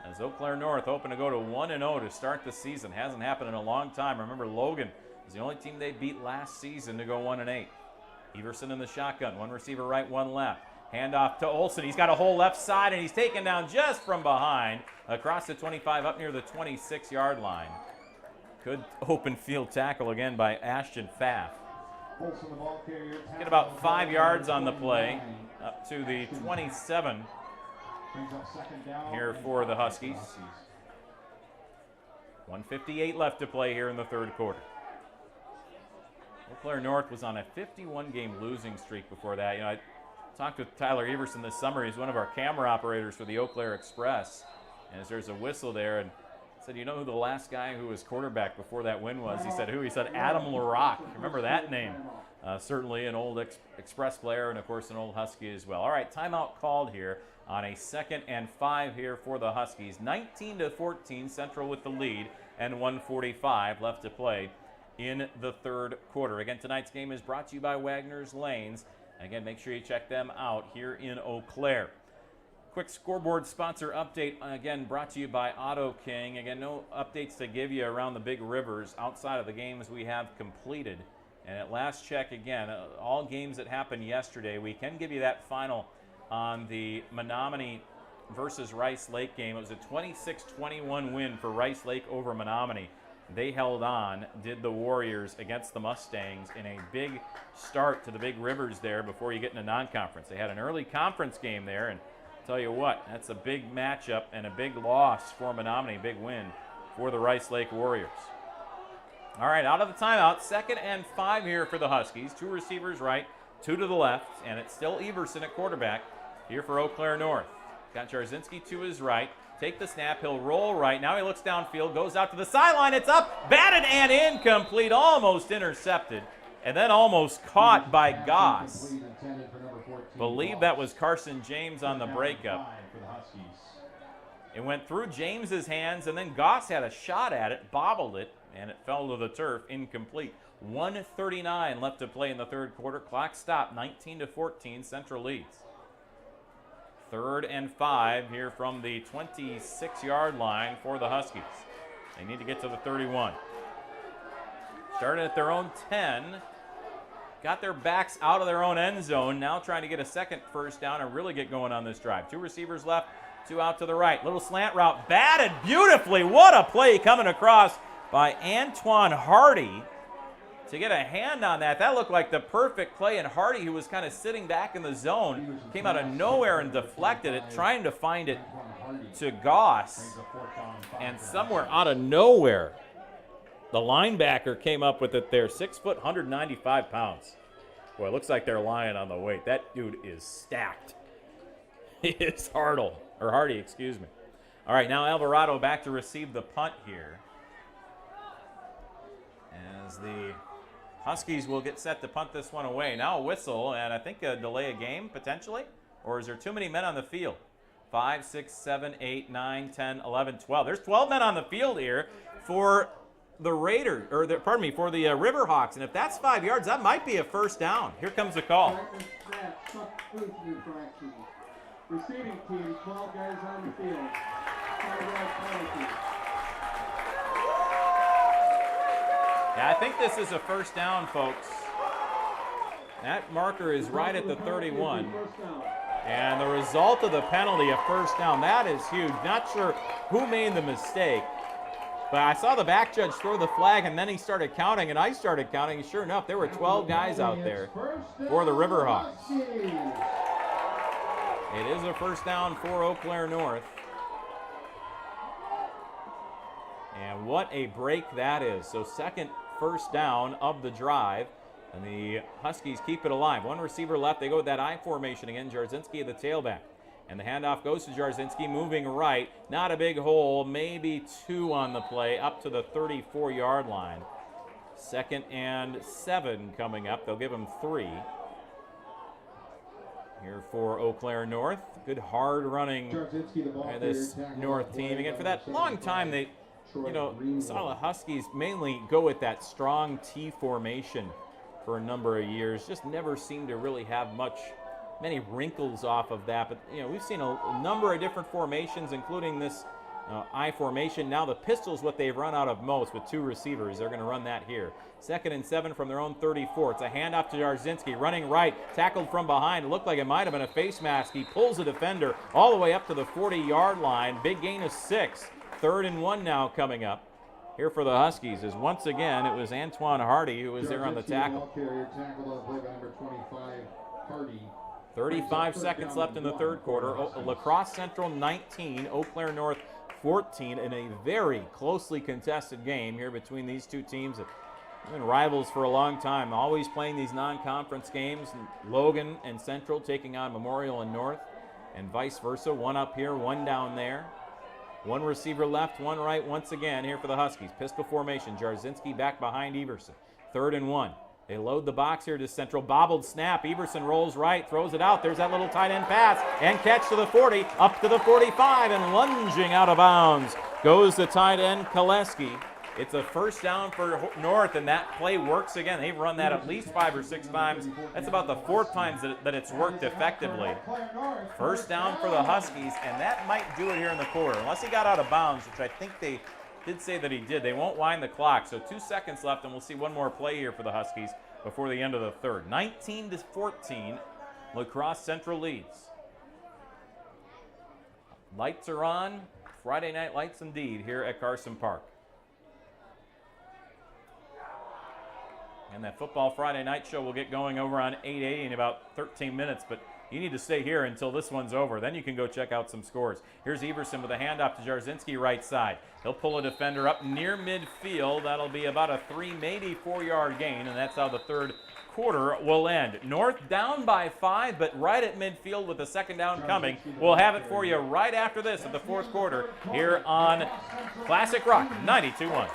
As Eau Claire North hoping to go to 1-0 to start the season. Hasn't happened in a long time. Remember, Logan was the only team they beat last season to go 1-8. Everson in the shotgun. 1 receiver right, 1 left. Handoff to Olsen. He's got a hole left side, and he's taken down just from behind across the 25 up near the 26-yard line. Good open field tackle again by Ashton Pfaff. Get about 5 yards on the play up to the 27 here for the Huskies. 1:58 left to play here in the third quarter. Eau Claire North was on a 51-game losing streak before that. You know, I talked with Tyler Everson this summer. He's one of our camera operators for the Eau Claire Express. And as there's a whistle there, and said, you know who the last guy who was quarterback before that win was? He said, who? He said, Adam LaRock. Remember that name? Certainly an old Express player and, of course, an old Husky as well. All right, timeout called here on a 2nd and 5 here for the Huskies. 19-14, Central with the lead, and 1:45 left to play in the third quarter. Again, tonight's game is brought to you by Wagner's Lanes. Again, make sure you check them out here in Eau Claire. Quick scoreboard sponsor update, again, brought to you by Auto King. Again, no updates to give you around the big rivers outside of the games we have completed. And at last check, again, all games that happened yesterday, we can give you that final on the Menominee versus Rice Lake game. It was a 26-21 win for Rice Lake over Menominee. They held on, did the Warriors against the Mustangs in a big start to the big rivers there before you get into non-conference. They had an early conference game there, and tell you what, that's a big matchup and a big loss for Menominee, big win for the Rice Lake Warriors. All right, out of the timeout, 2nd and 5 here for the Huskies. 2 receivers right, 2 to the left, and it's still Everson at quarterback here for Eau Claire North. Got Jarzynski to his right. Take the snap, he'll roll right. Now he looks downfield, goes out to the sideline. It's up, batted and incomplete, almost intercepted, and then almost caught by Goss. Believe that was Carson James on the breakup. It went through James's hands, and then Goss had a shot at it, bobbled it, and it fell to the turf, incomplete. 1:39 left to play in the third quarter. Clock stopped, 19-14, Central leads. 3rd and 5 here from the 26-yard line for the Huskies. They need to get to the 31. Started at their own 10. Got their backs out of their own end zone. Now trying to get a second first down and really get going on this drive. 2 receivers left, 2 out to the right. Little slant route, batted beautifully. What a play coming across by Antoine Hardy to get a hand on that. That looked like the perfect play, and Hardy, who was kind of sitting back in the zone, came out of nowhere and deflected it, trying to find it to Goss. And somewhere out of nowhere, the linebacker came up with it there. 6 foot, 195 pounds. Boy, it looks like they're lying on the weight. That dude is stacked. He is Hartle. or Hardy, excuse me. All right, now Alvarado back to receive the punt here. As the Huskies will get set to punt this one away. Now a whistle, and I think a delay of game, potentially? Or is there too many men on the field? 5, 6, 7, 8, 9, 10, 11, 12. There's 12 men on the field here for the Raiders, or pardon me, for the Riverhawks. And if that's 5 yards, that might be a first down. Here comes the call. Receiving team, 12 guys on the field. 5-yard penalty. Yeah, I think this is a first down, folks. That marker is right at the 31. And the result of the penalty, a first down. That is huge. Not sure who made the mistake. But I saw the back judge throw the flag, and then he started counting, and I started counting. Sure enough, there were 12 guys out there for the Riverhawks. It is a first down for Eau Claire North. And what a break that is. So second first down of the drive. And the Huskies keep it alive. One receiver left. They go with that I formation again. Jarzinski at the tailback. And the handoff goes to Jarzinski, moving right. Not a big hole. Maybe 2 on the play up to the 34-yard line. 2nd and 7 coming up. They'll give him 3. Here for Eau Claire North. Good hard running by this North team. Again, for that long time, they saw the Huskies mainly go with that strong T formation for a number of years. Just never seemed to really have many wrinkles off of that. But we've seen a number of different formations, including this I formation. Now the pistol's what they've run out of most with 2 receivers. They're going to run that here. 2nd and 7 from their own 34. It's a handoff to Jarzinski, running right, tackled from behind. It looked like it might have been a face mask. He pulls the defender all the way up to the 40-yard line. Big gain of 6. 3rd and 1 now coming up. Here for the Huskies is once again, it was Antoine Hardy who was there on the tackle. 35 seconds left in the third quarter. La Crosse Central 19, Eau Claire North 14 in a very closely contested game here between these two teams that have been rivals for a long time, always playing these non-conference games. Logan and Central taking on Memorial and North, and vice versa. One up here, one down there. One receiver left, one right once again here for the Huskies. Pistol formation, Jarzinski back behind Everson. 3rd and 1. They load the box here to Central. Bobbled snap. Everson rolls right, throws it out. There's that little tight end pass. And catch to the 40, up to the 45, and lunging out of bounds goes the tight end, Koleski. It's a first down for North, and that play works again. They've run that at least 5 or 6 times. That's about the 4th time that it's worked effectively. First down for the Huskies, and that might do it here in the quarter. Unless he got out of bounds, which I think they did say that he did. They won't wind the clock, so 2 seconds left, and we'll see one more play here for the Huskies before the end of the third. 19-14, La Crosse Central leads. Lights are on. Friday night lights indeed here at Carson Park. And that Football Friday Night Show will get going over on 880 in about 13 minutes, but you need to stay here until this one's over. Then you can go check out some scores. Here's Everson with a handoff to Jarzinski right side. He'll pull a defender up near midfield. That'll be about a 3, maybe 4-yard gain, and that's how the third quarter will end. North down by 5, but right at midfield with the second down coming. We'll have it for you right after this at the fourth quarter here on Classic Rock 92.1.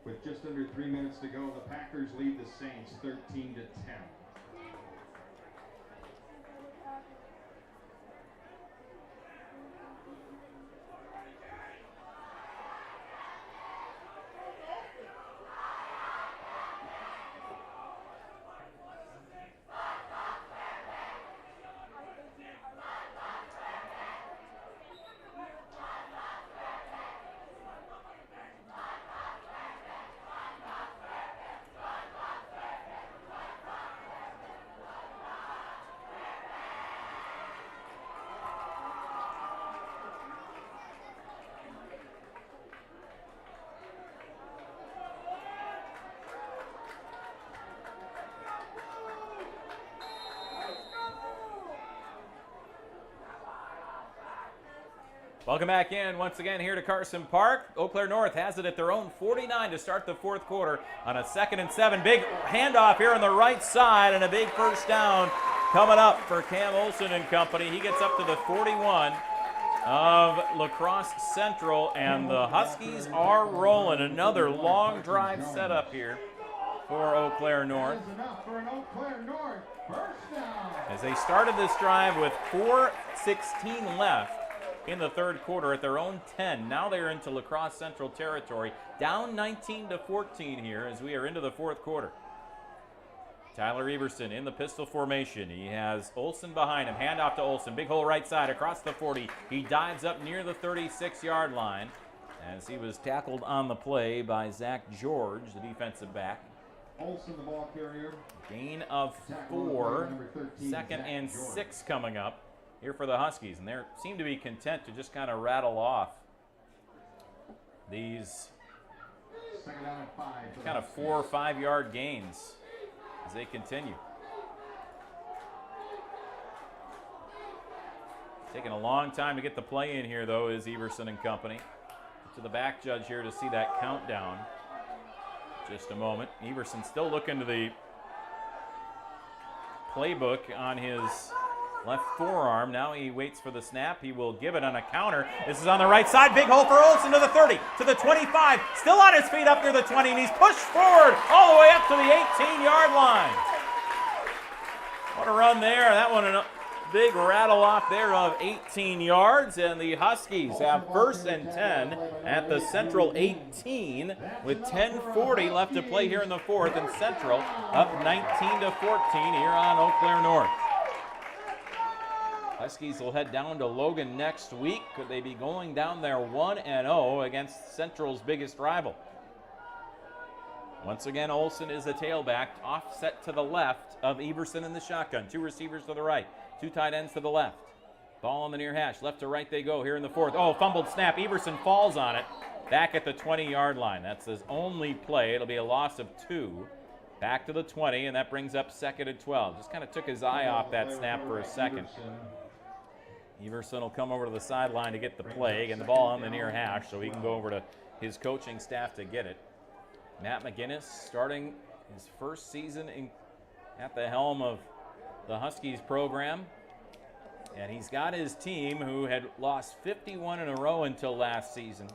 With just under 3 minutes to go, the Packers lead the Saints 13-10. Welcome back in once again here to Carson Park. Eau Claire North has it at their own 49 to start the fourth quarter on a 2nd and 7. Big handoff here on the right side and a big first down coming up for Cam Olson and company. He gets up to the 41 of La Crosse Central, and the Huskies are rolling. Another long drive setup here for Eau Claire North. As they started this drive with 4:16 left in the third quarter at their own 10. Now they're into La Crosse Central territory, down 19-14 here as we are into the fourth quarter. Tyler Everson in the pistol formation. He has Olson behind him. Handoff to Olson. Big hole right side across the 40. He dives up near the 36-yard line as he was tackled on the play by Zach George, the defensive back. Olson, the ball carrier. Gain of 4. 2nd and 6 coming up here for the Huskies, and they seem to be content to just kind of rattle off these kind of 4 or 5 yard gains as they continue. Taking a long time to get the play in here, though, is Everson and company. To the back judge here to see that countdown. Just a moment. Everson still looking to the playbook on his left forearm. Now he waits for the snap. He will give it on a counter. This is on the right side. Big hole for Olson to the 30, to the 25. Still on his feet up near the 20, and he's pushed forward all the way up to the 18-yard line. What a run there. That one a big rattle off there of 18 yards, and the Huskies have 1st and 10 at the Central 18 with 10:40 left to play here in the fourth, and Central up 19-14 here on Eau Claire North. Huskies will head down to Logan next week. Could they be going down there 1-0 against Central's biggest rival? Once again, Olson is the tailback, offset to the left of Everson in the shotgun. 2 receivers to the right, 2 tight ends to the left. Ball on the near hash, left to right they go here in the fourth. Oh, fumbled snap. Everson falls on it, back at the 20-yard line. That's his only play. It'll be a loss of 2. Back to the 20, and that brings up 2nd and 12. Just kind of took his eye off that snap for a second. Everson will come over to the sideline to get the play, and the ball on the near hash, so he can go over to his coaching staff to get it. Matt McGinnis starting his first season at the helm of the Huskies program. And he's got his team, who had lost 51 in a row until last season,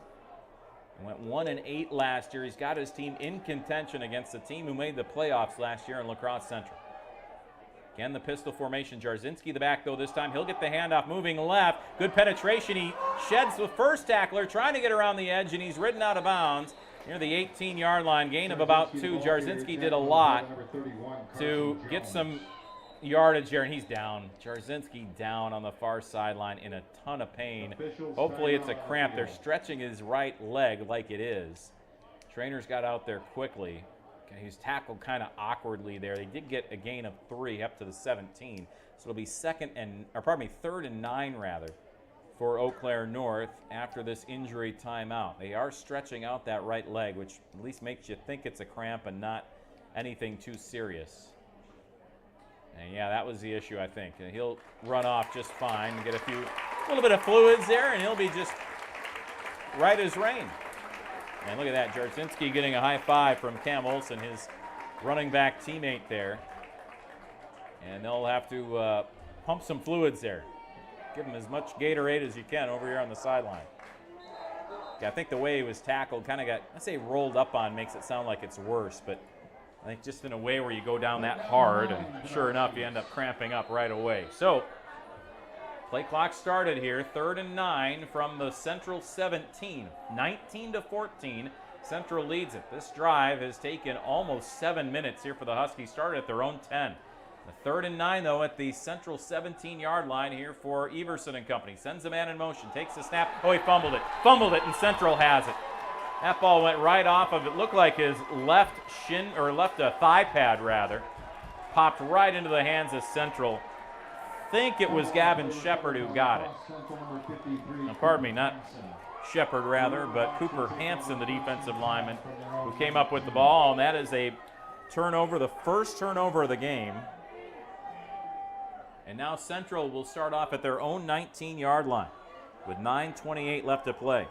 and went 1-8 last year. He's got his team in contention against the team who made the playoffs last year in La Crosse Central. Again, the pistol formation. Jarzinski the back, though, this time. He'll get the handoff moving left. Good penetration. He sheds the first tackler, trying to get around the edge, and he's ridden out of bounds near the 18-yard line. Gain of about 2. Jarzinski did a lot to get some yardage here, and he's down. Jarzinski down on the far sideline in a ton of pain. Hopefully it's a cramp. They're stretching his right leg like it is. Trainers got out there quickly. He's tackled kind of awkwardly there. They did get a gain of 3 up to the 17. So it'll be 3rd and 9 rather for Eau Claire North after this injury timeout. They are stretching out that right leg, which at least makes you think it's a cramp and not anything too serious. And yeah, that was the issue, I think. And he'll run off just fine and get a little bit of fluids there, and he'll be just right as rain. And look at that, Jarzinski getting a high five from Cam Olson, his running back teammate there. And they'll have to pump some fluids there. Give him as much Gatorade as you can over here on the sideline. Yeah, I think the way he was tackled kind of got, I say rolled up on, makes it sound like it's worse, but I think just in a way where you go down that hard, and sure enough, you end up cramping up right away. So, play clock started here, 3rd and 9 from the Central 17, 19-14. Central leads it. This drive has taken almost 7 minutes here for the Huskies. Started at their own 10. The 3rd and 9, though, at the Central 17-yard line here for Everson and company. Sends a man in motion, takes the snap. Oh, he fumbled it, and Central has it. That ball went right off of it. Looked like his left shin, or left thigh pad rather, popped right into the hands of Central. I think it was Gavin Shepard who got it. Pardon me, not Shepard rather, but Cooper Hansen, the defensive lineman, who came up with the ball, and that is a turnover, the first turnover of the game. And now Central will start off at their own 19-yard line. with 9:28 left to play.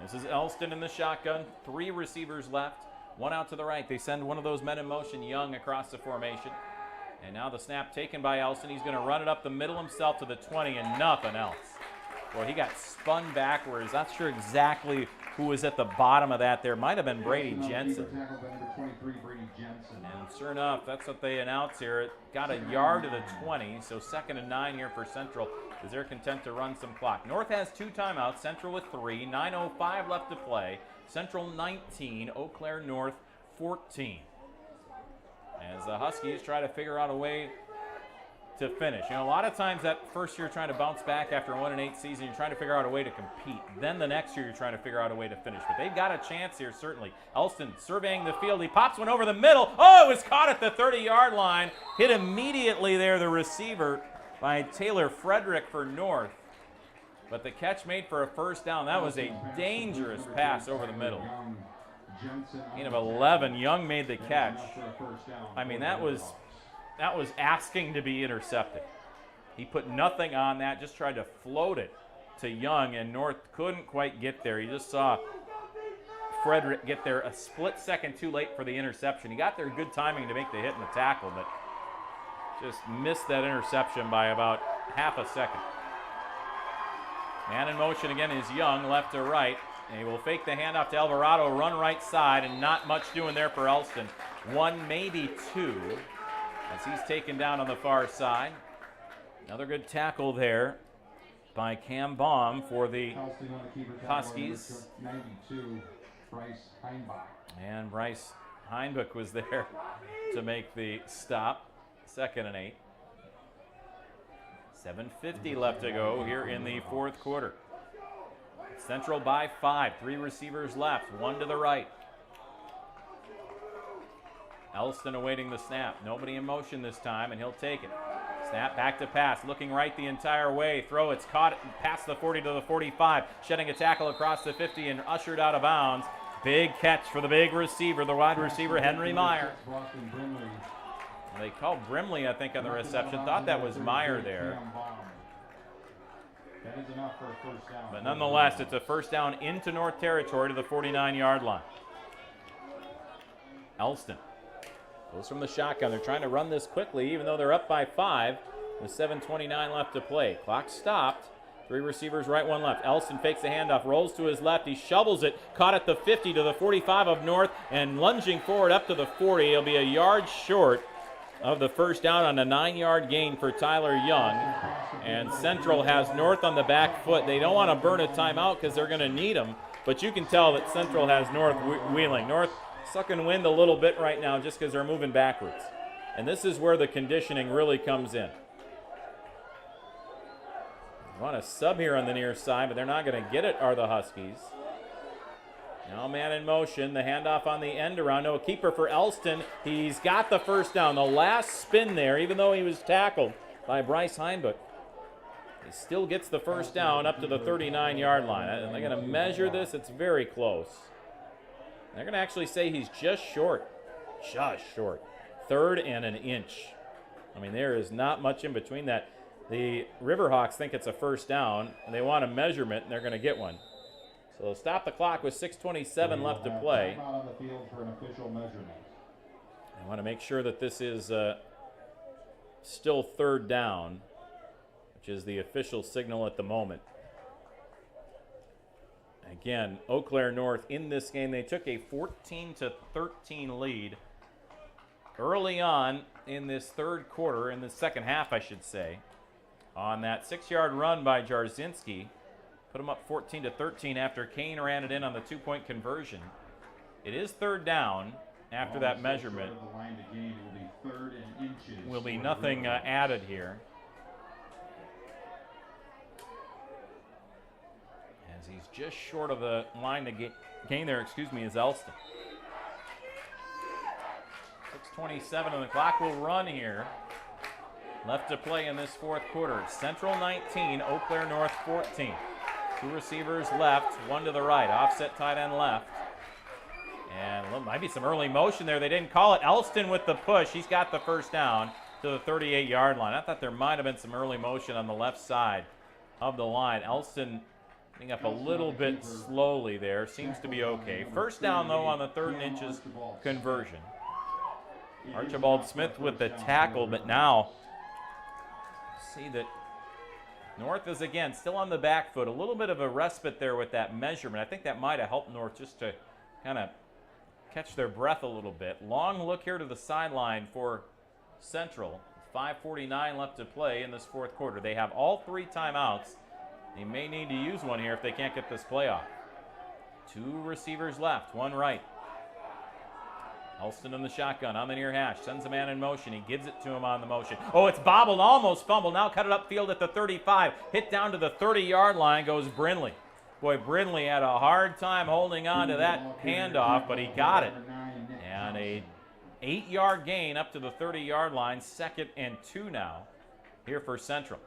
This is Elston in the shotgun. 3 receivers left. 1 out to the right. They send one of those men in motion, Young, across the formation. And now the snap taken by Elston. He's going to run it up the middle himself to the 20 and nothing else. Well, he got spun backwards. Not sure exactly who was at the bottom of that there. Might have been Brady Jensen. And sure enough, that's what they announce here. It got a yard to the 20, so 2nd and 9 here for Central, as they're content to run some clock. North has 2 timeouts, Central with 3, 9:05 left to play. Central 19, Eau Claire North 14. As the Huskies try to figure out a way to finish. You know, a lot of times that first year trying to bounce back after a 1-8 season, you're trying to figure out a way to compete. Then the next year you're trying to figure out a way to finish. But they've got a chance here, certainly. Elston surveying the field. He pops one over the middle. Oh, it was caught at the 30-yard line. Hit immediately there, the receiver by Taylor Frederick for North. But the catch made for a first down. That was a dangerous pass over the middle. Gain of 11. Young made the catch. I mean, that was asking to be intercepted. He put nothing on that, just tried to float it to Young, and North couldn't quite get there. You just saw Frederick get there a split second too late for the interception. He got there good timing to make the hit and the tackle, but just missed that interception by about half a second. Man in motion again is Young, left to right. And he will fake the handoff to Alvarado, run right side, and not much doing there for Elston. 1, maybe 2, as he's taken down on the far side. Another good tackle there by Cam Baum for the Huskies. 92, Bryce Heinbach. And Bryce Heinbach was there to make the stop. 2nd and 8. 7:50 left to go here in the 4th quarter. Central by 5, 3 receivers left, 1 to the right. Elston awaiting the snap. Nobody in motion this time, and he'll take it. Snap back to pass, looking right the entire way. Throw, it's caught past the 40 to the 45. Shedding a tackle across the 50 and ushered out of bounds. Big catch for the big receiver, the wide receiver, Henry Meyer. They called Brimley, I think, on the reception. Thought that was Meyer there. That is enough for a first down. But nonetheless, it's a first down into North Territory to the 49-yard line. Elston goes from the shotgun. They're trying to run this quickly, even though they're up by 5 with 7:29 left to play. Clock stopped. 3 receivers right, 1 left. Elston fakes the handoff, rolls to his left. He shovels it, caught at the 50 to the 45 of North, and lunging forward up to the 40. He'll be a yard short of the first down on a 9-yard gain for Tyler Young. And Central has North on the back foot. They don't want to burn a timeout because they're going to need them, but you can tell that Central has North wheeling. North sucking wind a little bit right now just because they're moving backwards. And this is where the conditioning really comes in. They want a sub here on the near side, but they're not going to get it, are the Huskies. Now man in motion, the handoff on the end around. No, a keeper for Elston. He's got the first down. The last spin there, even though he was tackled by Bryce Heinbach. He still gets the first down up to the 39-yard line. They're going to measure this. It's very close. They're going to actually say he's just short. Just short. 3rd and an inch. I mean, there is not much in between that. The Riverhawks think it's a first down, and they want a measurement, and they're going to get one. So they'll stop the clock with 6:27 left to play. On the field for an official measurement. I want to make sure that this is still 3rd down, which is the official signal at the moment. Again, Eau Claire North in this game, they took a 14-13 lead early on in this 3rd quarter, in the second half, I should say, on that 6-yard run by Jarzynski. Put them up 14-13 after Kane ran it in on the 2-point conversion. It is 3rd down after that measurement. The line to gain will be 3rd and inches. Will be nothing added here. As he's just short of the line to gain there, is Elston. 6:27 and the clock will run here. Left to play in this 4th quarter. Central 19, Eau Claire North 14. 2 receivers left, 1 to the right. Offset tight end left. And might be some early motion there. They didn't call it. Elston with the push. He's got the first down to the 38-yard line. I thought there might have been some early motion on the left side of the line. Elston getting up a little bit slowly there. Seems to be okay. First down, though, on the 3rd and inches conversion. Archibald Smith with the tackle, but now see that North is, again, still on the back foot. A little bit of a respite there with that measurement. I think that might have helped North just to kind of catch their breath a little bit. Long look here to the sideline for Central. 5:49 left to play in this 4th quarter. They have all 3 timeouts. They may need to use one here if they can't get this play off. 2 receivers left, 1 right. Elston in the shotgun on the near hash. Sends a man in motion. He gives it to him on the motion. Oh, it's bobbled, almost fumbled. Now cut it upfield at the 35. Hit down to the 30-yard line goes Brindley. Boy, Brindley had a hard time holding on to that handoff, but he got it. And a 8-yard gain up to the 30-yard line. 2nd and 2 now here for Central.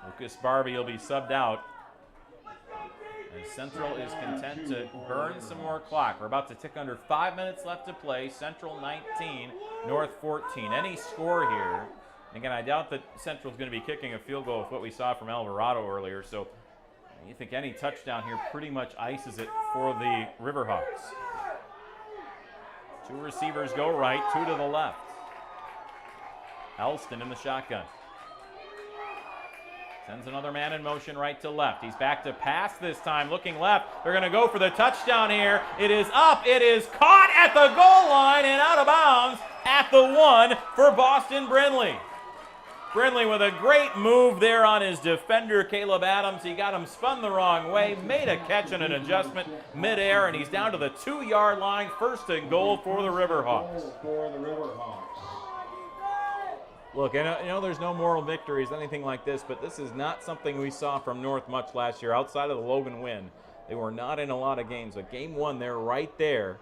Lucas Barbie will be subbed out as Central is content to burn some more clock. We're about to tick under 5 minutes left to play. Central 19, North 14. Any score here. Again, I doubt that Central's going to be kicking a field goal with what we saw from Alvarado earlier. So you think any touchdown here pretty much ices it for the Riverhawks. 2 receivers go right, 2 to the left. Elston in the shotgun. Sends another man in motion right to left. He's back to pass this time, looking left. They're going to go for the touchdown here. It is up. It is caught at the goal line and out of bounds at the 1 for Boston Brindley. Brindley with a great move there on his defender, Caleb Adams. He got him spun the wrong way, made a catch and an adjustment midair, and he's down to the 2-yard line. 1st and goal for the Riverhawks. Look, you know there's no moral victories, anything like this, but this is not something we saw from North much last year. Outside of the Logan win, they were not in a lot of games. But game 1, they're right there.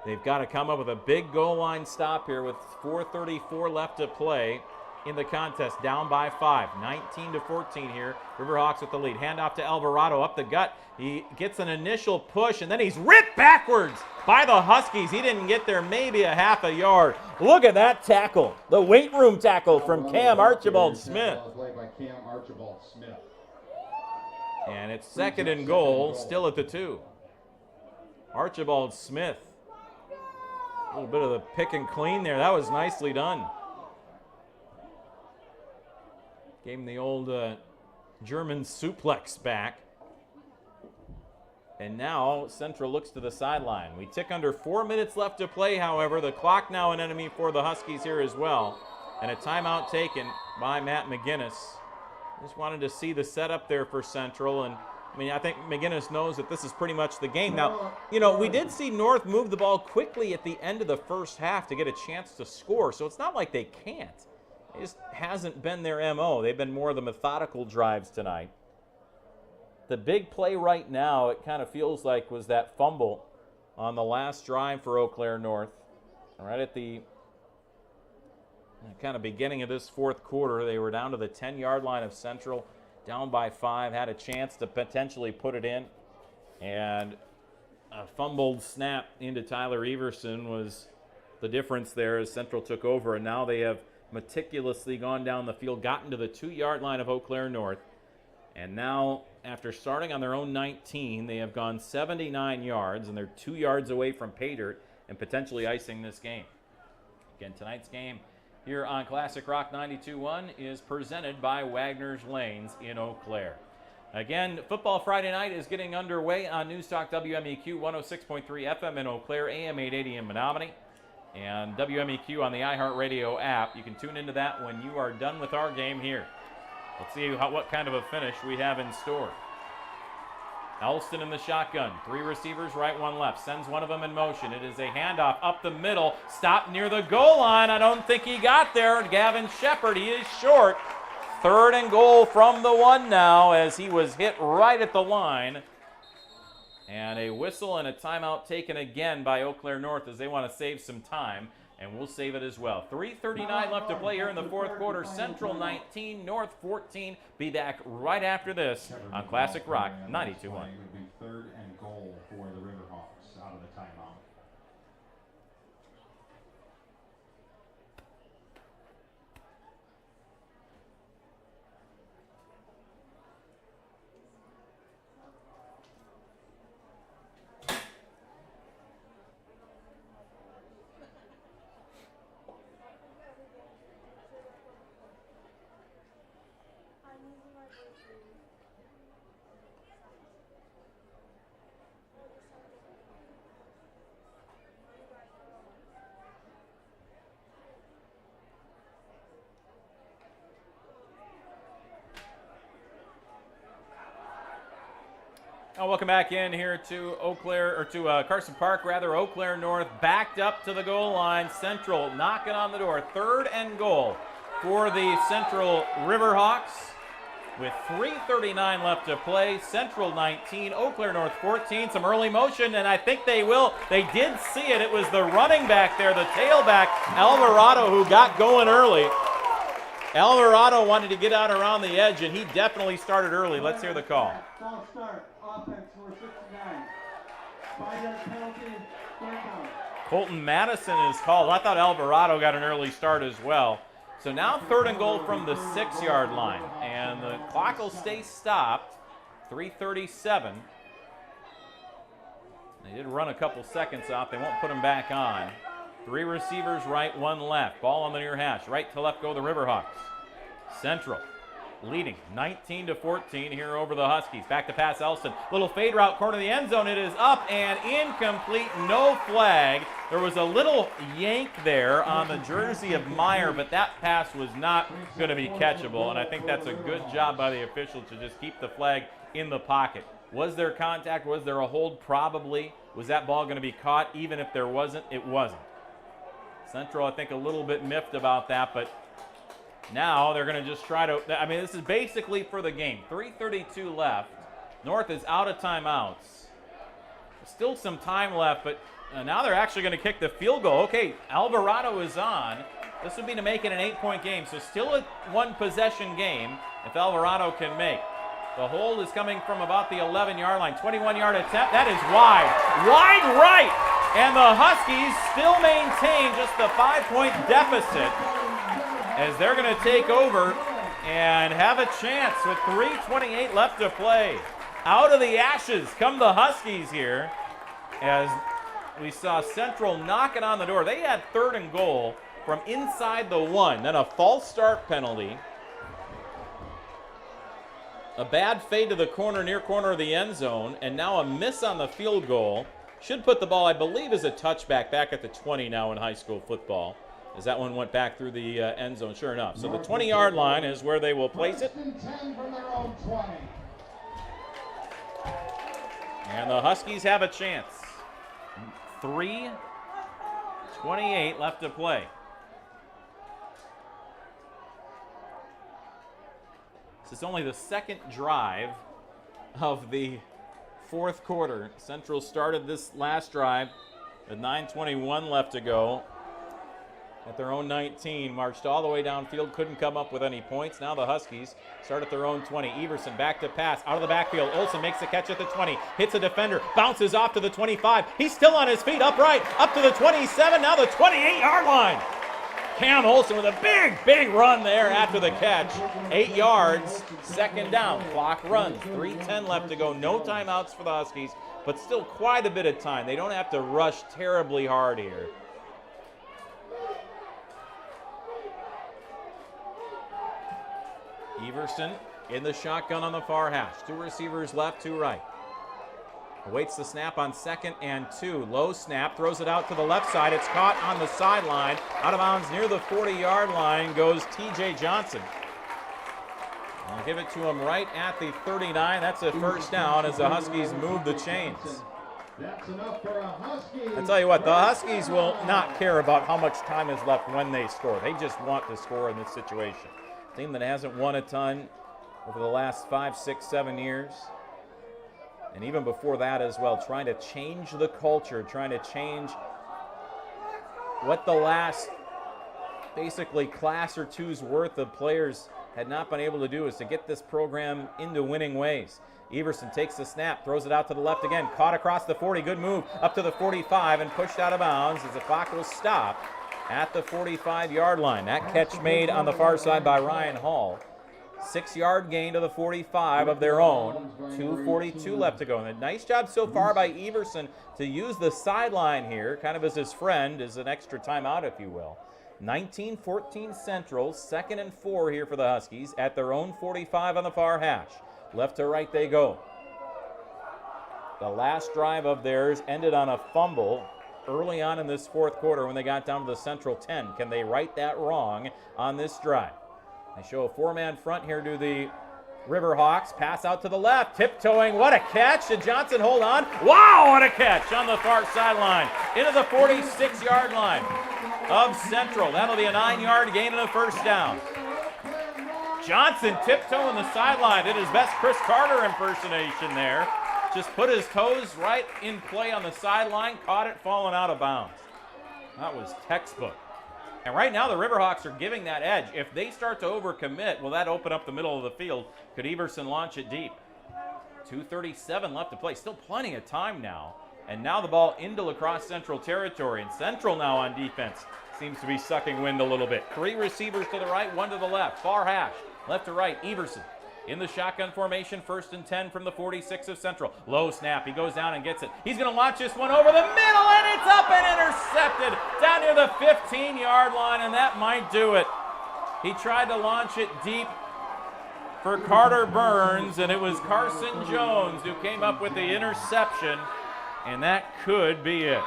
They've got to come up with a big goal line stop here with 4:34 left to play in the contest, down by 5. 19-14 here. Riverhawks with the lead. Handoff to Alvarado up the gut. He gets an initial push, and then he's ripped backwards by the Huskies. He didn't get there maybe a half a yard. Look at that tackle. The weight room tackle from Cam Archibald Smith. And it's 2nd and goal, still at the 2. Archibald Smith. A little bit of the pick and clean there. That was nicely done. Gave him the old German suplex back. And now Central looks to the sideline. We tick under 4 minutes left to play, however. The clock now an enemy for the Huskies here as well. And a timeout taken by Matt McGinnis. Just wanted to see the setup there for Central. And I mean, I think McGinnis knows that this is pretty much the game. Now, you know, we did see North move the ball quickly at the end of the first half to get a chance to score. So it's not like they can't. It just hasn't been their MO. They've been more of the methodical drives tonight. The big play right now, it kind of feels like, was that fumble on the last drive for Eau Claire North. Right at the kind of beginning of this 4th quarter, they were down to the 10-yard line of Central, down by 5, had a chance to potentially put it in. And a fumbled snap into Tyler Everson was the difference there as Central took over. And now they have meticulously gone down the field, gotten to the 2-yard line of Eau Claire North. And now, after starting on their own 19, they have gone 79 yards, and they're 2 yards away from pay dirt and potentially icing this game. Again, tonight's game here on Classic Rock 92.1 is presented by Wagner's Lanes in Eau Claire. Again, Football Friday Night is getting underway on News Talk WMEQ 106.3 FM in Eau Claire, AM 880 in Menominee, and WMEQ on the iHeartRadio app. You can tune into that when you are done with our game here. Let's see what kind of a finish we have in store. Elston in the shotgun. 3 receivers, right, 1 left. Sends one of them in motion. It is a handoff up the middle. Stopped near the goal line. I don't think he got there. Gavin Shepard, he is short. 3rd and goal from the 1 now as he was hit right at the line. And a whistle and a timeout taken again by Eau Claire North as they want to save some time. And we'll save it as well. 3:39 left to play here in the 4th quarter. Central 19, North 14. Be back right after this on Classic Rock 92.1. Welcome back in here to Carson Park, rather. Eau Claire North backed up to the goal line. Central knocking on the door. 3rd and goal for the Central Riverhawks with 3:39 left to play. Central 19, Eau Claire North 14. Some early motion, and I think they will. They did see it. It was the running back there, the tailback, Alvarado, who got going early. Alvarado wanted to get out around the edge, and he definitely started early. Let's hear the call. False start. Offense number 69. 5-yard penalty. Third down. Colton Madison is called. I thought Alvarado got an early start as well. So now 3rd and goal from the 6-yard line. And the clock will stay stopped. 3:37. They did run a couple seconds off. They won't put them back on. 3 receivers right, 1 left. Ball on the near hash. Right to left go the Riverhawks. Central leading 19-14 here over the Huskies. Back to pass Elson. Little fade route, corner of the end zone. It is up and incomplete. No flag. There was a little yank there on the jersey of Meyer, but that pass was not going to be catchable. And I think that's a good job by the official to just keep the flag in the pocket. Was there contact? Was there a hold? Probably. Was that ball going to be caught? Even if there wasn't, it wasn't. Central, I think, a little bit miffed about that, but now they're going to just try to, I mean, this is basically for the game. 3:32 left. North is out of timeouts. Still some time left, but now they're actually going to kick the field goal. Okay, Alvarado is on. This would be to make it an 8-point game, so still a 1-possession game if Alvarado can make. The hold is coming from about the 11-yard line. 21-yard attempt. That is wide. Wide right. And the Huskies still maintain just a 5-point deficit as they're going to take over and have a chance with 3:28 left to play. Out of the ashes come the Huskies here as we saw Central knocking on the door. They had 3rd and goal from inside the 1. Then a false start penalty. A bad fade to the corner, near corner of the end zone, and now a miss on the field goal. Should put the ball, I believe, as a touchback back at the 20 now in high school football, as that one went back through the end zone, sure enough. So the 20-yard line is where they will place it. And the Huskies have a chance. 3:28 left to play. This is only the 2nd drive of the 4th quarter. Central started this last drive with 9:21 left to go at their own 19, marched all the way downfield, couldn't come up with any points. Now the Huskies start at their own 20. Everson back to pass, out of the backfield. Olsen makes the catch at the 20, hits a defender, bounces off to the 25. He's still on his feet, upright, up to the 27, now the 28-yard line. Cam Olsen with a big run there after the catch. 8 yards, 2nd down. Clock runs, 3:10 left to go. No timeouts for the Huskies, but still quite a bit of time. They don't have to rush terribly hard here. Everson in the shotgun on the far hash. 2 receivers left, 2 right. Awaits the snap on 2nd and 2. Low snap, throws it out to the left side. It's caught on the sideline. Out of bounds near the 40-yard line goes T.J. Johnson. I'll give it to him right at the 39. That's a 1st down as the Huskies move the chains. That's enough for a Husky. I tell you what, the Huskies will not care about how much time is left when they score. They just want to score in this situation. A team that hasn't won a ton over the last 5, 6, 7 years. And even before that as well, trying to change the culture, trying to change what the last basically class or two's worth of players had not been able to do, is to get this program into winning ways. Everson takes the snap, throws it out to the left again, caught across the 40, good move, up to the 45 and pushed out of bounds as the clock will stop at the 45-yard line. That catch made on the far side by Ryan Hall. 6-yard gain to the 45 of their own. 2:42 left to go. And a nice job so far by Everson to use the sideline here, kind of as his friend, as an extra timeout, if you will. 19-14 Central, 2nd and 4 here for the Huskies at their own 45 on the far hash. Left to right they go. The last drive of theirs ended on a fumble early on in this 4th quarter when they got down to the Central 10. Can they right that wrong on this drive? They show a 4-man front here to the Riverhawks pass out to the left, tiptoeing. What a catch. Did Johnson hold on? Wow, what a catch on the far sideline. Into the 46-yard line of Central. That'll be a 9-yard gain and a first down. Johnson tiptoeing the sideline. Did his best Chris Carter impersonation there. Just put his toes right in play on the sideline, caught it falling out of bounds. That was textbook. And right now the Riverhawks are giving that edge. If they start to overcommit, will that open up the middle of the field? Could Everson launch it deep? 2:37 left to play. Still plenty of time now. And now the ball into La Crosse Central territory. And Central now on defense seems to be sucking wind a little bit. 3 receivers to the right, 1 to the left. Far hash, left to right, Everson. In the shotgun formation, 1st and 10 from the 46 of Central. Low snap, he goes down and gets it. He's going to launch this one over the middle, and it's up and intercepted down near the 15-yard line, and that might do it. He tried to launch it deep for Carter Burns, and it was Carson Jones who came up with the interception, and that could be it.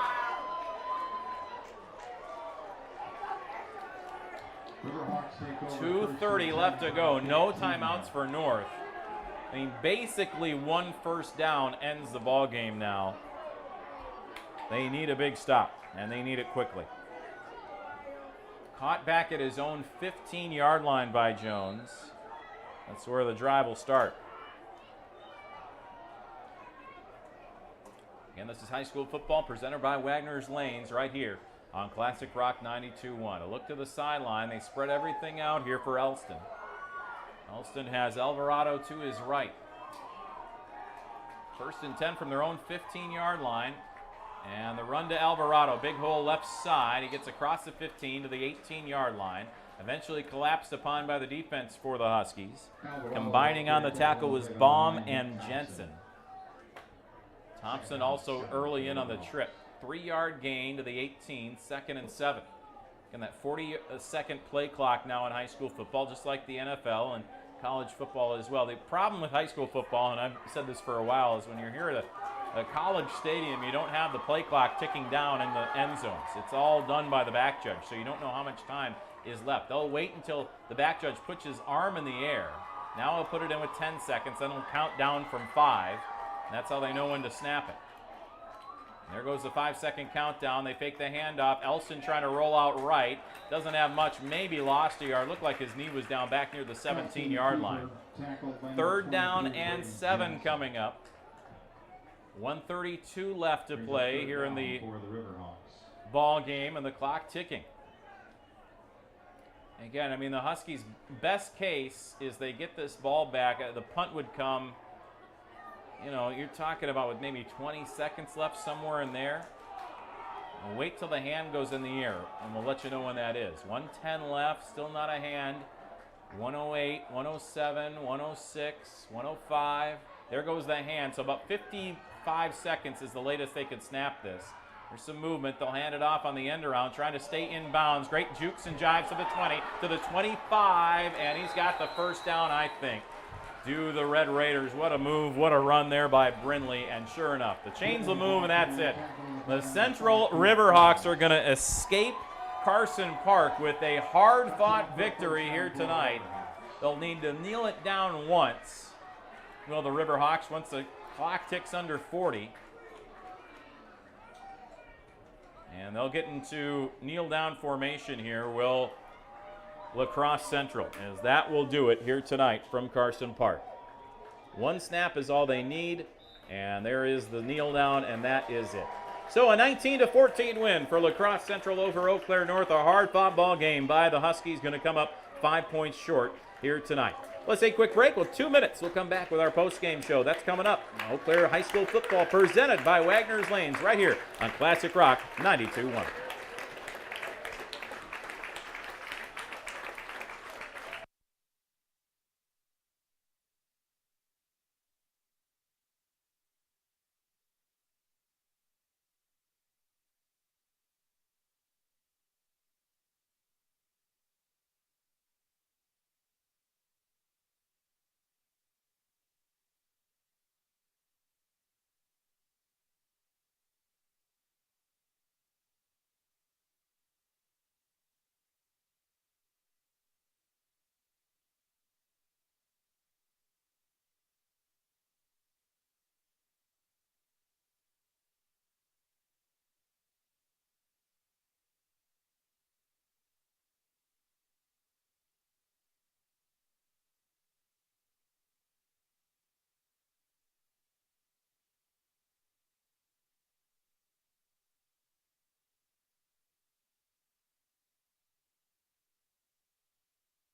2:30 left to go. No timeouts for North. I mean, basically 1 first down ends the ball game now. They need a big stop, and they need it quickly. Caught back at his own 15-yard line by Jones. That's where the drive will start. Again, this is high school football presented by Wagner's Lanes right here on Classic Rock 92.1. A look to the sideline. They spread everything out here for Elston. Elston has Alvarado to his right. 1st and 10 from their own 15-yard line. And the run to Alvarado. Big hole left side. He gets across the 15 to the 18-yard line. Eventually collapsed upon by the defense for the Huskies. Combining on the tackle was Baum and Jensen. Thompson also early in on the trip. 3-yard gain to the 18, 2nd and 7. And that 40-second play clock now in high school football, just like the NFL and college football as well. The problem with high school football, and I've said this for a while, is when you're here at a college stadium, you don't have the play clock ticking down in the end zones. It's all done by the back judge, so you don't know how much time is left. They'll wait until the back judge puts his arm in the air. Now he'll put it in with 10 seconds, then he'll count down from 5. And that's how they know when to snap it. There goes the 5-second countdown. They fake the handoff. Elston trying to roll out right. Doesn't have much. Maybe lost a yard. Looked like his knee was down back near the 17-yard line. 3rd down and 7 coming up. 1:32 left to play here in the ball game, and the clock ticking. Again, I mean, the Huskies' best case is they get this ball back. The punt would come. You know, you're talking about with maybe 20 seconds left, somewhere in there. We'll wait till the hand goes in the air, and we'll let you know when that is. 1:10 left, still not a hand. 1:08, 1:07, 1:06, 1:05. There goes the hand. So about 55 seconds is the latest they could snap this. There's some movement. They'll hand it off on the end around, trying to stay in bounds. Great jukes and jives to the 20, to the 25, and he's got the first down, I think. Do the Red Raiders. What a move, what a run there by Brindley, and sure enough, the chains will move, and that's it. The Central Riverhawks are going to escape Carson Park with a hard-fought victory here tonight. They'll need to kneel it down once. Well, the Riverhawks, once the clock ticks under 40. And they'll get into kneel-down formation here. Will La Crosse Central, as that will do it here tonight from Carson Park. 1 snap is all they need, and there is the kneel down, and that is it. So a 19-14 win for La Crosse Central over Eau Claire North. A hard-fought ball game by the Huskies, going to come up 5 points short here tonight. Let's take a quick break. Well, 2 minutes. We'll come back with our post-game show. That's coming up. Eau Claire High School football presented by Wagner's Lanes right here on Classic Rock 92.1.